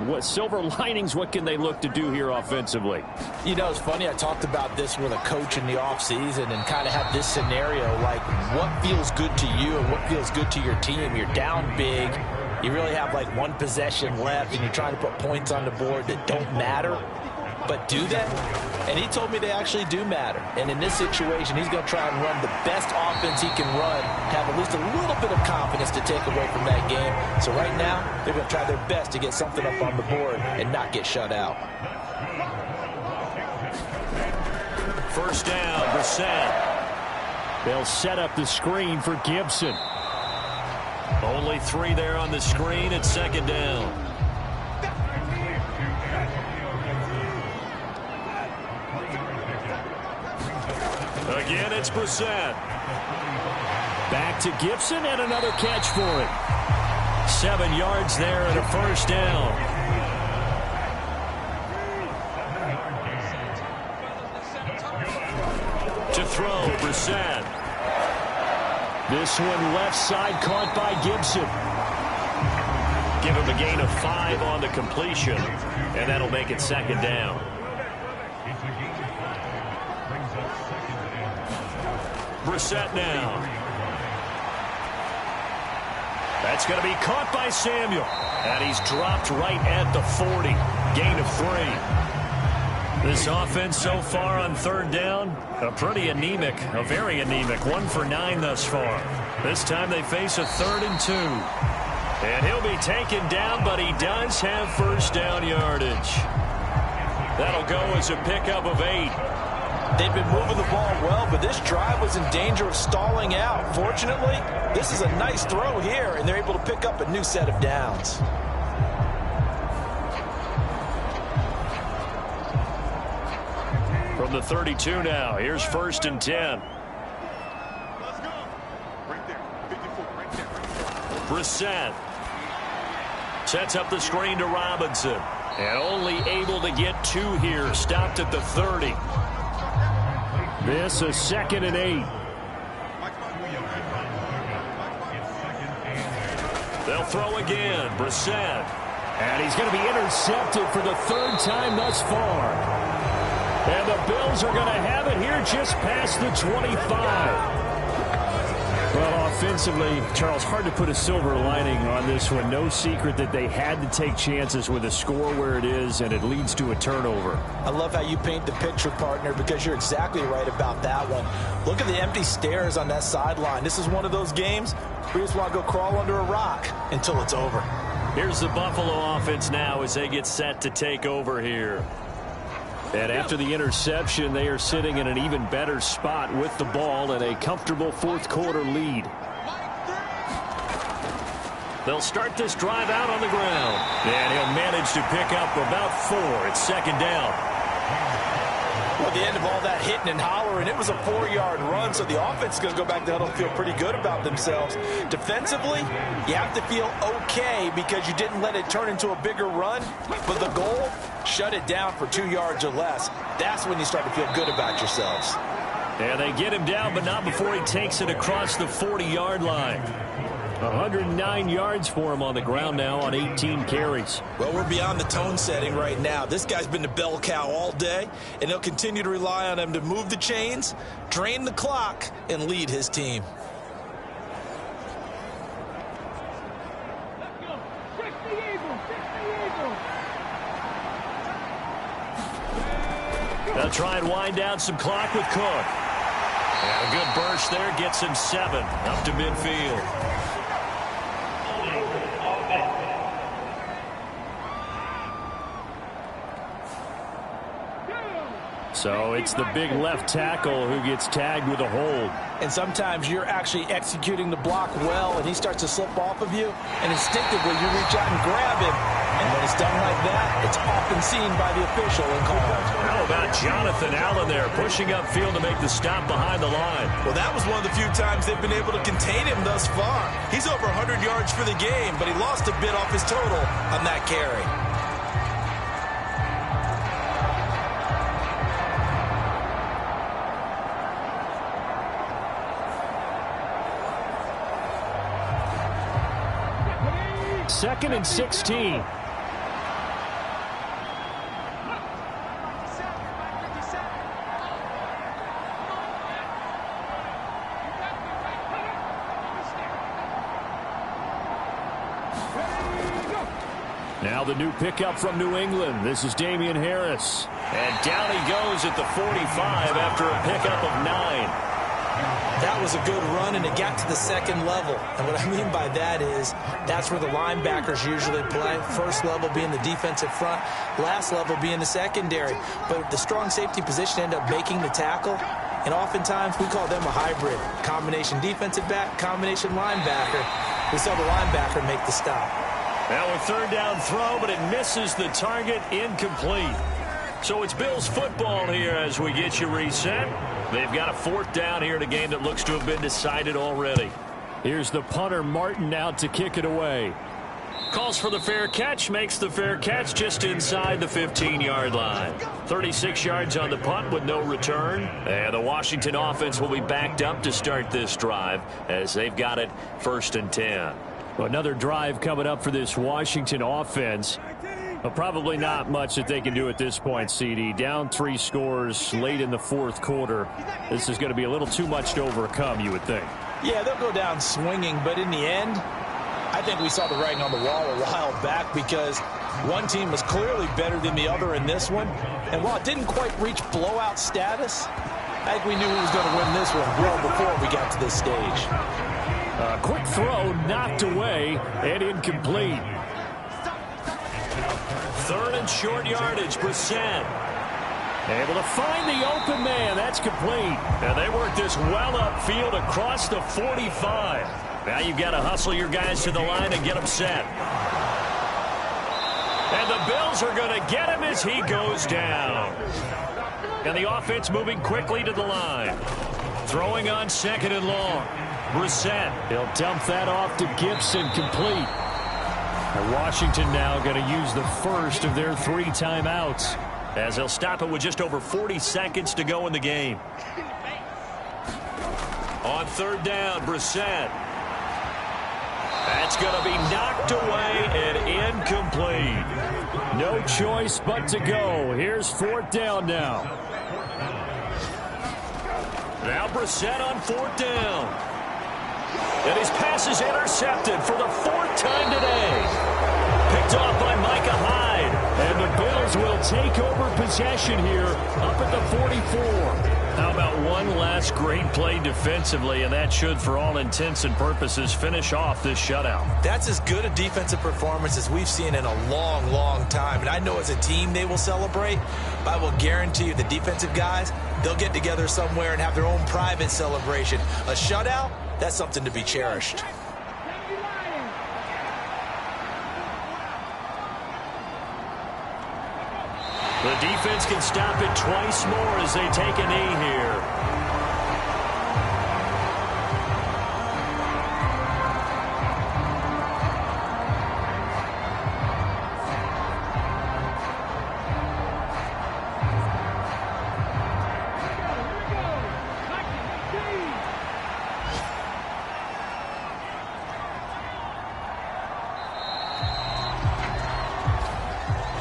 What silver linings, what can they look to do here offensively? You know, it's funny. I talked about this with a coach in the offseason and kind of had this scenario, like what feels good to you and what feels good to your team. You're down big. You really have like 1 possession left, and you're trying to put points on the board that don't matter. But do that? And he told me they actually do matter. And in this situation, he's going to try and run the best offense he can run, have at least a little bit of confidence to take away from that game. So right now, they're going to try their best to get something up on the board and not get shut out. First down, Brissett. They'll set up the screen for Gibson. Only 3 there on the screen at 2nd down. Again, it's Brissett. Back to Gibson, and another catch for it. 7 yards there and a first down. To throw, Brissett. This one left side caught by Gibson. give him a gain of 5 on the completion, and that'll make it second down. Brissett now. That's going to be caught by Samuel. And he's dropped right at the 40. Gain of 3. This offense so far on third down, very anemic. 1 for 9 thus far. This time they face a 3rd and 2. And he'll be taken down, but he does have first down yardage. That'll go as a pickup of 8. They've been moving the ball well, but this drive was in danger of stalling out. Fortunately, this is a nice throw here, and they're able to pick up a new set of downs. From the 32 now, here's 1st and 10. Let's go. Right there. 54, right there. Brissett sets up the screen to Robinson. And only able to get 2 here. Stopped at the 30. This is 2nd and 8. They'll throw again. Brissett. And he's going to be intercepted for the 3rd time thus far. And the Bills are going to have it here just past the 25. Well, offensively, Charles, hard to put a silver lining on this one. No secret that they had to take chances with a score where it is, and it leads to a turnover. I love how you paint the picture, partner, because you're exactly right about that one. Look at the empty stairs on that sideline. This is one of those games where you just want to go crawl under a rock until it's over. Here's the Buffalo offense now as they get set to take over here. And after the interception, they are sitting in an even better spot with the ball and a comfortable 4th quarter lead. They'll start this drive out on the ground. And he'll manage to pick up about 4. It's 2nd down. Well, at the end of all that hitting and hollering, it was a 4-yard run, so the offense is going to go back to huddle and feel pretty good about themselves. Defensively, you have to feel okay because you didn't let it turn into a bigger run, but the goal, shut it down for 2 yards or less. That's when you start to feel good about yourselves. And they get him down, but not before he takes it across the 40-yard line. 109 yards for him on the ground now on 18 carries. Well, we're beyond the tone setting right now. This guy's been the bell cow all day, and he'll continue to rely on him to move the chains, drain the clock, and lead his team. They'll try and wind down some clock with Cook. And a good burst there gets him 7 up to midfield. So it's the big left tackle who gets tagged with a hold. And sometimes you're actually executing the block well, and he starts to slip off of you, and instinctively you reach out and grab him. And when it's done like that, it's often seen by the official and called. How about Jonathan Allen there pushing upfield to make the stop behind the line? Well, that was one of the few times they've been able to contain him thus far. He's over 100 yards for the game, but he lost a bit off his total on that carry. Second and 16. Now the new pickup from New England. This is Damian Harris. And down he goes at the 45 after a pickup of 9. That was a good run, and it got to the 2nd level. And what I mean by that is that's where the linebackers usually play. First level being the defensive front, last level being the secondary. But the strong safety position ended up making the tackle. And oftentimes we call them a hybrid. Combination defensive back, combination linebacker. We saw the linebacker make the stop. Now a 3rd down throw, but it misses the target, incomplete. So it's Bills football here as we get you reset. They've got a 4th down here in a game that looks to have been decided already. Here's the punter, Martin, out to kick it away. Calls for the fair catch, makes the fair catch just inside the 15-yard line. 36 yards on the punt with no return. And the Washington offense will be backed up to start this drive as they've got it 1st and 10. Another drive coming up for this Washington offense. But probably not much that they can do at this point, CD. Down 3 scores late in the fourth quarter. This is going to be a little too much to overcome, you would think. Yeah, they'll go down swinging, but in the end, I think we saw the writing on the wall a while back because one team was clearly better than the other in this one. And while it didn't quite reach blowout status, I think we knew who was going to win this one well before we got to this stage. A quick throw knocked away and incomplete. 3rd and short yardage, Brissett. Able to find the open man. That's complete. And they work this well upfield across the 45. Now you've got to hustle your guys to the line and get them set. And the Bills are going to get him as he goes down. And the offense moving quickly to the line. Throwing on 2nd and long. Brissett. He'll dump that off to Gibson, complete. And Washington now going to use the first of their 3 timeouts, as they'll stop it with just over 40 seconds to go in the game. On 3rd down, Brissett. That's going to be knocked away and incomplete. No choice but to go. Here's 4th down now. Now Brissett on 4th down. And his pass is intercepted for the 4th time today. Picked off by Micah Hyde. And the Bills will take over possession here up at the 44. How about one last great play defensively, and that should, for all intents and purposes, finish off this shutout. That's as good a defensive performance as we've seen in a long, long time. And I know as a team they will celebrate, but I will guarantee you the defensive guys, they'll get together somewhere and have their own private celebration. A shutout, that's something to be cherished. The defense can stop it twice more as they take a knee here.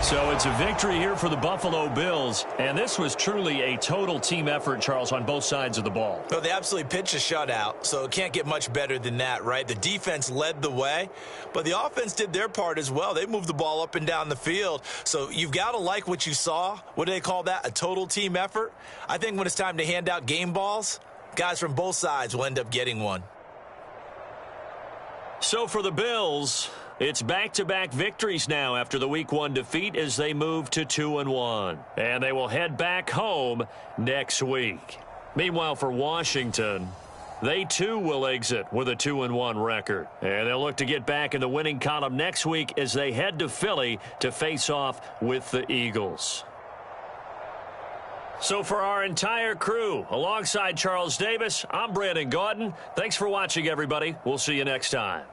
So it's a victory here for the Buffalo Bills, and this was truly a total team effort, Charles, on both sides of the ball. Well, they absolutely pitched a shutout, so it can't get much better than that, right? The defense led the way, but the offense did their part as well. They moved the ball up and down the field, so you've got to like what you saw. What do they call that? A total team effort? I think when it's time to hand out game balls, guys from both sides will end up getting one. So for the Bills, it's back-to-back victories now after the Week 1 defeat as they move to 2-1. And they will head back home next week. Meanwhile, for Washington, they too will exit with a 2-1 record. And they'll look to get back in the winning column next week as they head to Philly to face off with the Eagles. So for our entire crew, alongside Charles Davis, I'm Brandon Gaudin. Thanks for watching, everybody. We'll see you next time.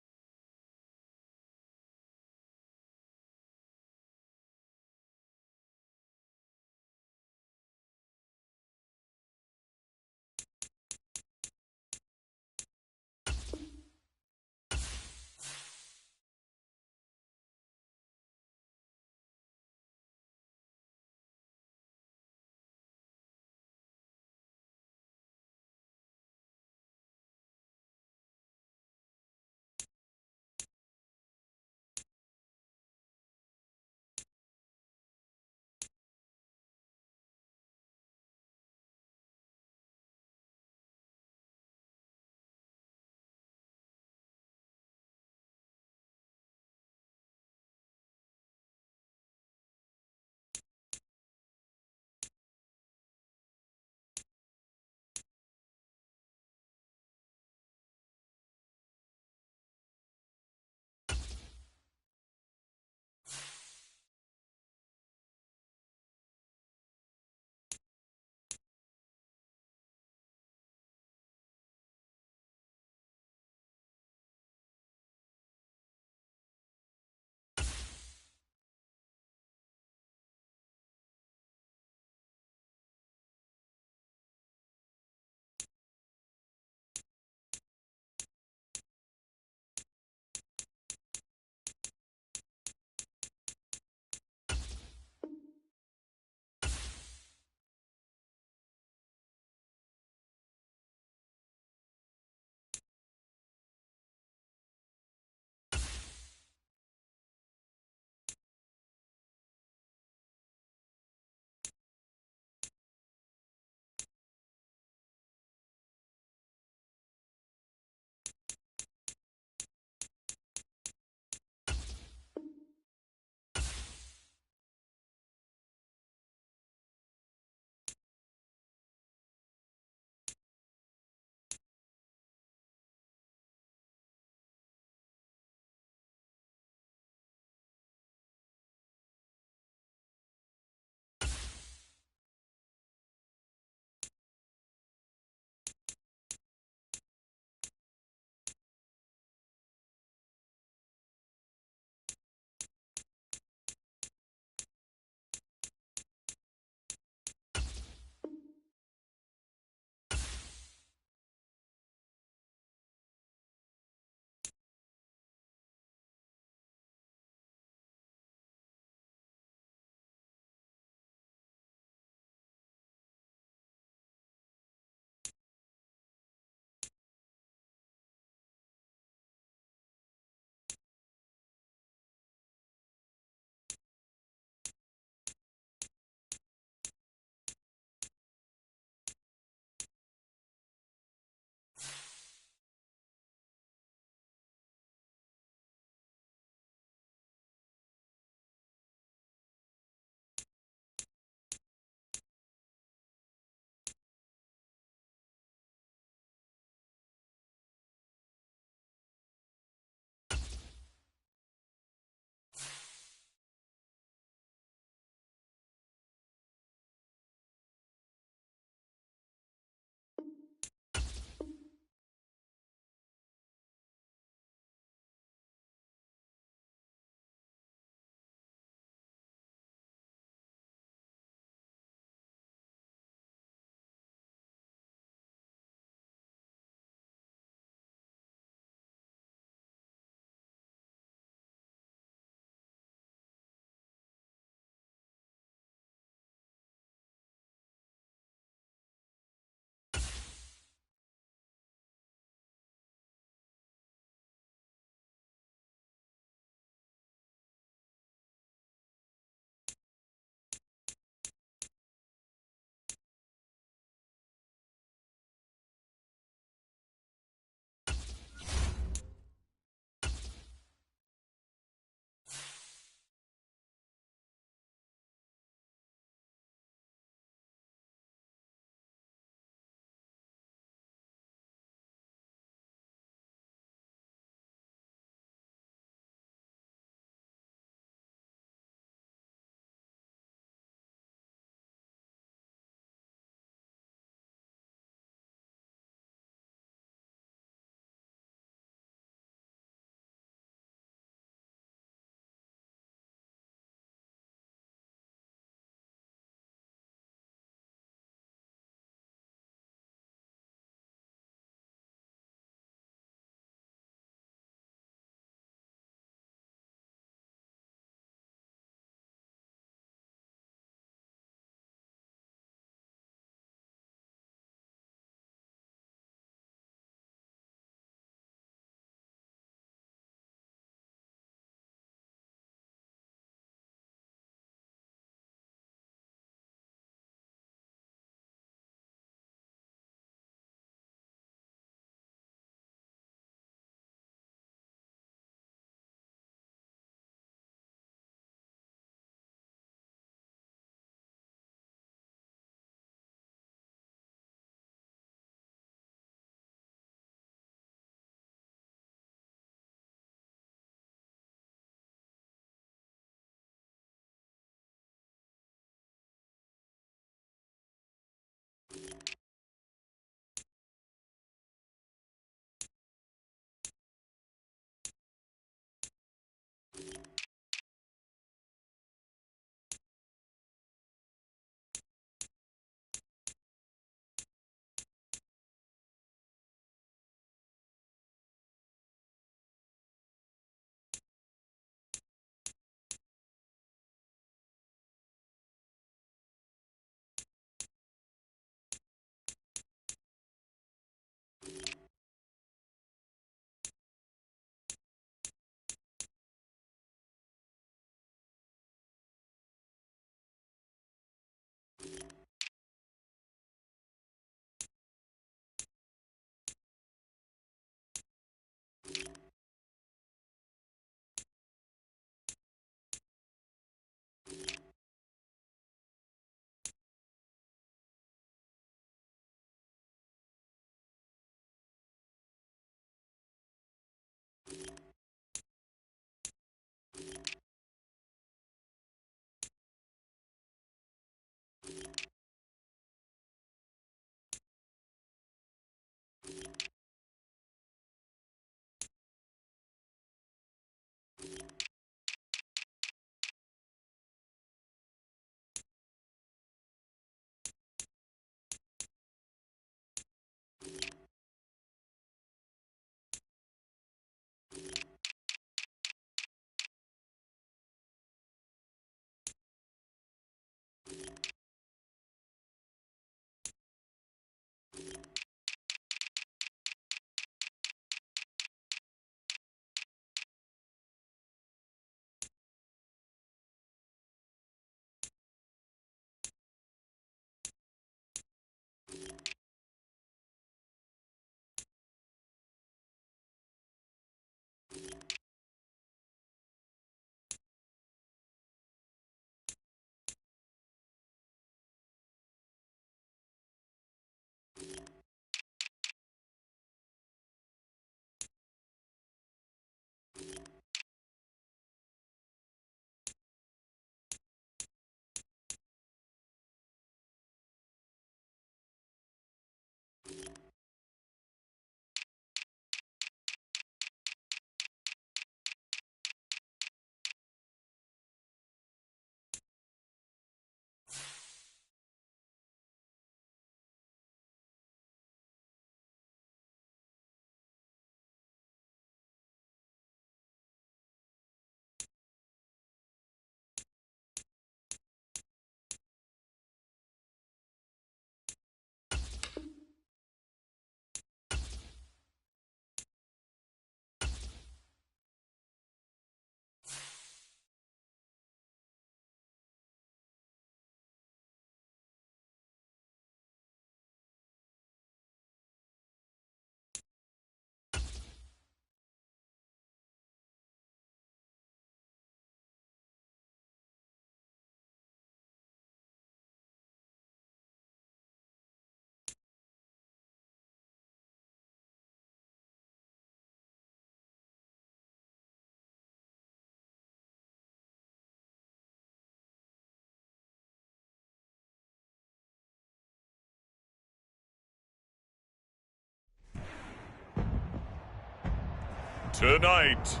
Tonight,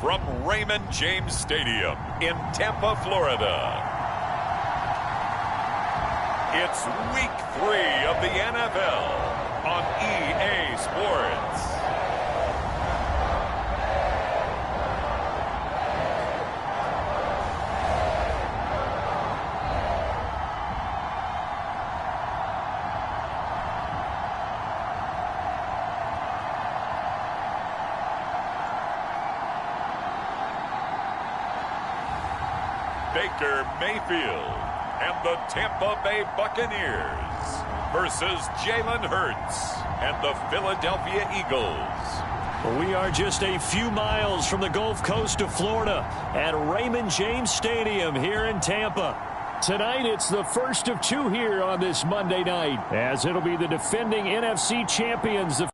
from Raymond James Stadium in Tampa, Florida, it's Week 3 of the NFL on EA Sports. Baker Mayfield and the Tampa Bay Buccaneers versus Jalen Hurts and the Philadelphia Eagles. We are just a few miles from the Gulf Coast of Florida at Raymond James Stadium here in Tampa. Tonight, it's the first of two here on this Monday night, as it'll be the defending NFC champions, the